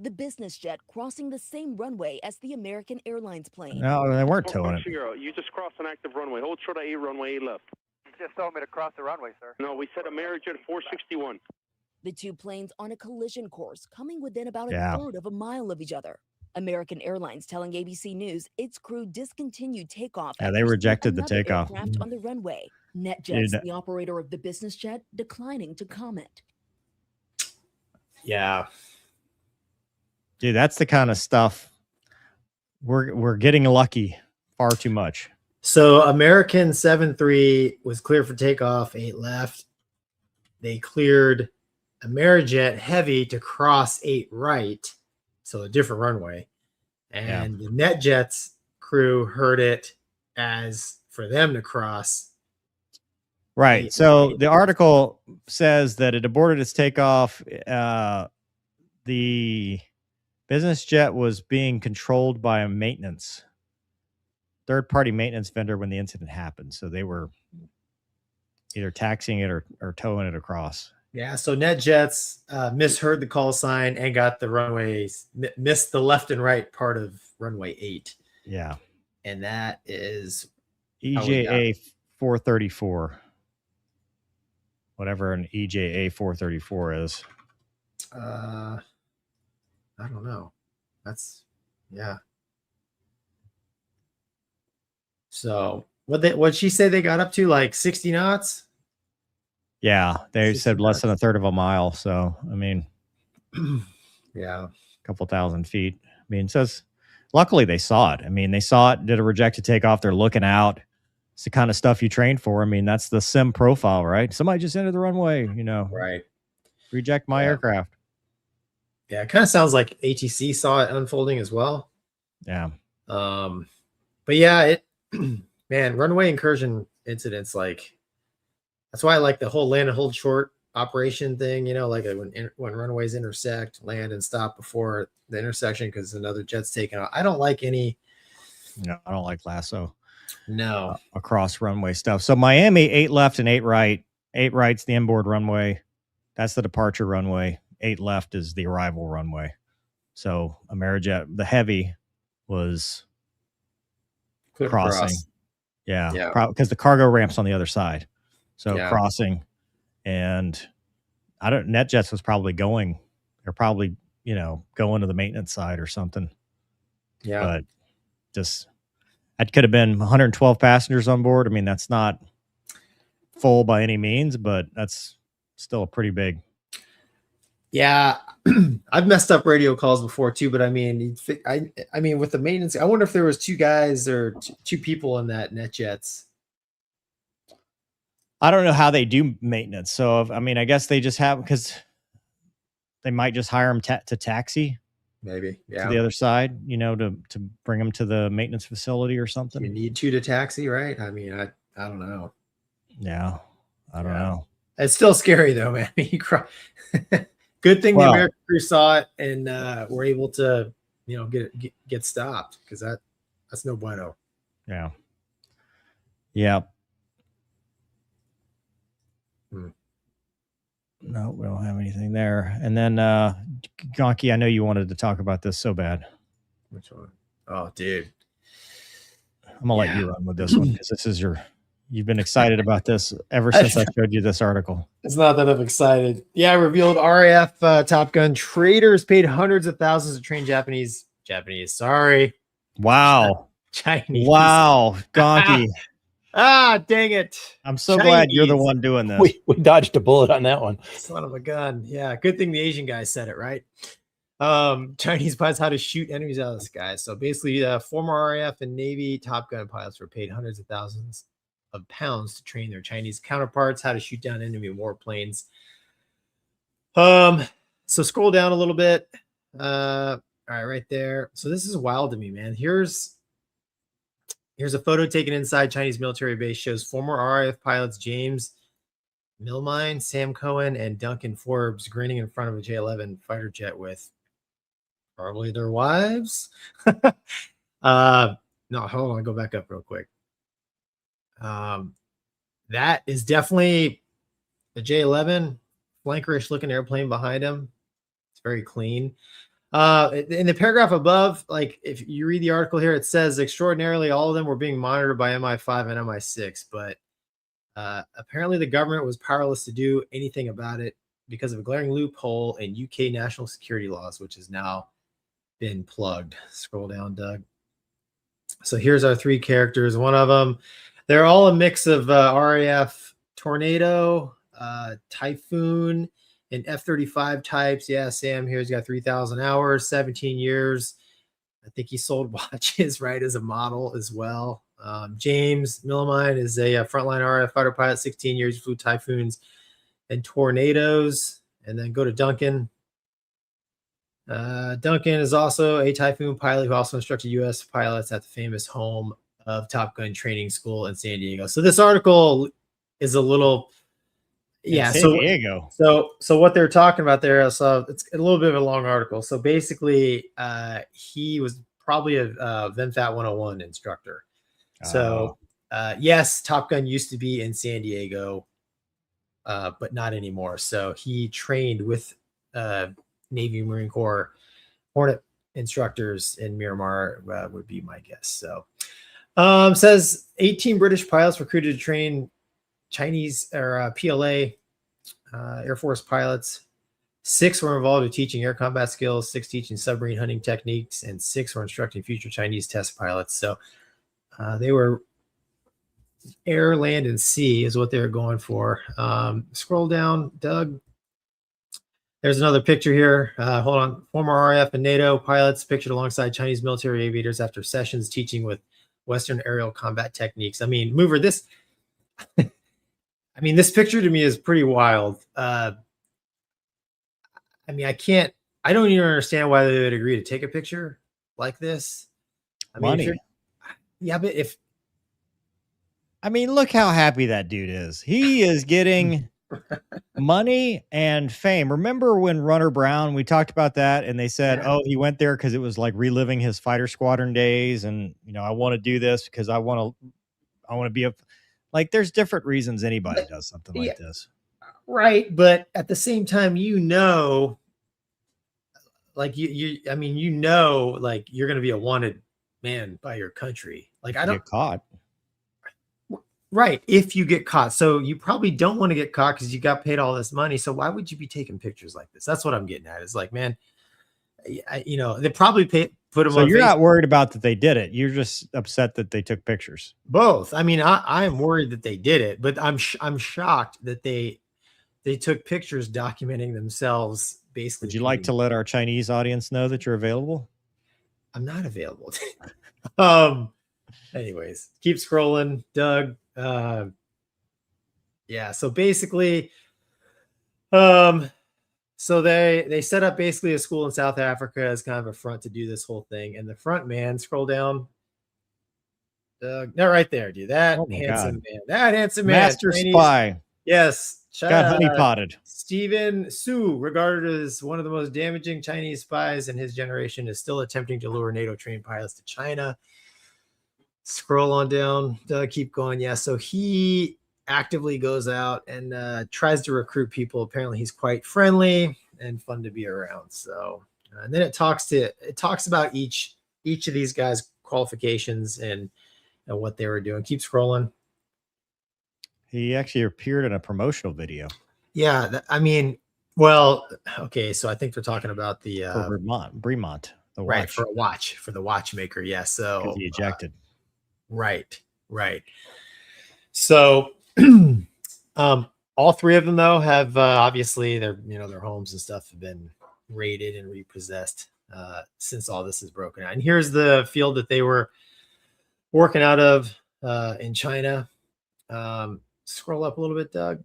The business jet crossing the same runway as the American Airlines plane. No, they weren't towing it. You just crossed an active runway. Hold short of A runway 8 left. You just told me to cross the runway, sir. No, we said American 461. The two planes on a collision course, coming within about Yeah. a third of a mile of each other. American Airlines telling ABC News its crew discontinued takeoff. Yeah, after they seeing rejected the another takeoff. aircraft on the runway. NetJets, the operator of the business jet, declining to comment. Yeah. Dude, that's the kind of stuff we're getting lucky far too much. So American 73 was clear for takeoff, 8 left. They cleared Amerijet Heavy to cross 8 right, so a different runway. And the NetJets crew heard it as for them to cross. Right. So the article says that it aborted its takeoff. The business jet was being controlled by a third-party maintenance vendor when the incident happened. So they were either taxiing it or towing it across. Yeah, so NetJets misheard the call sign and got the runways, missed the left and right part of runway 8. Yeah. And that is EJA 434. Whatever an EJA 434 is. I don't know. That's yeah. So what'd she say they got up to, like 60 knots? Yeah, they 60 said less knots. than a third of a mile. So I mean, Yeah. a couple thousand feet. I mean, it says luckily they saw it. I mean, they saw it, did a rejected takeoff. They're looking out. It's the kind of stuff you train for. I mean, that's the sim profile, right? Somebody just entered the runway, Right. reject my Yeah. aircraft. Yeah, it kind of sounds like ATC saw it unfolding as well. Yeah. But yeah, man, runway incursion incidents, like that's why I like the whole land and hold short operation thing, like when runways intersect, land and stop before the intersection because another jet's taken out. I don't like any. No, I don't like lasso. No. Across runway stuff. So Miami, 8 left and 8 right. 8 right's the inboard runway. That's the departure runway. 8 left is the arrival runway. So Amerijet, the heavy, was Clear crossing. cross. Yeah. Because the cargo ramp's on the other side. So Yeah. crossing. And NetJets was probably going. They're probably, going to the maintenance side or something. Yeah. But that could have been 112 passengers on board. I mean, that's not full by any means, but that's still a pretty big. Yeah, I've messed up radio calls before too, but I mean, I mean, with the maintenance, I wonder if there was two guys or two people in that NetJets. I don't know how they do maintenance. So, I mean, I guess they just have, because they might just hire them to taxi Maybe, to yeah. the other side, you know, to bring them to the maintenance facility or something. You need two to taxi, right? I mean, I don't know. Yeah, I don't know. It's still scary though, man. Good thing the American crew saw it and were able to, you know, get stopped, because that's no bueno. Yeah. Yeah. No, we don't have anything there. And then Gonky, I know you wanted to talk about this so bad. Which one? Oh, dude. I'm gonna let you run with this one, because this is you've been excited about this ever since I showed you this article. It's not that I'm excited. Yeah, revealed RAF Top Gun traders paid hundreds of thousands to train Japanese. Sorry. Wow. Chinese. Wow. Gonky. Dang it. I'm so glad you're the one doing this. We dodged a bullet on that one. Son of a gun. Yeah. Good thing the Asian guy said it, right? Chinese pilots how to shoot enemies out of the sky. So basically, former RAF and Navy Top Gun pilots were paid hundreds of thousands of pounds to train their Chinese counterparts how to shoot down enemy warplanes. So scroll down a little bit. All right, right there. So this is wild to me, man. Here's a photo taken inside Chinese military base, shows former RAF pilots James Milmine, Sam Cohen, and Duncan Forbes grinning in front of a J-11 fighter jet with probably their wives. No, hold on, go back up real quick. That is definitely a J-11, flankerish looking airplane behind him. It's very clean. In the paragraph above, like if you read the article here, it says extraordinarily all of them were being monitored by MI5 and MI6, but apparently the government was powerless to do anything about it because of a glaring loophole in UK national security laws, which has now been plugged. Scroll down, Doug. So here's our three characters. One of them, they're all a mix of RAF Tornado, Typhoon, and F-35 types. Yeah, Sam here's got 3,000 hours, 17 years. I think he sold watches, right, as a model as well. James Milmine is a frontline RAF fighter pilot, 16 years, he flew Typhoons and Tornadoes. And then go to Duncan. Duncan is also a Typhoon pilot who also instructed U.S. pilots at the famous home of Top Gun Training School in San Diego. So this article is a little... Yeah, San Diego. So what they're talking about there, so it's a little bit of a long article. So basically, he was probably a VenFat 101 instructor. So yes, Top Gun used to be in San Diego, but not anymore. So he trained with Navy Marine Corps Hornet instructors in Miramar, would be my guess. So says 18 British pilots recruited to train Chinese or PLA Air Force pilots. 6 were involved in teaching air combat skills, 6 teaching submarine hunting techniques, and 6 were instructing future Chinese test pilots. So they were air, land, and sea is what they were going for. Scroll down, Doug. There's another picture here. Hold on. Former RAF and NATO pilots pictured alongside Chinese military aviators after sessions teaching with Western aerial combat techniques. I mean, Mover, this... I mean, this picture to me is pretty wild. I mean, I don't even understand why they would agree to take a picture like this. I mean, Money. Yeah, but I mean, look how happy that dude is. He is getting money and fame. Remember when Runner Brown, we talked about that, and they said, oh, he went there because it was like reliving his fighter squadron days. And, you know, I want to do this because I want to be like, there's different reasons anybody does something like this. Right. But at the same time, like like you're going to be a wanted man by your country. Like, I don't get caught. Right. If you get caught. So you probably don't want to get caught because you got paid all this money. So why would you be taking pictures like this? That's what I'm getting at. It's like, man, they probably put them so on you're Facebook. not worried about that they did it. You're just upset that they took pictures. Both. I mean, I am worried that they did it, but I'm shocked that they took pictures documenting themselves basically. Would you like to let our Chinese audience know that you're available? I'm not available. Anyways, keep scrolling, Doug. Yeah, so basically, so they set up basically a school in South Africa as kind of a front to do this whole thing. And the front man, scroll down. Doug, that right there, dude. That handsome man. That handsome man. Master spy. Yes. Got honeypotted. Stephen Su, regarded as one of the most damaging Chinese spies in his generation, is still attempting to lure NATO trained pilots to China. Scroll on down. Keep going. Yeah. So he actively goes out and tries to recruit people. Apparently he's quite friendly and fun to be around. So and then it talks about each of these guys' qualifications and what they were doing. Keep scrolling. He actually appeared in a promotional video. Yeah, I mean, well, okay, so I think they're talking about the for Bremont, the watch. Right, for the watchmaker. Yeah, so he ejected. Right. So all three of them though have obviously their homes and stuff have been raided and repossessed since all this is broken out. And here's the field that they were working out of in China. Scroll up a little bit, Doug.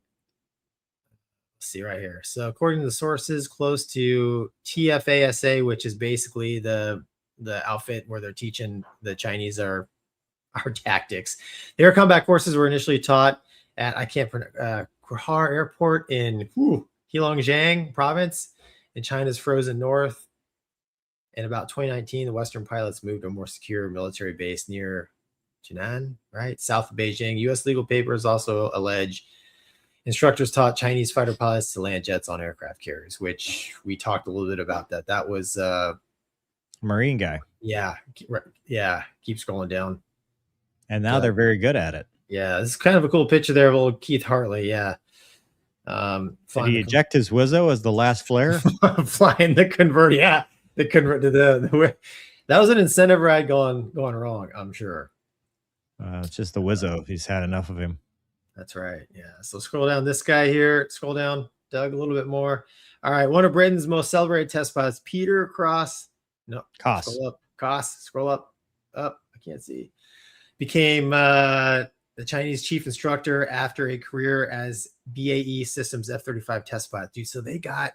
Let's see right here. So according to the sources close to TFASA, which is basically the outfit where they're teaching the Chinese our tactics. The air combat courses were initially taught at Quahar Airport in Heilongjiang province in China's frozen north. In about 2019, the Western pilots moved to a more secure military base near Jinan, right? South of Beijing. U.S. legal papers also allege instructors taught Chinese fighter pilots to land jets on aircraft carriers, which we talked a little bit about that. That was Marine guy. Yeah. Keep scrolling down. And now they're very good at it. Yeah, this is kind of a cool picture there of old Keith Hartley. Yeah. Did he eject his Wizzo as the last flare? Flying the convert. Yeah. The convert to the that was an incentive ride going wrong, I'm sure. It's just the Wizzo. He's had enough of him. That's right. Yeah. So scroll down. This guy here. Scroll down, Doug, a little bit more. All right. One of Britain's most celebrated test pilots, Peter Cross. No. Koss. Scroll up. Koss. Scroll up. Up. I can't see. Became the Chinese chief instructor after a career as BAE Systems F-35 test pilot. Dude, so they got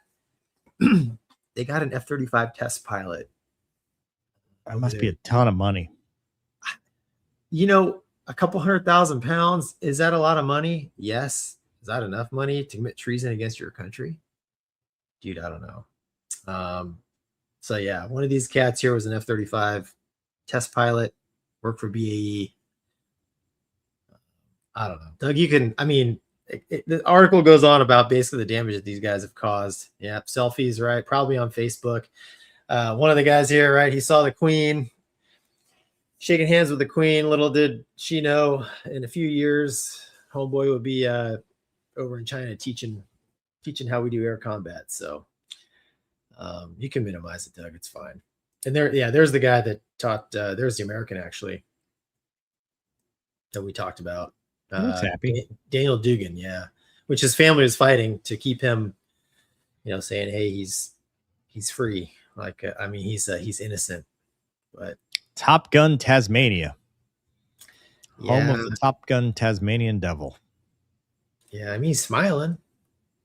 an F-35 test pilot. That must be a ton of money. A couple 100,000 pounds. Is that a lot of money? Yes. Is that enough money to commit treason against your country? Dude, I don't know. So yeah, one of these cats here was an F-35 test pilot, worked for BAE. I don't know. Doug, the article goes on about basically the damage that these guys have caused. Yeah, selfies, right? Probably on Facebook. One of the guys here, right? He saw the Queen, shaking hands with the Queen. Little did she know, in a few years, homeboy would be over in China teaching how we do air combat. So you can minimize it, Doug. It's fine. And there's the guy that taught. There's the American actually that we talked about. Happy. Daniel Dugan, yeah, which his family was fighting to keep him, saying, hey, he's free. Like, he's innocent. But Top Gun Tasmania, home of yeah, the Top Gun Tasmanian Devil. yeah, he's smiling.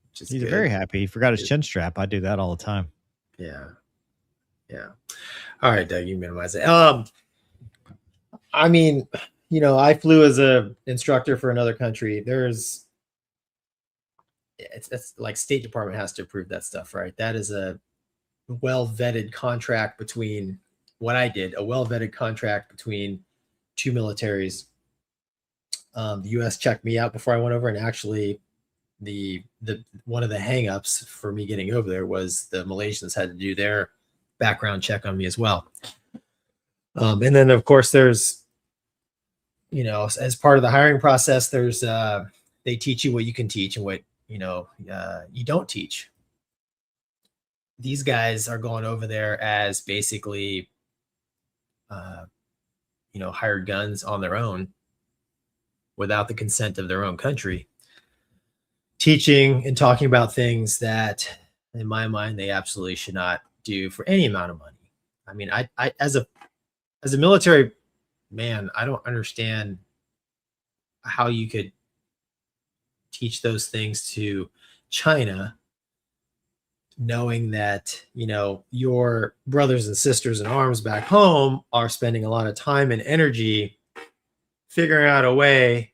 Which is He's good. very happy. He forgot his chin strap. I do that all the time. Yeah. All right, Doug, you minimize it. I flew as a instructor for another country. It's like State Department has to approve that stuff, right? That is a well-vetted contract between what I did, a well-vetted contract between two militaries. The U.S. checked me out before I went over, and actually the one of the hangups for me getting over there was the Malaysians had to do their background check on me as well. And then of course there's, as part of the hiring process, there's they teach you what you can teach and what you don't teach. These guys are going over there as basically hired guns on their own without the consent of their own country, teaching and talking about things that in my mind, they absolutely should not do for any amount of money. I mean, I as a military man, I don't understand how you could teach those things to China, knowing that, you know, your brothers and sisters in arms back home are spending a lot of time and energy figuring out a way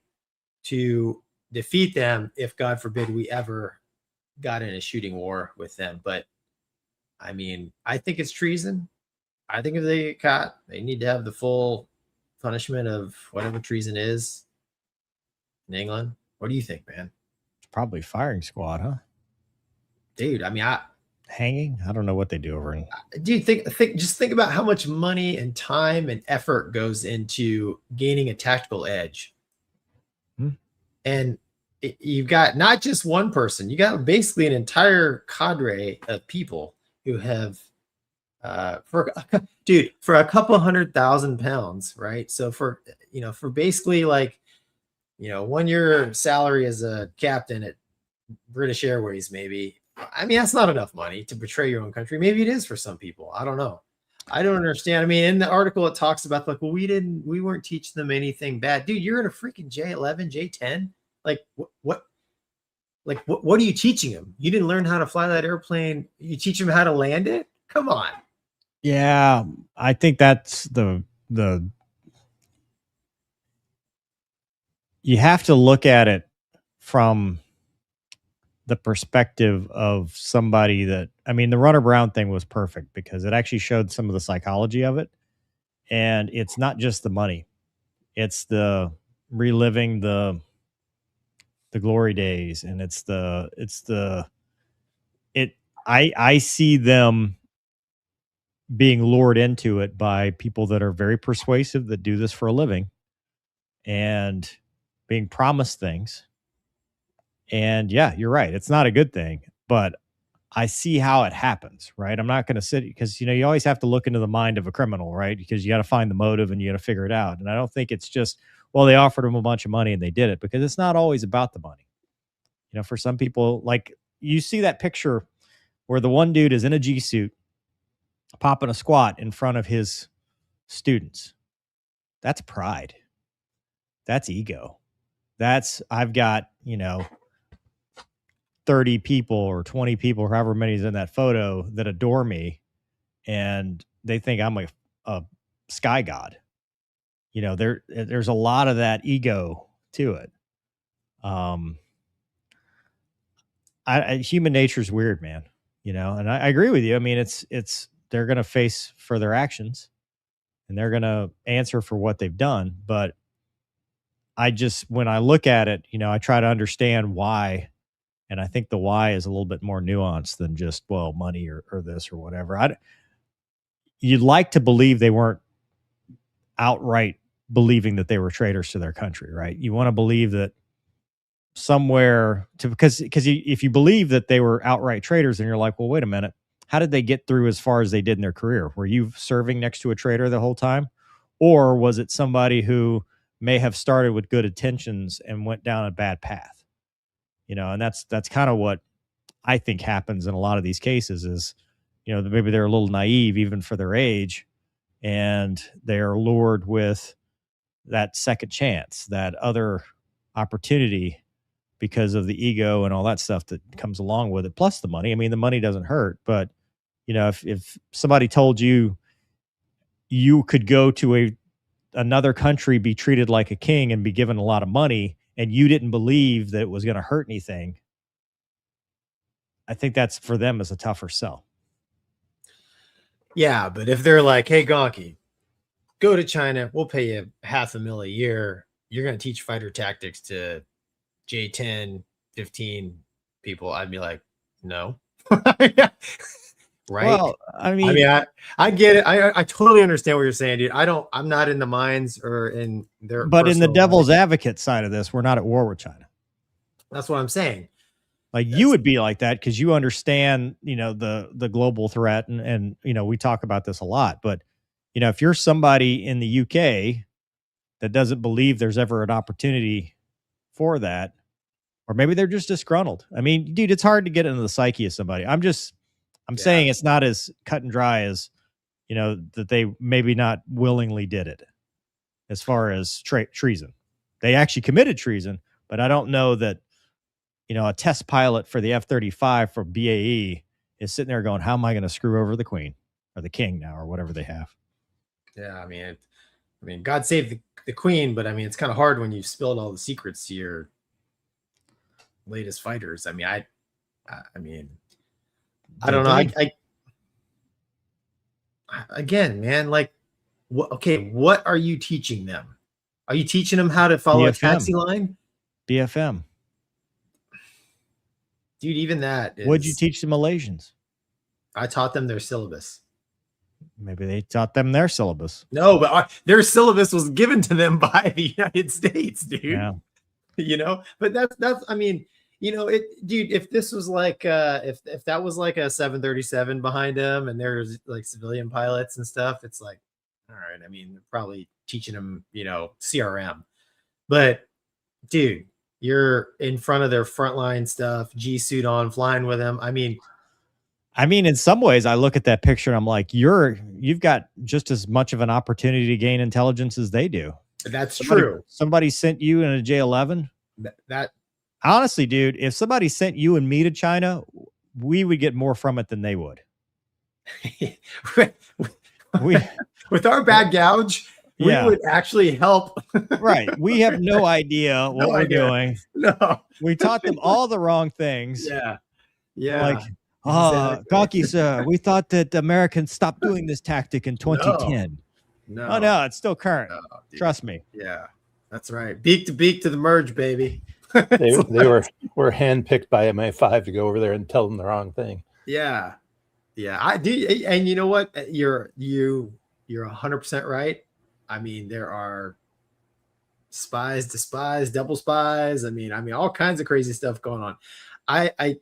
to defeat them if, God forbid, we ever got in a shooting war with them. But I mean, I think it's treason. I think if they get caught, they need to have the full punishment of whatever treason is in England. What do you think, man? Probably firing squad, huh? Dude, I mean, hanging. I don't know what they do over in. Dude, just think about how much money and time and effort goes into gaining a tactical edge. And you've got not just one person, you got basically an entire cadre of people who have, for a couple 100,000 pounds, right? So for basically like, 1 year salary as a captain at British Airways, maybe. I mean, that's not enough money to betray your own country. Maybe it is for some people. I don't know. I don't understand. I mean, in the article, it talks about like, well, we weren't teaching them anything bad. Dude, you're in a freaking J-11, J-10. Like what are you teaching them? You didn't learn how to fly that airplane. You teach them how to land it? Come on. Yeah, I think that's the you have to look at it from the perspective of somebody that, I mean, the Runner Brown thing was perfect because it actually showed some of the psychology of it. And it's not just the money. It's the reliving the glory days. And I see them being lured into it by people that are very persuasive, that do this for a living, and being promised things. And yeah, you're right. It's not a good thing, but I see how it happens, right? I'm not going to sit because, you always have to look into the mind of a criminal, right? Because you got to find the motive and you got to figure it out. And I don't think it's just, well, they offered him a bunch of money and they did it, because it's not always about the money. For some people, like you see that picture where the one dude is in a G suit popping a squat in front of his students. That's pride. That's ego. I've got, 30 people or 20 people, or however many is in that photo, that adore me, and they think I'm a sky god. There's a lot of that ego to it. Human nature is weird, man. And I agree with you. I mean, it's they're going to face for their actions, and they're going to answer for what they've done. But when I look at it, I try to understand why. And I think the why is a little bit more nuanced than just, well, money or this or whatever. You'd like to believe they weren't outright believing that they were traitors to their country, right? You want to believe that somewhere, because if you believe that they were outright traitors, then you're like, well, wait a minute. How did they get through as far as they did in their career? Were you serving next to a traitor the whole time? Or was it somebody who may have started with good intentions and went down a bad path? And that's kind of what I think happens in a lot of these cases is, maybe they're a little naive even for their age, and they're lured with that second chance, that other opportunity, because of the ego and all that stuff that comes along with it. Plus the money. I mean, the money doesn't hurt, but if somebody told you could go to another country, be treated like a king, and be given a lot of money, and you didn't believe that it was going to hurt anything, I think that's for them is a tougher sell. Yeah, but if they're like, hey, Gonky, go to China, we'll pay you $500,000 a year. You're going to teach fighter tactics to J-10, 15 people. I'd be like, no. Right. Well, I mean, I get it. I totally understand what you're saying, dude. I'm not in the minds or in their, but in the devil's advocate side of this, we're not at war with China. That's what I'm saying. Like you would be like that because you understand, the global threat, and we talk about this a lot. But if you're somebody in the UK that doesn't believe there's ever an opportunity for that, or maybe they're just disgruntled. I mean, dude, it's hard to get into the psyche of somebody. I'm just I'm saying it's not as cut and dry as, you know, that they maybe not willingly did it as far as treason. They actually committed treason, but I don't know that, you know, a test pilot for the F-35 for BAE is sitting there going, how am I going to screw over the Queen or the King now or whatever they have? Yeah, I mean, God save the Queen, but I mean, it's kind of hard when you've spilled all the secrets to your latest fighters. I mean, I don't know. I again, man, like, what are you teaching them? Are you teaching them how to follow a taxi line? BFM. Dude, even that. What'd you teach the Malaysians? I taught them their syllabus. Maybe they taught them their syllabus. No, but their syllabus was given to them by the United States, dude. Yeah. You know, but that's I mean, you know, dude, if this was like if that was like a 737 behind them and there's like civilian pilots and stuff, it's like, all right, I mean, they're probably teaching them, you know, CRM. But dude, you're in front of their frontline stuff, G suit on, flying with them. I mean, in some ways, I look at that picture and I'm like, you've got just as much of an opportunity to gain intelligence as they do. That's true. Somebody sent you in a J-11. That honestly, dude, if somebody sent you and me to China, we would get more from it than they would. With our bad gouge, we would actually help. Right. We have no idea what we're doing. No. We taught them all the wrong things. Yeah. Yeah. Like, Gonky, sir, we thought that Americans stopped doing this tactic in 2010. No. Oh, no, it's still current. No, trust me. Yeah, that's right. Beak to the merge, baby. They were handpicked by MI5 to go over there and tell them the wrong thing. Yeah. I do. And you know what? You're 100% right. I mean, there are spies to spies, double spies. I mean, all kinds of crazy stuff going on. I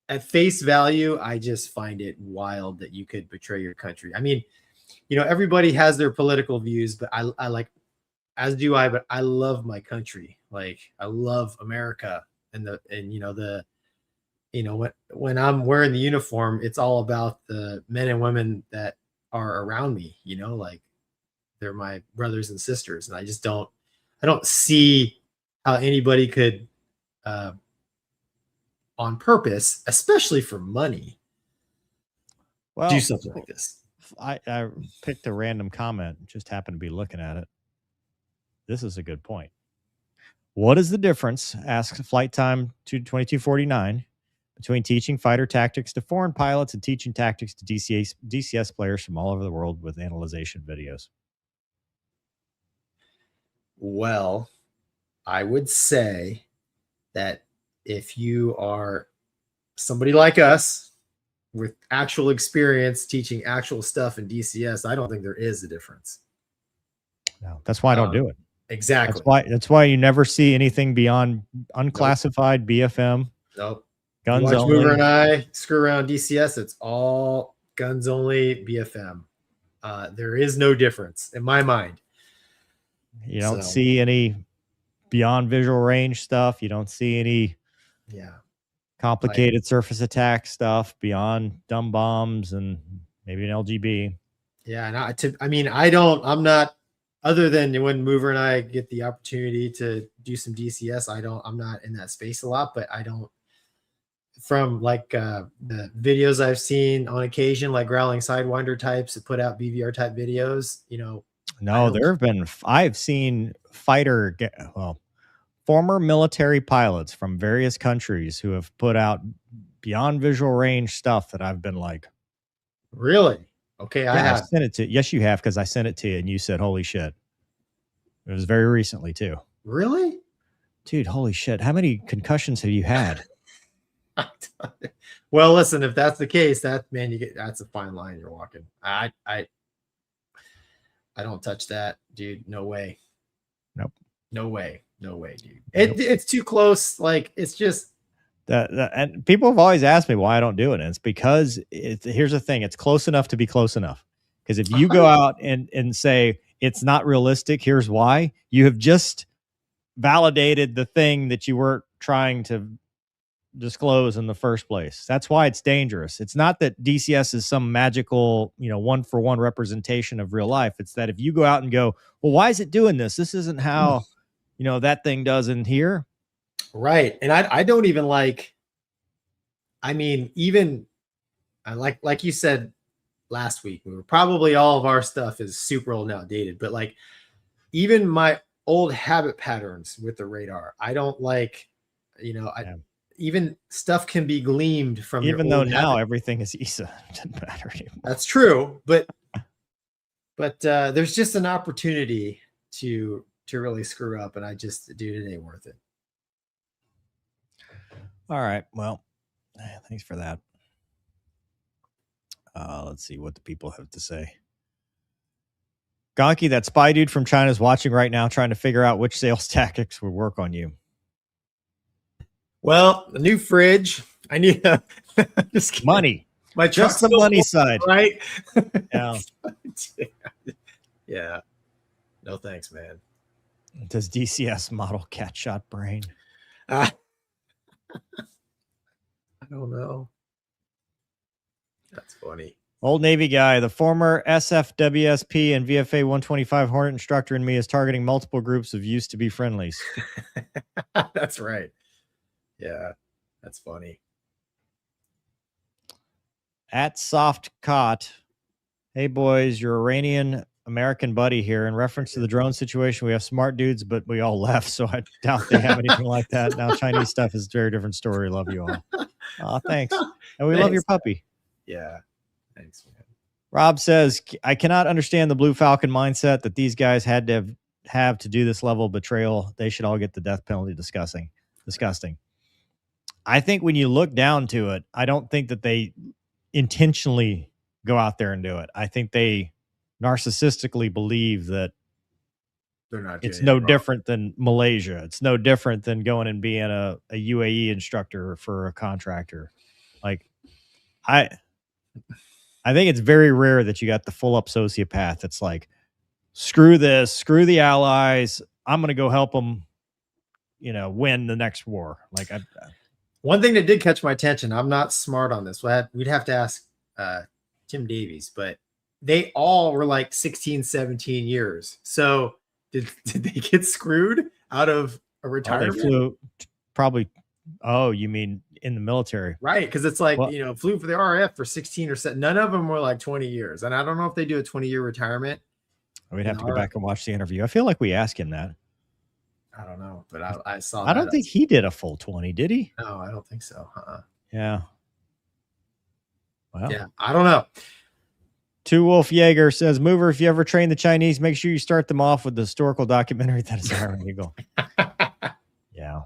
at face value, I just find it wild that you could betray your country. I mean, you know, everybody has their political views, but I like, as do I, but I love my country. Like, I love America and when I'm wearing the uniform, it's all about the men and women that are around me, you know, like they're my brothers and sisters. And I don't see how anybody could, on purpose, especially for money, do something like this. I picked a random comment, just happened to be looking at it. This is a good point. What is the difference, asks Flight Time 2249, between teaching fighter tactics to foreign pilots and teaching tactics to DCS players from all over the world with analyzation videos? Well, I would say that if you are somebody like us with actual experience teaching actual stuff in DCS, I don't think there is a difference. No, that's why I don't do it. Exactly. That's why you never see anything beyond unclassified BFM. Nope. Guns watch only. Mover and I screw around DCS. It's all guns only BFM. There is no difference in my mind. You don't see any beyond visual range stuff. You don't see any complicated surface attack stuff beyond dumb bombs and maybe an LGB. Yeah, I'm not, other than when Mover and I get the opportunity to do some DCS, I'm not in that space a lot, but I don't, from like the videos I've seen on occasion, like Growling Sidewinder types that put out BVR type videos, you know. No, I've seen former military pilots from various countries who have put out beyond visual range stuff that I've been like, really? Okay, I have sent it to. Yes, you have, because I sent it to you and you said, "Holy shit!" It was very recently too. Really, dude? Holy shit! How many concussions have you had? Well, listen, if that's the case, that's a fine line you're walking. I don't touch that, dude. No way. Nope. No way, dude. It's too close. Like, it's just. And people have always asked me why I don't do it. And it's because here's the thing. It's close enough to be close enough. Because if you go out and say it's not realistic, here's why, you have just validated the thing that you weren't trying to disclose in the first place. That's why it's dangerous. It's not that DCS is some magical, one-for-one representation of real life. It's that if you go out and go, well, why is it doing this? This isn't how, that thing does in here. Right. And I don't even like, I mean, even I like you said last week, probably all of our stuff is super old and outdated, but like even my old habit patterns with the radar, I don't like, even stuff can be gleamed from, even though now everything is ESA. It doesn't matter anymore. That's true. But there's just an opportunity to really screw up. And dude, it ain't worth it. All right. Well, thanks for that. Let's see what the people have to say. Gonky, that spy dude from China is watching right now, trying to figure out which sales tactics would work on you. Well, the new fridge. I need just money. My just the money side, right? Yeah. Yeah. No thanks, man. Does DCS model cat shot brain? I don't know. That's funny. Old Navy guy, the former SFWSP and VFA 125 Hornet instructor in me is targeting multiple groups of used to be friendlies. That's right. Yeah, that's funny. At Soft Cot, hey boys, your Iranian American buddy here. In reference to the drone situation, we have smart dudes, but we all left, so I doubt they have anything like that. Now Chinese stuff is a very different story. Love you all. Oh, thanks. And we love your puppy. Yeah. Thanks, man. Rob says, I cannot understand the Blue Falcon mindset that these guys had to have to do this level of betrayal. They should all get the death penalty. Disgusting. I think when you look down to it, I don't think that they intentionally go out there and do it. I think they narcissistically believe that they're not. It's no different than Malaysia. It's no different than going and being a UAE instructor for a contractor. Like, I think it's very rare that you got the full up sociopath that's like, screw this, screw the allies. I'm going to go help them, win the next war. Like, one thing that did catch my attention, I'm not smart on this. We'd have to ask Tim Davies, but they all were like 16, 17 years. So did they get screwed out of a retirement? They flew probably. Oh, you mean in the military? Right. Because it's like, flew for the RF for 16 or 7. None of them were like 20 years. And I don't know if they do a 20-year retirement. We'd have to go back and watch the interview. I feel like we asked him that. I don't know, but I saw. I don't think he did a full 20, did he? No, I don't think so. Yeah. Well, yeah, I don't know. Two Wolf Jaeger says, Mover, if you ever train the Chinese, make sure you start them off with the historical documentary that is Iron Eagle. Yeah.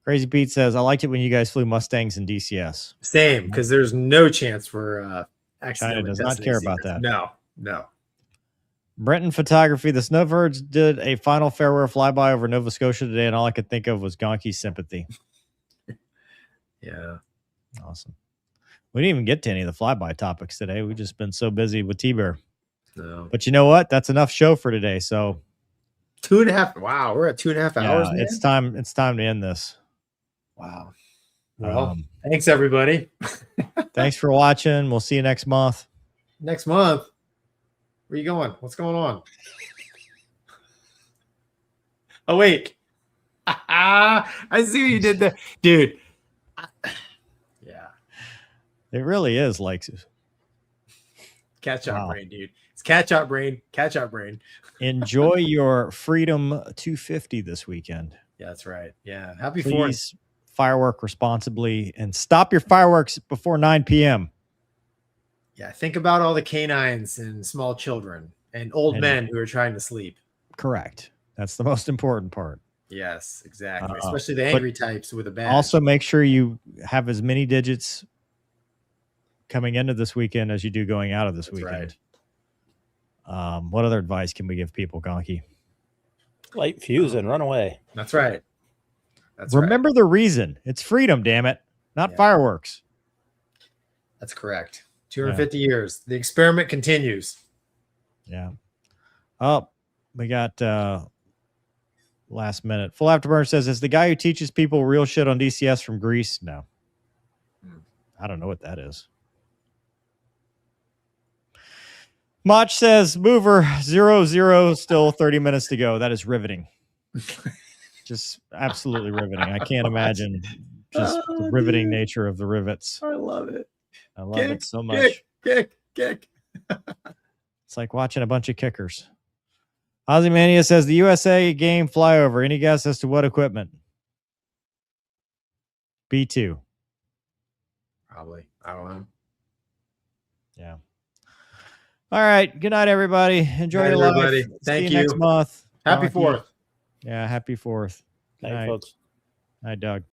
Crazy Pete says, I liked it when you guys flew Mustangs in DCS. Same, because there's no chance for China does not care about that. No. Brenton Photography, the Snowbirds did a final farewell flyby over Nova Scotia today, and all I could think of was Gonky's sympathy. Yeah. Awesome. We didn't even get to any of the flyby topics today. We've just been so busy with T-Bear. No. But you know what? That's enough show for today. So 2.5. Wow, we're at 2.5 hours. Man. It's time to end this. Wow. Well, thanks everybody. Thanks for watching. We'll see you next month. Next month. Where you going? What's going on? Oh, wait. I see what you did there. Dude. Yeah. It really is like catch-up brain, dude. It's catch-up brain. Catch-up brain. Enjoy your Freedom 250 this weekend. Yeah, that's right. Yeah. Happy Please firework responsibly and stop your fireworks before 9 p.m. Yeah, think about all the canines and small children and old men who are trying to sleep. Correct. That's the most important part. Yes, exactly. Especially the angry types with a badge. Also, make sure you have as many digits coming into this weekend as you do going out of this weekend. Right. What other advice can we give people, Gonky? Light fuse and run away. That's right. Remember the reason. It's freedom, damn it. Not fireworks. That's correct. 250 years. The experiment continues. Yeah. Oh, we got last minute. Full Afterburner says, is the guy who teaches people real shit on DCS from Greece? No. I don't know what that is. Mach says, Mover 0-0, still 30 minutes to go. That is riveting. Just absolutely riveting. I can't imagine just the riveting nature of the rivets. I love it. I love it so much. Kick. It's like watching a bunch of kickers. Ozymandia says, the USA game flyover. Any guess as to what equipment? B2. Probably. I don't know. Yeah. All right. Good night, everybody. Enjoy Night, your life. everybody. See Thank you next you. month. Happy Donkey. 4th. Yeah. Happy 4th. Good Night, night. folks. Night, Doug.